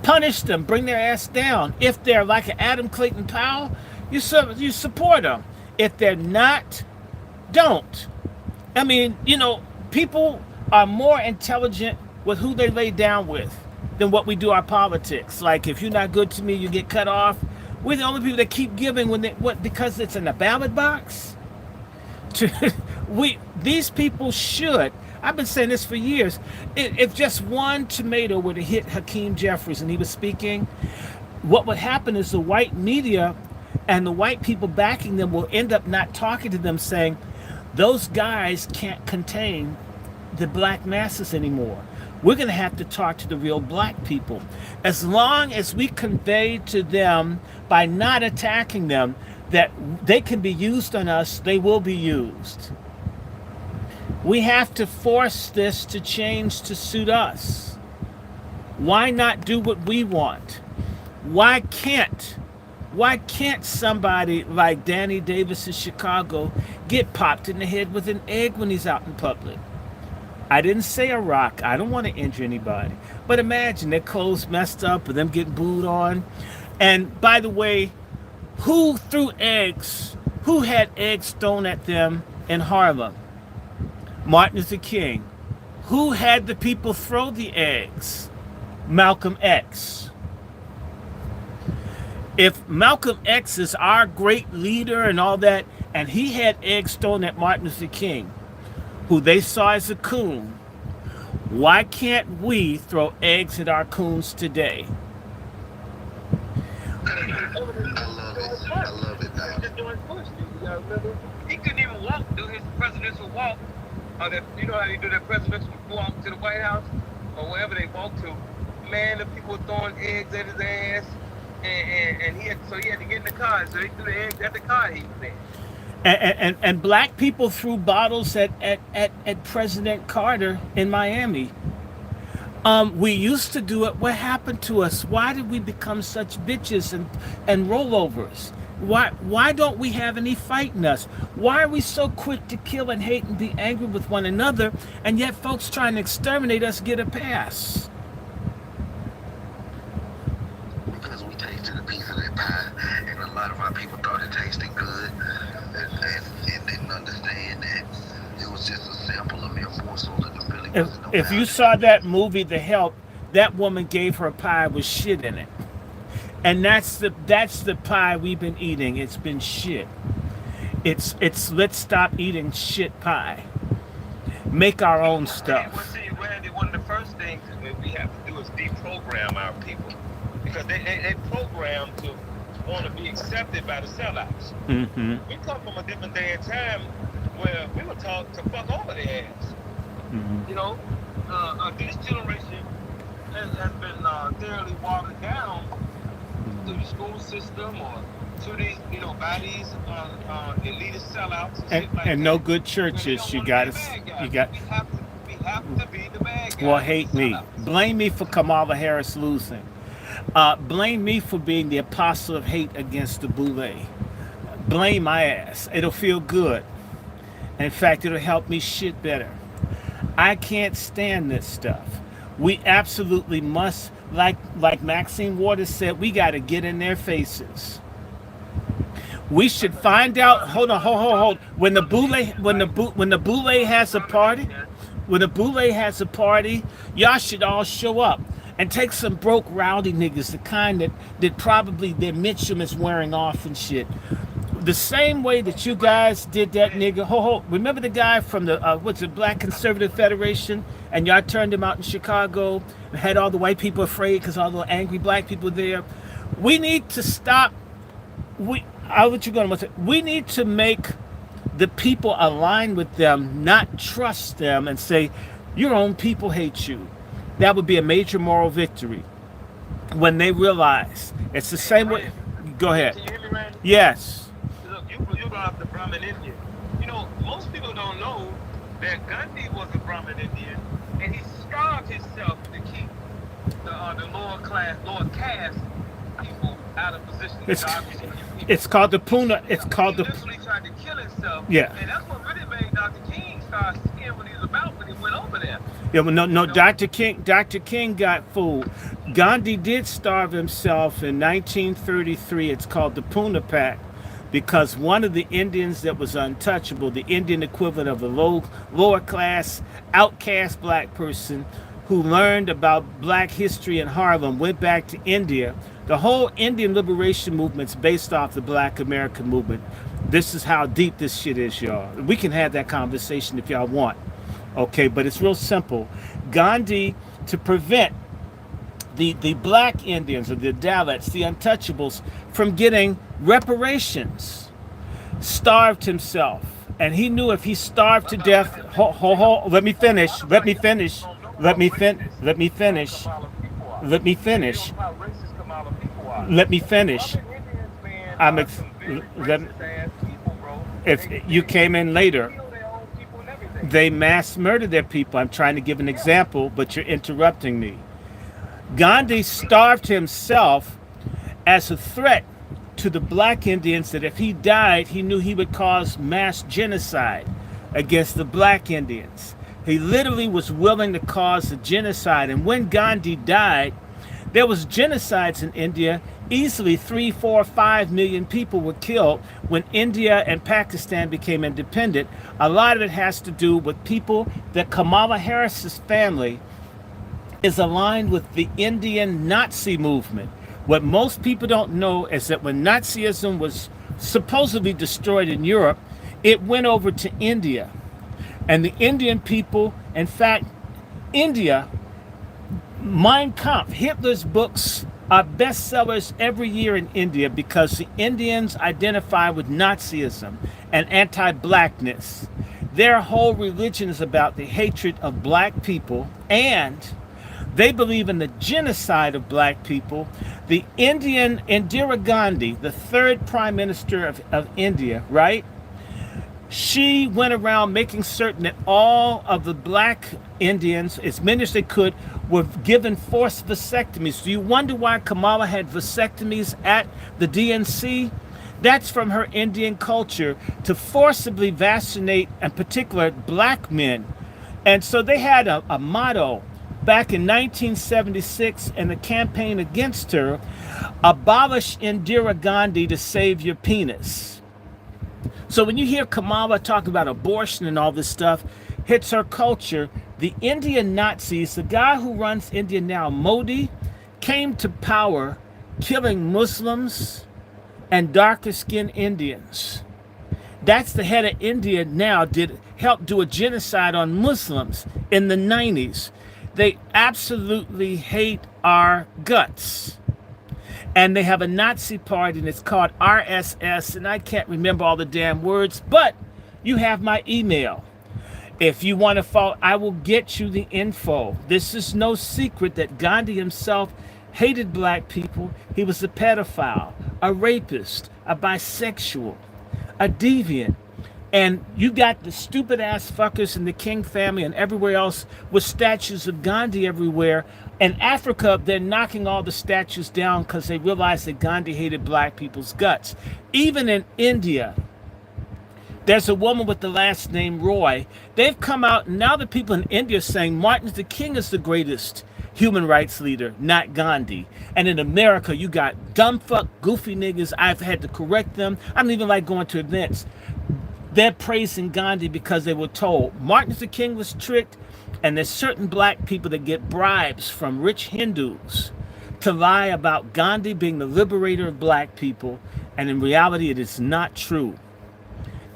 punish them, bring their ass down. If they're like an Adam Clayton Powell, you support them. If they're not, don't. I mean, people are more intelligent with who they lay down with than what we do our politics. Like, if you're not good to me, you get cut off. We're the only people that keep giving because it's in a ballot box. These people should. I've been saying this for years. If just one tomato were to hit Hakeem Jeffries and he was speaking, what would happen is the white media and the white people backing them will end up not talking to them, saying, those guys can't contain the black masses anymore. We're going to have to talk to the real black people. As long as we convey to them, by not attacking them, that they can be used on us, they will be used. We have to force this to change to suit us. Why not do what we want? Why can't somebody like Danny Davis in Chicago get popped in the head with an egg when he's out in public? I didn't say a rock. I don't want to injure anybody. But imagine their clothes messed up and them getting booed on. And by the way, who threw eggs? Who had eggs thrown at them in Harlem? Martin Luther King. Who had the people throw the eggs? Malcolm X. If Malcolm X is our great leader and all that, and he had eggs thrown at Martin Luther King, who they saw as a coon, why can't we throw eggs at our coons today? I love it. He couldn't even walk, do his presidential walk. You know how they do their presidential walk to the White House or wherever they walk to. Man, the people were throwing eggs at his ass, and he had to get in the car. So they threw the eggs at the car he was in. And black people threw bottles at President Carter in Miami. We used to do it. What happened to us? Why did we become such bitches and rollovers? Why don't we have any fight in us? Why are we so quick to kill and hate and be angry with one another, and yet folks trying to exterminate us get a pass? Because we tasted a piece of that pie, and a lot of our people thought it tasted good, and didn't understand that it was just a sample of mere morsel, and it really wasn't no If you value. saw that movie, The Help, that woman gave her pie with shit in it. And that's the pie we've been eating. It's been shit. It's let's stop eating shit pie. Make our own stuff. Well, see, Randy, one of the first things that we have to do is deprogram our people, because they programmed to want to be accepted by the sellouts. Mm-hmm. We come from a different day and time where we were taught to fuck over their ass. Mm-hmm. This generation has been thoroughly watered down through the school system or through these, by these elitist sellouts and shit like And that. no good churches. You got to. We have to be the bad guys. Well, hate me. Blame me for Kamala Harris losing. Blame me for being the apostle of hate against the Boule. Blame my ass. It'll feel good. In fact, it'll help me shit better. I can't stand this stuff. We absolutely must, like Maxine Waters said, we got to get in their faces. We should find out. Hold on. When the Boule has a party, y'all should all show up and take some broke rowdy niggas, the kind that probably their Mitchum is wearing off and shit. The same way that you guys did that nigga. Remember the guy from the Black Conservative Federation, and y'all turned him out in Chicago and had all the white people afraid because all the angry black people there. We need to stop. We need to make the people align with them, not trust them, and say your own people hate you. That would be a major moral victory when they realize it's the same way. Go ahead. Can you hear me, Randy? Yes. Look, you brought up the Brahmin Indian. Most people don't know that Gandhi was a Brahmin Indian, and he starved himself to keep the lower caste people out of position of darkness for his people. It's called the Puna. It's called He the. literally tried to kill himself. Yeah. And that's what really made Dr. King start seeing what he was about when he went over there. Yeah, well, no. Dr. King got fooled. Gandhi did starve himself in 1933. It's called the Puna Pact, because one of the Indians that was untouchable, the Indian equivalent of a lower class, outcast black person who learned about black history in Harlem, went back to India. The whole Indian liberation movement's based off the Black American movement. This is how deep this shit is, y'all. We can have that conversation if y'all want. Okay, but it's real simple. Gandhi, to prevent the black Indians or the Dalits, the untouchables, from getting reparations, starved himself. And he knew if he starved to death, let me finish. Let me finish. Let me finish. Let me finish. Let me finish. Let me finish. If you came in later, they mass murdered their people. I'm trying to give an example, but you're interrupting me. Gandhi starved himself as a threat to the black Indians that if he died, he knew he would cause mass genocide against the black Indians. He literally was willing to cause a genocide. And when Gandhi died, there was genocides in India. Easily 3, 4, 5 million people were killed when India and Pakistan became independent. A lot of it has to do with people that Kamala Harris's family is aligned with the Indian Nazi movement. What most people don't know is that when Nazism was supposedly destroyed in Europe, it went over to India. And the Indian people, in fact, India, Mein Kampf, Hitler's books are bestsellers every year in India because the Indians identify with Nazism and anti-blackness. Their whole religion is about the hatred of black people, and they believe in the genocide of black people. The Indian Indira Gandhi, the third prime minister of India, right? She went around making certain that all of the black Indians, as many as they could, were given forced vasectomies. Do you wonder why Kamala had vasectomies at the DNC? That's from her Indian culture, to forcibly vaccinate, in particular, black men. And so they had a motto back in 1976 in the campaign against her: abolish Indira Gandhi to save your penis. So when you hear Kamala talk about abortion and all this stuff, hits her culture. The Indian Nazis, the guy who runs India now, Modi, came to power killing Muslims and darker skinned Indians. That's the head of India now, helped do a genocide on Muslims in the 90s. They absolutely hate our guts. And they have a Nazi party, and it's called RSS, and I can't remember all the damn words, but you have my email. If you want to follow, I will get you the info. This is no secret that Gandhi himself hated black people. He was a pedophile, a rapist, a bisexual, a deviant. And you got the stupid ass fuckers in the King family and everywhere else with statues of Gandhi everywhere. In Africa, they're knocking all the statues down because they realize that Gandhi hated black people's guts. Even in India, there's a woman with the last name Roy. They've come out, and now the people in India are saying Martin Luther King is the greatest human rights leader, not Gandhi. And in America, you got dumb fuck, goofy niggas. I've had to correct them. I don't even like going to events. They're praising Gandhi because they were told Martin Luther King was tricked, and there's certain black people that get bribes from rich Hindus to lie about Gandhi being the liberator of black people, and in reality it is not true.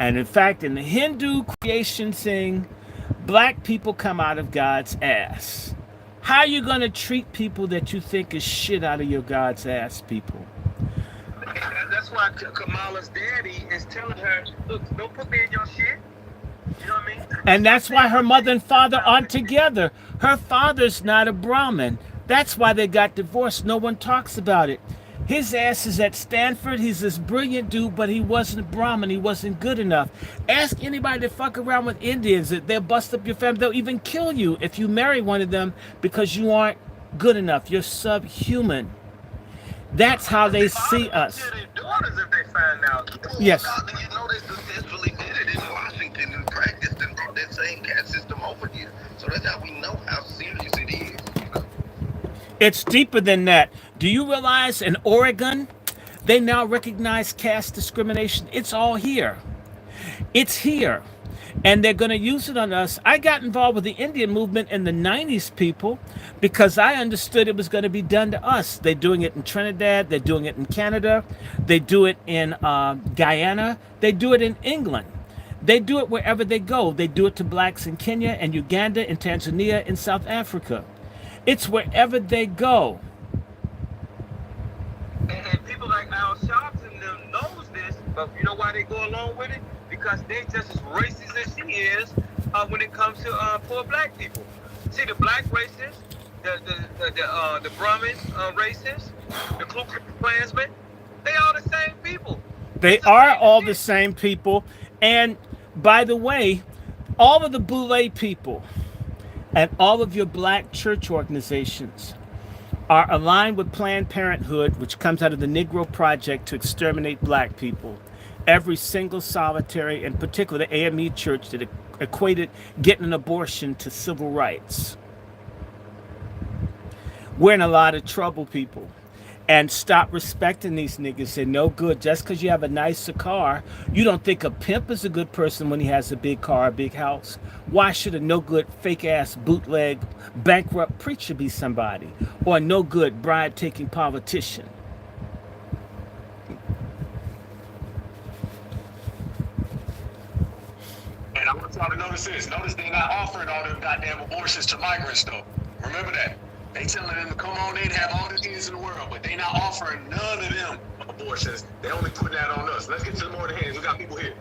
And in fact, in the Hindu creation thing, black people come out of God's ass. How are you going to treat people that you think is shit out of your God's ass people? That's why Kamala's daddy is telling her, look, don't put me in your shit. You know what I mean? And that's why her mother and father aren't together. Her father's not a Brahmin. That's why they got divorced. No one talks about it. His ass is at Stanford. He's this brilliant dude, but he wasn't Brahmin. He wasn't good enough. Ask anybody to fuck around with Indians. They'll bust up your family. They'll even kill you if you marry one of them because you aren't good enough. You're subhuman. That's how they see us. Their daughters if they find out. Yes. You know they successfully did it in Washington and practiced and brought that same caste system over here. So that's how we know how serious it is. You know? It's deeper than that. Do you realize in Oregon, they now recognize caste discrimination? It's all here. It's here. And they're going to use it on us. I got involved with the Indian movement in the 90s, people, because I understood it was going to be done to us. They're doing it in Trinidad. They're doing it in Canada. They do it in Guyana. They do it in England. They do it wherever they go. They do it to blacks in Kenya and Uganda and Tanzania and South Africa. It's wherever they go. And people like Al Sharpton and them knows this, but you know why they go along with it? Because they just as racist as she is when it comes to poor black people. See, the black racists, the Brahmin racists, the Ku Klux Klansmen, they all the same people. They are all the same people. And by the way, all of the Boule people and all of your black church organizations are aligned with Planned Parenthood, which comes out of the Negro Project to exterminate black people. Every single solitary, in particular the AME church, that equated getting an abortion to civil rights. We're in a lot of trouble, people. And stop respecting these niggas. They're no good. Just because you have a nicer car, you don't think a pimp is a good person when he has a big car, a big house. Why should a no good, fake ass, bootleg, bankrupt preacher be somebody? Or a no good, bribe taking politician? And I want y'all to notice this. Notice they're not offering all them goddamn abortions to migrants, though. Remember that. They telling them to come on in, have all the kids in the world, but they not offering none of them abortions. They only putting that on us. Let's get to the more of the hands. We got people here.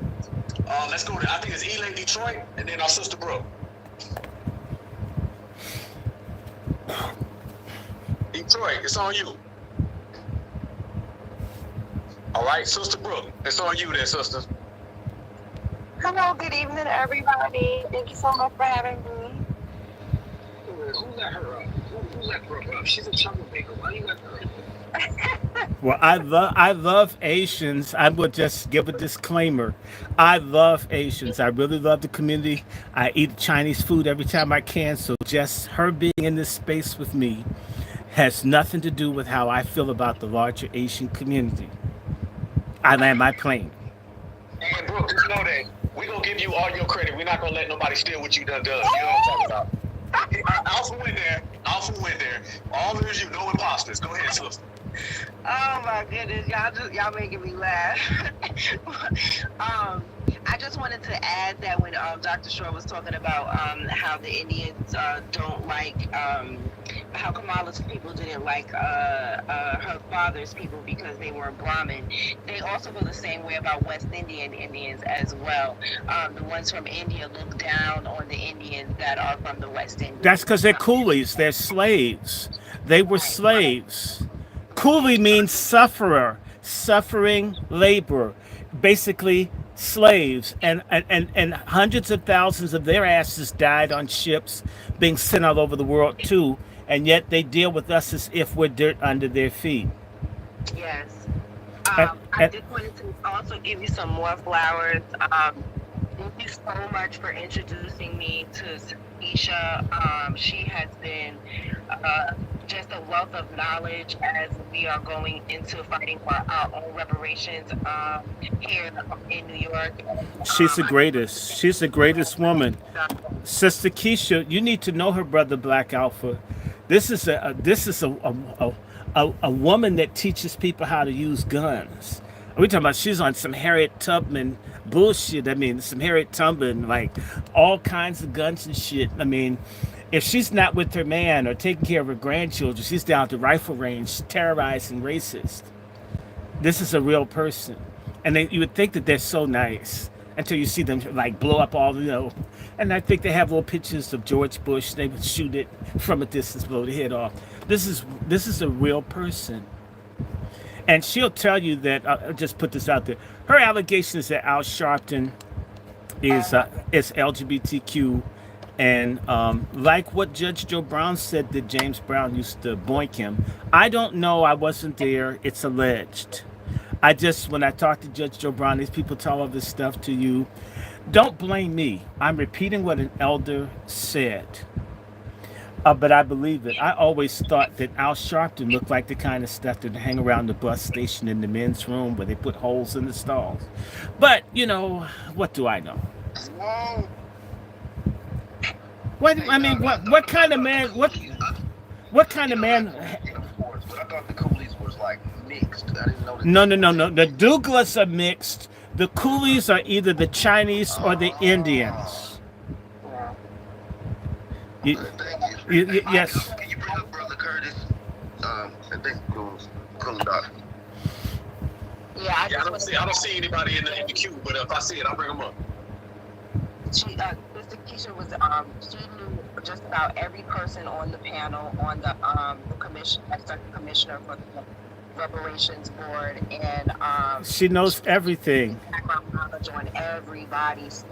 Let's go to, I think it's Elaine Detroit, and then our sister Brooke. Detroit, it's on you. All right, Sister Brooke, it's on you there, sister. Hello, good evening, everybody. Thank you so much for having me. Who let her up? Who let Brooke up? She's a troublemaker. Why you let her up? Well, I love Asians. I will just give a disclaimer. I love Asians. I really love the community. I eat Chinese food every time I can. So just her being in this space with me has nothing to do with how I feel about the larger Asian community. I land my plane. And Brooke, just know that we're going to give you all your credit. We're not going to let nobody steal what you done done. You know what I'm talking about? Alpha went there. Alpha went there. All is you, no imposters. Go ahead, sister. Oh my goodness, y'all making me laugh. I just wanted to add that when Dr. Short was talking about how the Indians don't like how Kamala's people didn't like her father's people because they were Brahmin. They also feel the same way about West Indian Indians as well. The ones from India look down on the Indians that are from the West Indies. That's because they're coolies. They're slaves. They were slaves. Coolie means sufferer, suffering labor, basically slaves, and hundreds of thousands of their asses died on ships being sent all over the world too, and yet they deal with us as if we're dirt under their feet. Yes. I just wanted to also give you some more flowers. Thank you so much for introducing me to Isha. She has been just a wealth of knowledge as we are going into fighting for our own reparations here in New York. She's the greatest. She's the greatest woman. Sister Keisha, you need to know her brother Black Alpha. This is a woman that teaches people how to use guns. We're talking about she's on some Harriet Tubman bullshit. I mean, some Harriet Tubman, like all kinds of guns and shit. I mean, if she's not with her man or taking care of her grandchildren, she's down at the rifle range terrorizing racists. This is a real person. And you would think that they're so nice until you see them like blow up all, and I think they have little pictures of George Bush. They would shoot it from a distance, blow the head off. This is a real person. And she'll tell you that. I'll just put this out there. Her allegation is that Al Sharpton is LGBTQ, and like what Judge Joe Brown said that James Brown used to boink him. I don't know. I wasn't there. It's alleged. I just when I talk to Judge Joe Brown, these people tell all this stuff to you. Don't blame me. I'm repeating what an elder said. But I believe it. I always thought that Al Sharpton looked like the kind of stuff that hang around the bus station in the men's room where they put holes in the stalls. But, what do I know? Whoa. What Hey, I mean, Doc, what kind of man? What kind of man? Imports, but I thought the coolies was like mixed. I didn't know that. No, no, no, no. The Douglas are mixed. The coolies are either the Chinese or the Indians. You, Thank you. yes. Can you bring up Brother Curtis? I think cool doc. Yeah, I Yeah, just I want don't see anybody in the queue, but if I see it, I'll bring them up. Mr. Keisha was she knew just about every person on the panel on the commission, second commissioner for the reparations board, and She knows everything. background knowledge on everybody. So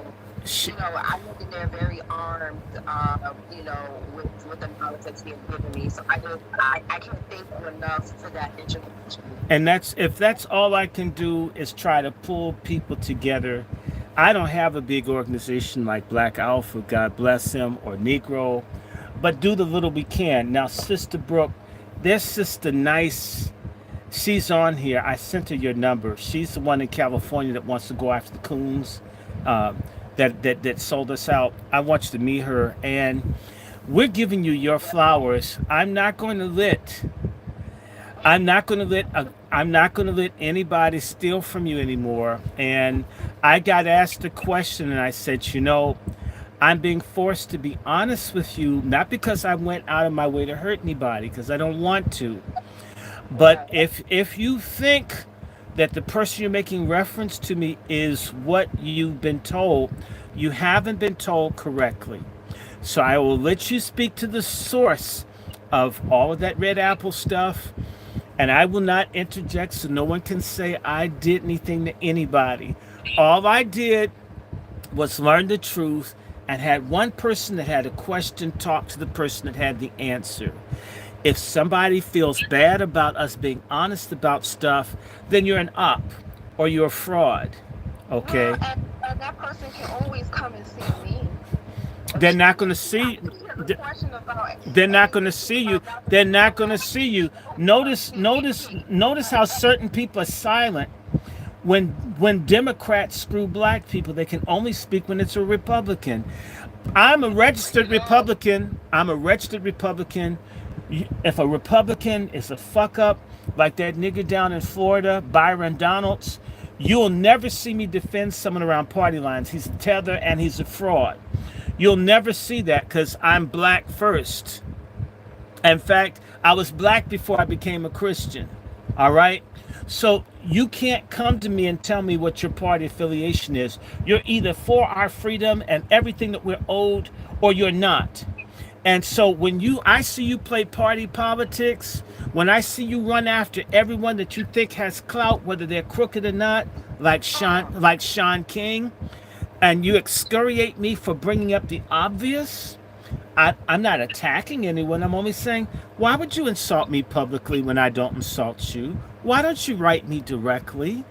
She, I went in there very armed, with the knowledge that's being given me. So I can't thank you enough for that introduction. and if that's all I can do is try to pull people together. I don't have a big organization like Black Alpha, God bless him, or Negro, but do the little we can. Now, Sister Brooke, there's Sister Nice. She's on here. I sent her your number. She's the one in California that wants to go after the coons that sold us out. I want you to meet her, and we're giving you your flowers. I'm not going to let anybody steal from you anymore. And I got asked a question, and I said, I'm being forced to be honest with you, not because I went out of my way to hurt anybody, because I don't want to. But if you think that the person you're making reference to me is what you've been told, you haven't been told correctly. So I will let you speak to the source of all of that red apple stuff, and I will not interject so no one can say I did anything to anybody. All I did was learn the truth and had one person that had a question talk to the person that had the answer. If somebody feels bad about us being honest about stuff, then you're an op or you're a fraud. Okay? Well, and that person can always come and see me. They're not going to see. They're not going to see you. They're not going to see you. Notice how certain people are silent when Democrats screw black people. They can only speak when it's a Republican. I'm a registered Republican. If a Republican is a fuck up like that nigger down in Florida, Byron Donalds, you'll never see me defend someone around party lines. He's a tether and he's a fraud. You'll never see that because I'm black first. In fact, I was black before I became a Christian. All right? So you can't come to me and tell me what your party affiliation is. You're either for our freedom and everything that we're owed, or you're not. And so when I see you play party politics, when I see you run after everyone that you think has clout, whether they're crooked or not, like Sean King, and you excoriate me for bringing up the obvious, I'm not attacking anyone. I'm only saying, why would you insult me publicly when I don't insult you? Why don't you write me directly?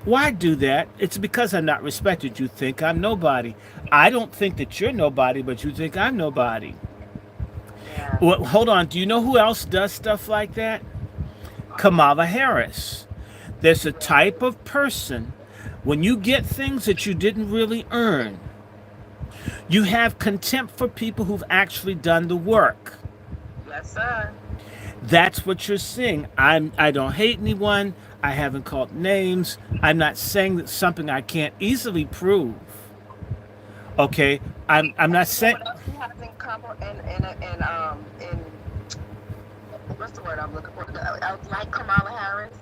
Why do that? It's because I'm not respected. You think I'm nobody. I don't think that you're nobody, but you think I'm nobody. Yeah. Well, hold on. Do you know who else does stuff like that? Kamala Harris. There's a type of person, when you get things that you didn't really earn, you have contempt for people who've actually done the work. Yes, sir. That's what you're seeing. I don't hate anyone. I haven't called names. I'm not saying that something I can't easily prove. Okay, I'm not saying. What else he has in common in what's the word I'm looking for? Like Kamala Harris,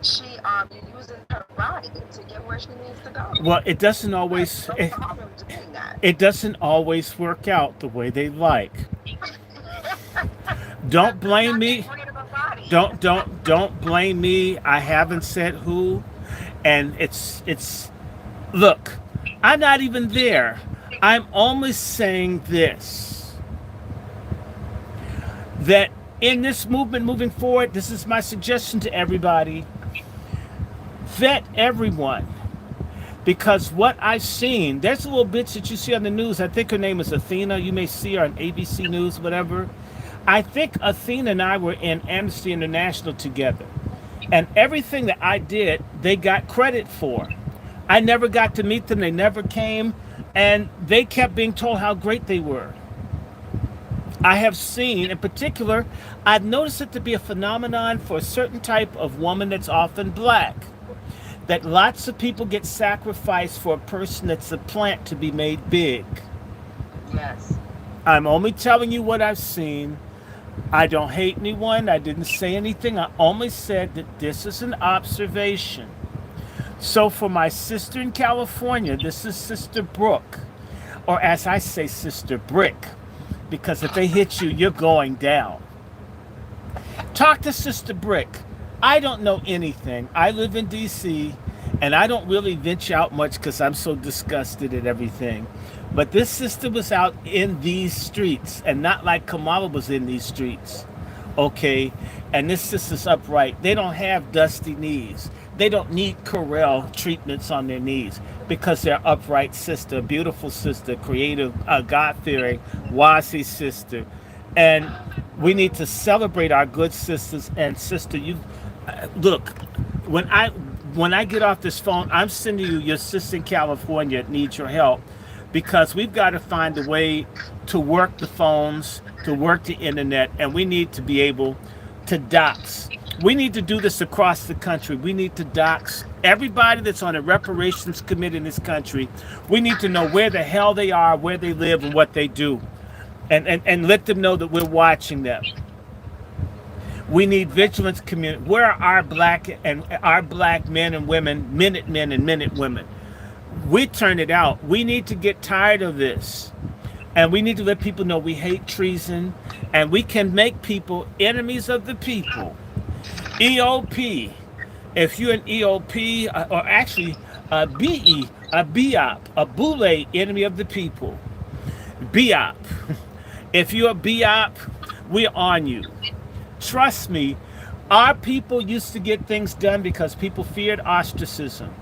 she you're using her body to get where she needs to go. Well, it doesn't always. No problem doing that. It doesn't always work out the way they like. Don't blame me. Don't blame me. I haven't said who, and it's look. I'm not even there. I'm only saying this, that in this movement moving forward, this is my suggestion to everybody: vet everyone. Because what I've seen, there's a little bitch that you see on the news. I think her name is Athena. You may see her on ABC News, whatever. I think Athena and I were in Amnesty International together. And everything that I did, they got credit for. I never got to meet them. They never came. And they kept being told how great they were. I have seen, in particular, I've noticed it to be a phenomenon for a certain type of woman that's often black. That lots of people get sacrificed for a person that's a plant to be made big. Yes. I'm only telling you what I've seen. I don't hate anyone. I didn't say anything. I only said that this is an observation. So for my sister in California, this is Sister Brooke, or as I say, Sister Brick, because if they hit you, you're going down. Talk to Sister Brick. I don't know anything. I live in D.C., and I don't really venture out much because I'm so disgusted at everything. But this sister was out in these streets, and not like Kamala was in these streets. Okay? And this sister's upright. They don't have dusty knees. They don't need Corel treatments on their knees because they're upright sister, beautiful sister, creative, God-fearing, Wasi sister. And we need to celebrate our good sisters. And sister, you look, when I get off this phone, I'm sending you your sister in California that needs your help, because we've got to find a way to work the phones, to work the internet, and we need to be able to dox. We need to do this across the country. We need to dox everybody that's on a reparations committee in this country. We need to know where the hell they are, where they live, and what they do, and let them know that we're watching them. We need vigilance community. Where are our black men and women, minute men and minute women? We turn it out. We need to get tired of this. And we need to let people know we hate treason, and we can make people enemies of the people. EOP. If you're an EOP, or actually a BE, a BIOP, a Boule, enemy of the people. BIOP. If you're a BIOP, we're on you. Trust me, our people used to get things done because people feared ostracism.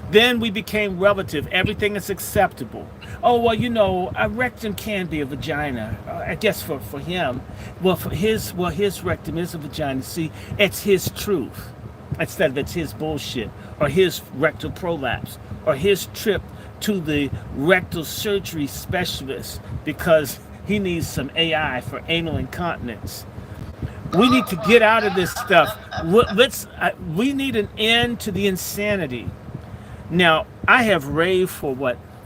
Then we became relative. Everything is acceptable. Oh, well, you know, a rectum can be a vagina. I guess for him. Well, his rectum is a vagina. See, it's his truth. Instead of it's his bullshit. Or his rectal prolapse. Or his trip to the rectal surgery specialist because he needs some AI for anal incontinence. We need to get out of this stuff. We need an end to the insanity. Now, I have raved for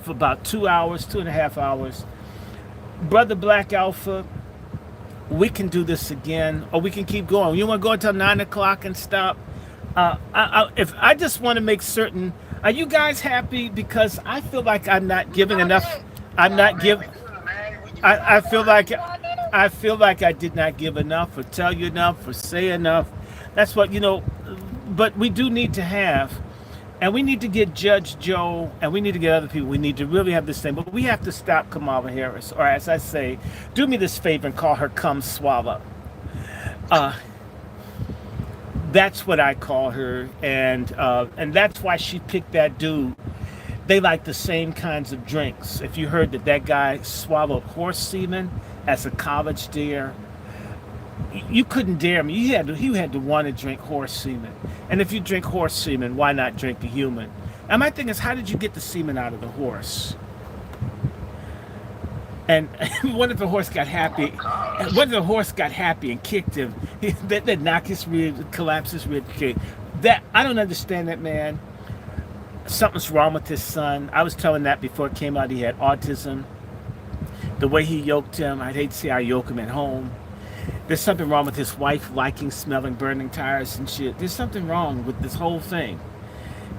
about 2 hours, 2.5 hours. Brother Black Alpha, we can do this again, or we can keep going. You want to go until 9 o'clock and stop? If I just want to make certain, are you guys happy? Because I feel like I'm not giving enough. I'm not giving. I feel like I did not give enough, or tell you enough, or say enough. That's what, but we do need to have, and we need to get Judge Joe, and we need to get other people. We need to really have this thing, but we have to stop Kamala Harris, or as I say, do me this favor and call her Cum Swallow. That's what I call her, and that's why she picked that dude. They like the same kinds of drinks. If you heard that guy swallowed horse semen as a college dare, you couldn't dare me. You had to want to drink horse semen. And if you drink horse semen, why not drink a human? And my thing is, how did you get the semen out of the horse? And what if the horse got happy? What if the horse got happy and kicked him? That knock his rib, collapse his rib cage. That I don't understand that, man. Something's wrong with his son. I was telling that before it came out. He had autism. The way he yoked him, I'd hate to see I yoke him at home. There's something wrong with his wife liking smelling burning tires and shit. There's something wrong with this whole thing.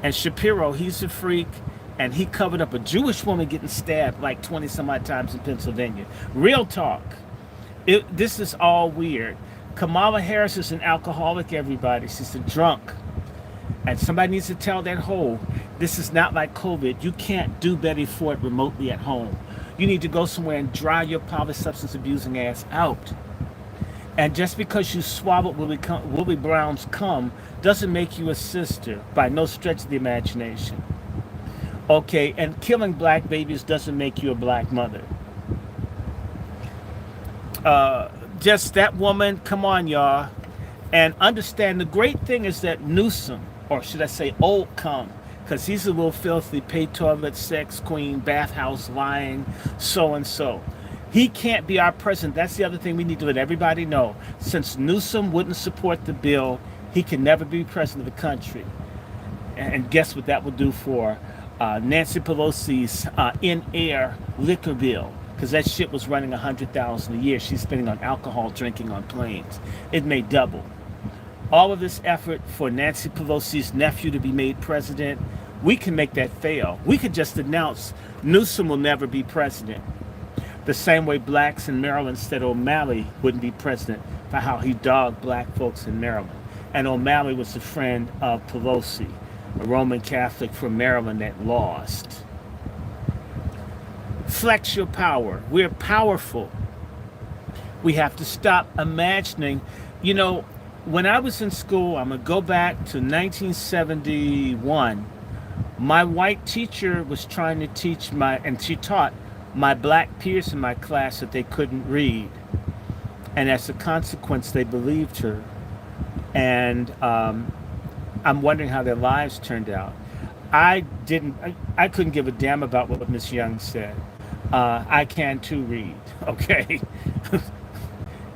And Shapiro, he's a freak, and he covered up a Jewish woman getting stabbed like 20 some odd times in Pennsylvania. Real talk. This is all weird. Kamala Harris is an alcoholic, everybody. She's a drunk. And somebody needs to tell that hoe, this is not like COVID. You can't do Betty Ford remotely at home. You need to go somewhere and dry your poly substance abusing ass out. And just because you swallowed Willie Brown's cum doesn't make you a sister by no stretch of the imagination. Okay, and killing black babies doesn't make you a black mother. Just that woman, come on, y'all. And understand the great thing is that Newsom, or should I say old cum, because he's a little filthy, pay toilet, sex queen, bathhouse lying, so and so. He can't be our president. That's the other thing we need to let everybody know. Since Newsom wouldn't support the bill, he can never be president of the country. And guess what that will do for Nancy Pelosi's in-air liquor bill? Because that shit was running $100,000 a year. She's spending on alcohol drinking on planes. It may double. All of this effort for Nancy Pelosi's nephew to be made president, we can make that fail. We could just announce Newsom will never be president. The same way blacks in Maryland said O'Malley wouldn't be president for how he dogged black folks in Maryland. And O'Malley was a friend of Pelosi, a Roman Catholic from Maryland that lost. Flex your power. We're powerful. We have to stop imagining. You know, when I was in school, I'm going to go back to 1971. My white teacher was trying to teach and she taught my black peers in my class that they couldn't read. And as a consequence, they believed her. And I'm wondering how their lives turned out. I couldn't give a damn about what Miss Young said. I can too read, okay?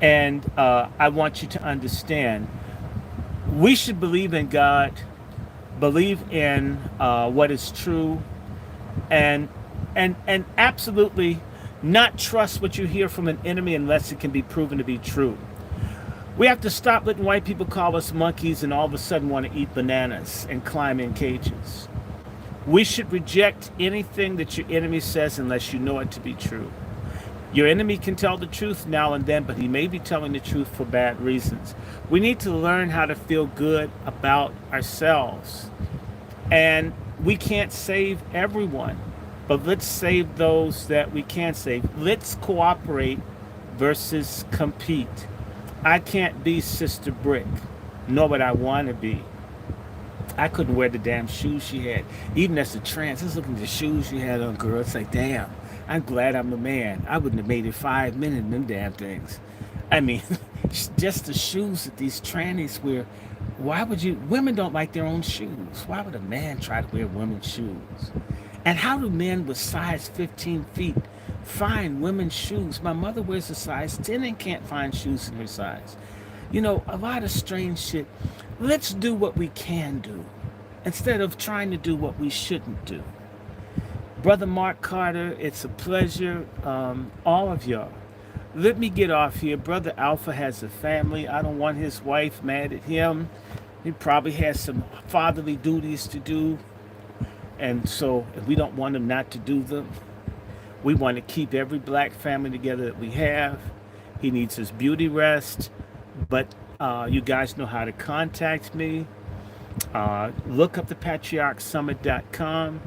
And I want you to understand, we should believe in God, believe in what is true, and absolutely not trust what you hear from an enemy unless it can be proven to be true. We have to stop letting white people call us monkeys and all of a sudden want to eat bananas and climb in cages. We should reject anything that your enemy says unless you know it to be true. Your enemy can tell the truth now and then, but he may be telling the truth for bad reasons. We need to learn how to feel good about ourselves. And we can't save everyone, but let's save those that we can save. Let's cooperate versus compete. I can't be Sister Brick, nor would I want to be. I couldn't wear the damn shoes she had. Even as a trans, just looking at the shoes she had on, girl, it's like, damn, I'm glad I'm a man. I wouldn't have made it 5 minutes in them damn things. I mean, just the shoes that these trannies wear. Why would you? Women don't like their own shoes. Why would a man try to wear women's shoes? And how do men with size 15 feet find women's shoes? My mother wears a size 10 and can't find shoes in her size. You know, a lot of strange shit. Let's do what we can do instead of trying to do what we shouldn't do. Brother Mark Carter, it's a pleasure. All of y'all. Let me get off here. Brother Alpha has a family. I don't want his wife mad at him. He probably has some fatherly duties to do. And so we don't want him not to do them. We want to keep every black family together that we have. He needs his beauty rest. But you guys know how to contact me. Look up the patriarchsummit.com.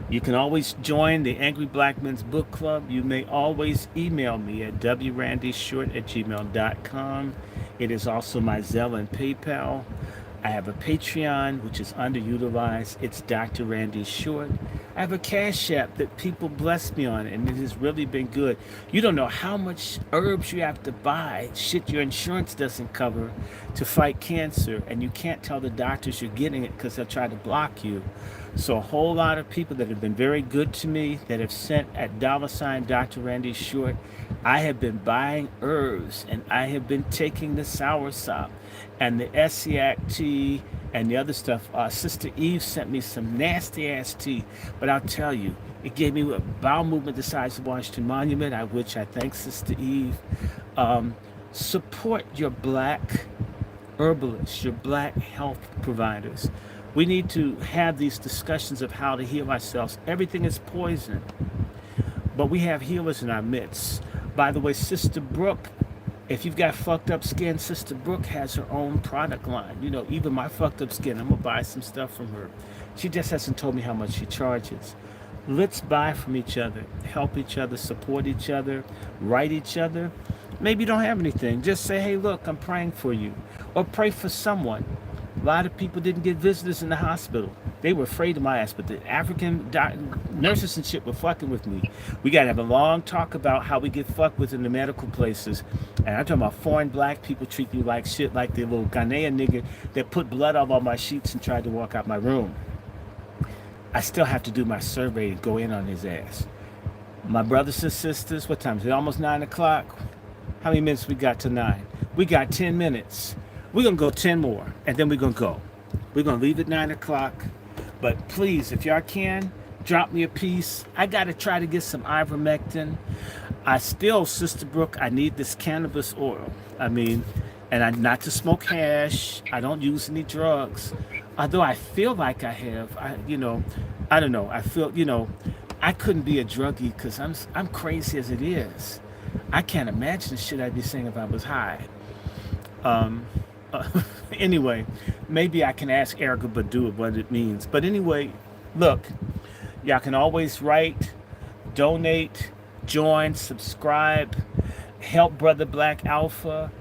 You can always join the Angry Black Men's Book Club. You may always email me at drrandyshort@gmail.com. It is also my Zelle and PayPal. I have a Patreon, which is underutilized. It's Dr. Randy Short. I have a Cash App that people bless me on, and it has really been good. You don't know how much herbs you have to buy, shit your insurance doesn't cover, to fight cancer, and you can't tell the doctors you're getting it because they'll try to block you. So a whole lot of people that have been very good to me, that have sent at $ Dr. Randy Short, I have been buying herbs, and I have been taking the soursop and the Essiac tea and the other stuff. Sister Eve sent me some nasty ass tea, but I'll tell you, it gave me a bowel movement the size of Washington Monument, which I thank Sister Eve. Support your black herbalists, your black health providers. We need to have these discussions of how to heal ourselves. Everything is poison, but we have healers in our midst. By the way, Sister Brooke If you've got fucked up skin, Sister Brooke has her own product line. You know, even my fucked up skin, I'm gonna buy some stuff from her. She just hasn't told me how much she charges. Let's buy from each other, help each other, support each other, write each other. Maybe you don't have anything. Just say, hey, look, I'm praying for you. Or pray for someone. A lot of people didn't get visitors in the hospital. They were afraid of my ass, but the nurses and shit were fucking with me. We gotta have a long talk about how we get fucked with in the medical places. And I'm talking about foreign black people treat me like shit, like the little Ghanaian nigga that put blood all on my sheets and tried to walk out my room. I still have to do my survey and go in on his ass. My brothers and sisters, what time is it? Almost 9 o'clock? How many minutes we got to 9? We got 10 minutes. We're going to go 10 more, and then we're going to go. We're going to leave at 9 o'clock. But please, if y'all can, drop me a piece. I got to try to get some ivermectin. I still, Sister Brooke, I need this cannabis oil. I mean, and I not to smoke hash. I don't use any drugs. Although I feel like I have, I don't know. I feel, I couldn't be a druggie because I'm crazy as it is. I can't imagine the shit I'd be saying if I was high. Um, anyway, maybe I can ask Erica Badu what it means. But anyway, look, y'all can always write, donate, join, subscribe, help Brother Black Alpha,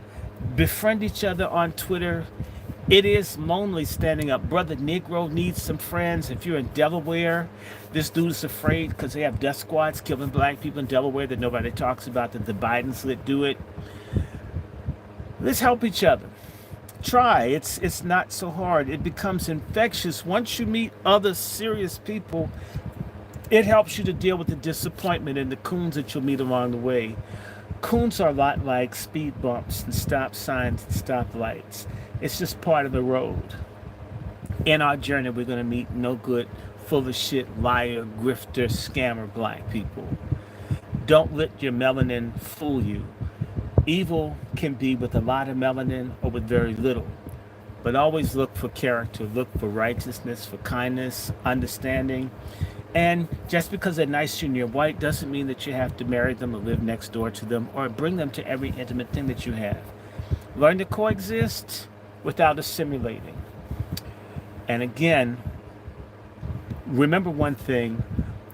befriend each other on Twitter. It is lonely standing up. Brother Negro needs some friends. If you're in Delaware, this dude is afraid because they have death squads killing black people in Delaware that nobody talks about, that the Bidens let do it. Let's help each other. Try. It's not so hard. It becomes infectious. Once you meet other serious people, it helps you to deal with the disappointment and the coons that you'll meet along the way. Coons are a lot like speed bumps and stop signs and stop lights. It's just part of the road. In our journey, we're going to meet no good, full of shit, liar, grifter, scammer black people. Don't let your melanin fool you. Evil can be with a lot of melanin or with very little. But always look for character, look for righteousness, for kindness, understanding. And just because they're nice to you and you're white doesn't mean that you have to marry them or live next door to them or bring them to every intimate thing that you have. Learn to coexist without assimilating. And again, remember one thing,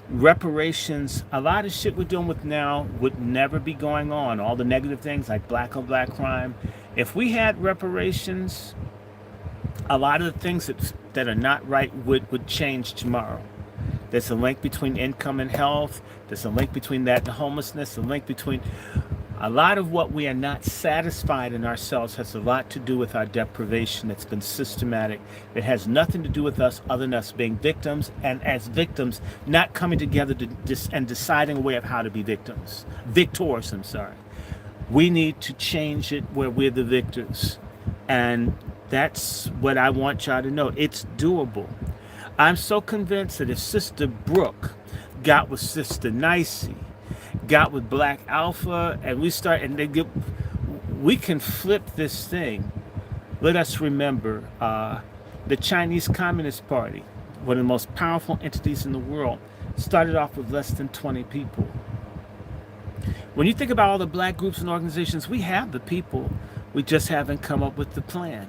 reparations, a lot of shit we're dealing with now would never be going on. All the negative things like black on black crime. If we had reparations, a lot of the things that are not right would change tomorrow. There's a link between income and health. There's a link between that and homelessness. A link between a lot of what we are not satisfied in ourselves has a lot to do with our deprivation that's been systematic. It has nothing to do with us other than us being victims, and as victims, not coming together and deciding a way of how to be victors, I'm sorry. We need to change it where we're the victors. And that's what I want y'all to know. It's doable. I'm so convinced that if Sister Brooke got with Sister Nicey, got with Black Alpha, and we can flip this thing. Let us remember the Chinese Communist Party, one of the most powerful entities in the world, started off with less than 20 people. When you think about all the black groups and organizations, we have the people. We just haven't come up with the plan.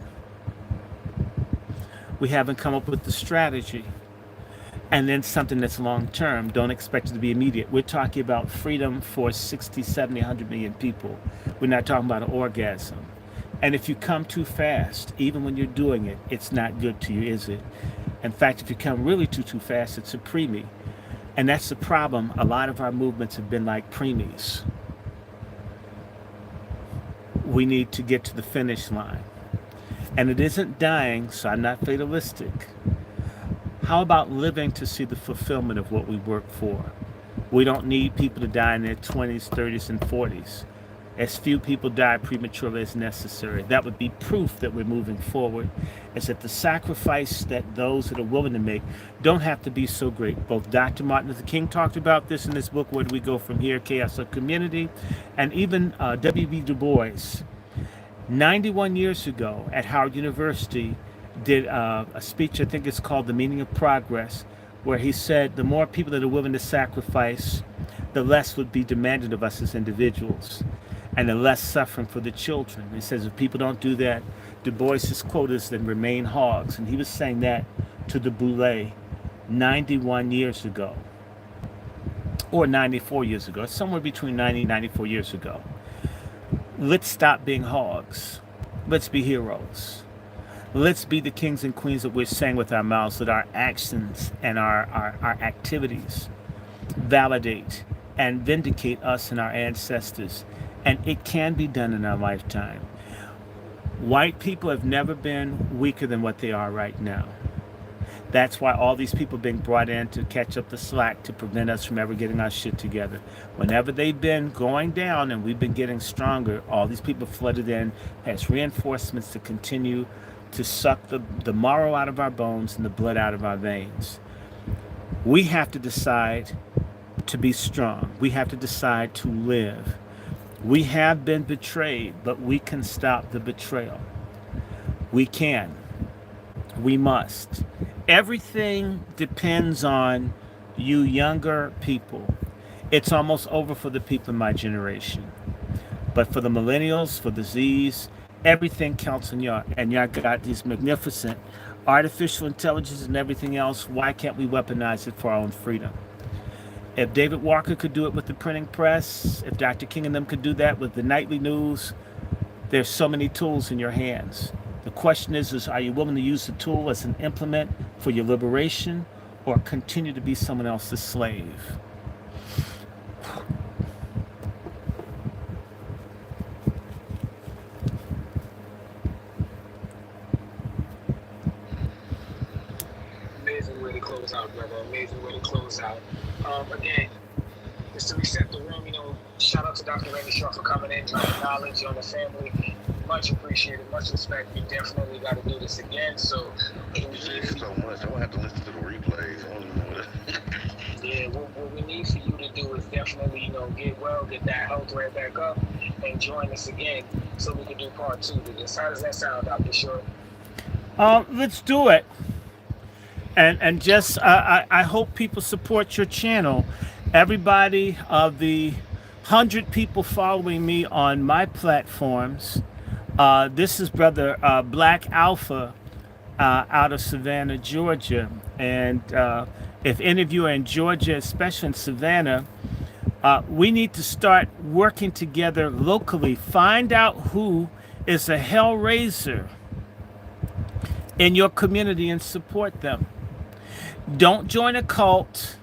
We haven't come up with the strategy. And then something that's long term. Don't expect it to be immediate. We're talking about freedom for 60, 70, 100 million people. We're not talking about an orgasm. And if you come too fast, even when you're doing it, it's not good to you, is it? In fact, if you come really too fast, it's a preemie. And that's the problem. A lot of our movements have been like preemies. We need to get to the finish line. And it isn't dying, so I'm not fatalistic. How about living to see the fulfillment of what we work for? We don't need people to die in their 20s, 30s, and 40s. As few people die prematurely as necessary. That would be proof that we're moving forward. Is that the sacrifice that those that are willing to make don't have to be so great. Both Dr. Martin Luther King talked about this in his book, Where Do We Go From Here? Chaos of Community. And even W.B. Du Bois, 91 years ago at Howard University, did a speech, I think it's called The Meaning of Progress, where he said the more people that are willing to sacrifice, the less would be demanded of us as individuals. and the less suffering for the children. He says if people don't do that, Du Bois's quote is then remain hogs. And he was saying that to the Boule 91 years ago, or 94 years ago, somewhere between 90 and 94 years ago. Let's stop being hogs. Let's be heroes. Let's be the kings and queens that we're saying with our mouths. Let our actions and our activities validate and vindicate us and our ancestors. And it can be done in our lifetime. White people have never been weaker than what they are right now. That's why all these people are being brought in to catch up the slack to prevent us from ever getting our shit together. Whenever they've been going down and we've been getting stronger, all these people flooded in as reinforcements to continue to suck the marrow out of our bones and the blood out of our veins. We have to decide to be strong. We have to decide to live. We have been betrayed, but we can stop the betrayal. We can. We must. Everything depends on you younger people. It's almost over for the people in my generation. But for the millennials, for the Z's, everything counts on y'all. And y'all got these magnificent artificial intelligence and everything else. Why can't we weaponize it for our own freedom? If David Walker could do it with the printing press, if Dr. King and them could do that with the nightly news, there's so many tools in your hands. The question is are you willing to use the tool as an implement for your liberation or continue to be someone else's slave? Amazing way to close out, brother. Amazing way to close out. Again, just to reset the room, shout out to Dr. Randy Short for coming in, dropping knowledge on the family. Much appreciated, much respect. We definitely got to do this again. So, You said it so much. I'm gonna have to listen to the replays. I don't even know what yeah, what we need for you to do is definitely, get well, get that health rate back up, and join us again so we can do part 2 to this. How does that sound, Dr. Short? Let's do it. And just, I hope people support your channel. Everybody of the 100 people following me on my platforms, this is Brother Black Alpha out of Savannah, Georgia. And if any of you are in Georgia, especially in Savannah, we need to start working together locally. Find out who is a hellraiser in your community and support them. Don't join a cult.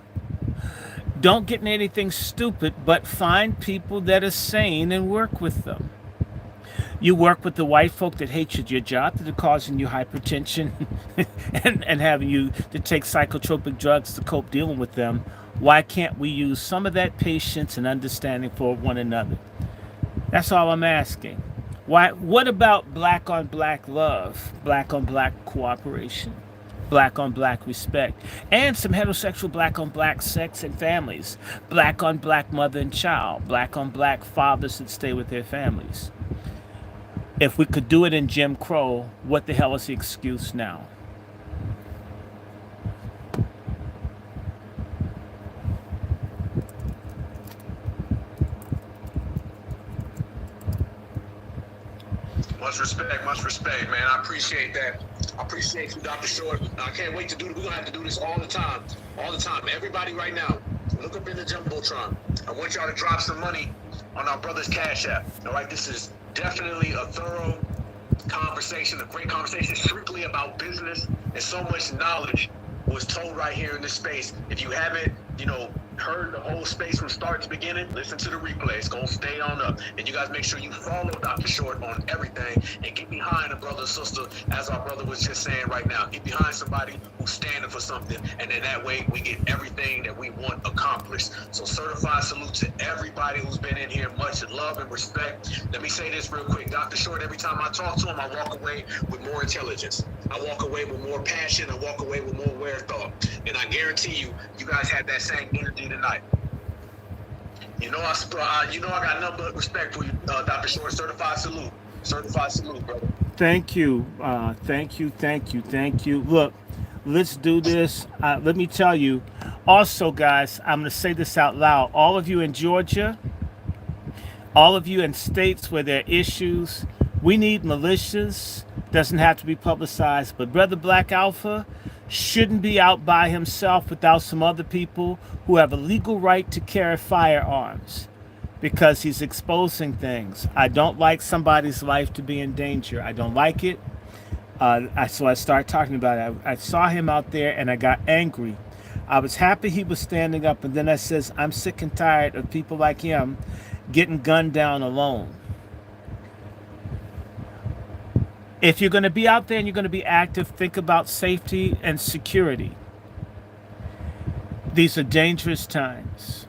Don't get in anything stupid, but find people that are sane and work with them. You work with the white folk that hate your job, that are causing you hypertension and having you to take psychotropic drugs to cope dealing with them. Why can't we use some of that patience and understanding for one another? That's all I'm asking. Why? What about black on black love, black on black cooperation, black on black respect, and some heterosexual black on black sex and families, black on black mother and child, black on black fathers that stay with their families? If we could do it in Jim Crow, what the hell is the excuse now? Much respect, man. I appreciate that. I appreciate you, Dr. Short. I can't wait to do it. We're going to have to do this all the time. All the time. Everybody right now, look up in the Jumbotron. I want y'all to drop some money on our brother's Cash App. All right, this is definitely a thorough conversation, a great conversation, strictly about business, and so much knowledge was told right here in this space. If you haven't, heard the whole space from start to beginning, listen to the replay. It's going to stay on up. And you guys make sure you follow Dr. Short on everything and get behind a brother or sister, as our brother was just saying right now. Get behind somebody who's standing for something, and then that way we get everything that we want accomplished. So certified salute to everybody who's been in here. Much love and respect. Let me say this real quick. Dr. Short, every time I talk to him, I walk away with more intelligence. I walk away with more passion. I walk away with more wherethought. And I guarantee you, you guys had that same energy tonight. I got nothing but respect for you, Dr. Short. Certified salute, brother. Thank you. Thank you. Look, let's do this. Let me tell you. Also, guys, I'm going to say this out loud. All of you in Georgia, All of you in states where there are issues, we need militias. Doesn't have to be publicized, but Brother Black Alpha shouldn't be out by himself without some other people who have a legal right to carry firearms, because he's exposing things. I don't like somebody's life to be in danger. I don't like it. So I started talking about it. I saw him out there and I got angry. I was happy he was standing up, and then I says, I'm sick and tired of people like him getting gunned down alone. If you're going to be out there and you're going to be active, think about safety and security. These are dangerous times.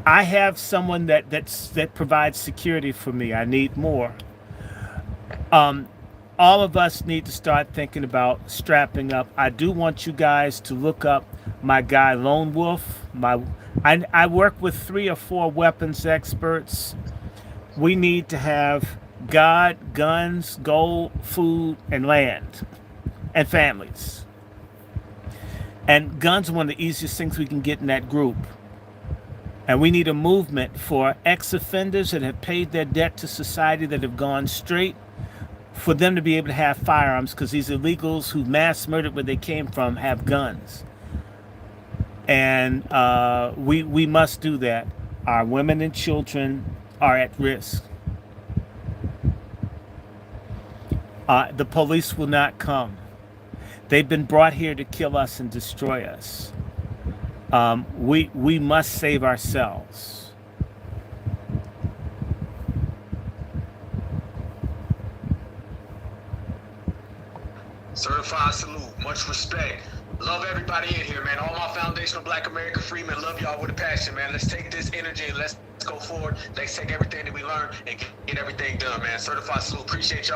I have someone that provides security for me. I need more. All of us need to start thinking about strapping up. I do want you guys to look up my guy Lone Wolf. I work with 3 or 4 weapons experts. We need to have God, guns, gold, food, and land, and families. And guns are one of the easiest things we can get in that group. And we need a movement for ex-offenders that have paid their debt to society, that have gone straight, for them to be able to have firearms, because these illegals who mass murdered where they came from have guns. And we must do that. Our women and children are at risk. The police will not come. They've been brought here to kill us and destroy us. We must save ourselves. Certified salute. Much respect. Love everybody in here, man. All my foundational Black American freemen love y'all with a passion, man. Let's take this energy and let's go forward. Let's take everything that we learn and get everything done, man. Certified salute. Appreciate y'all.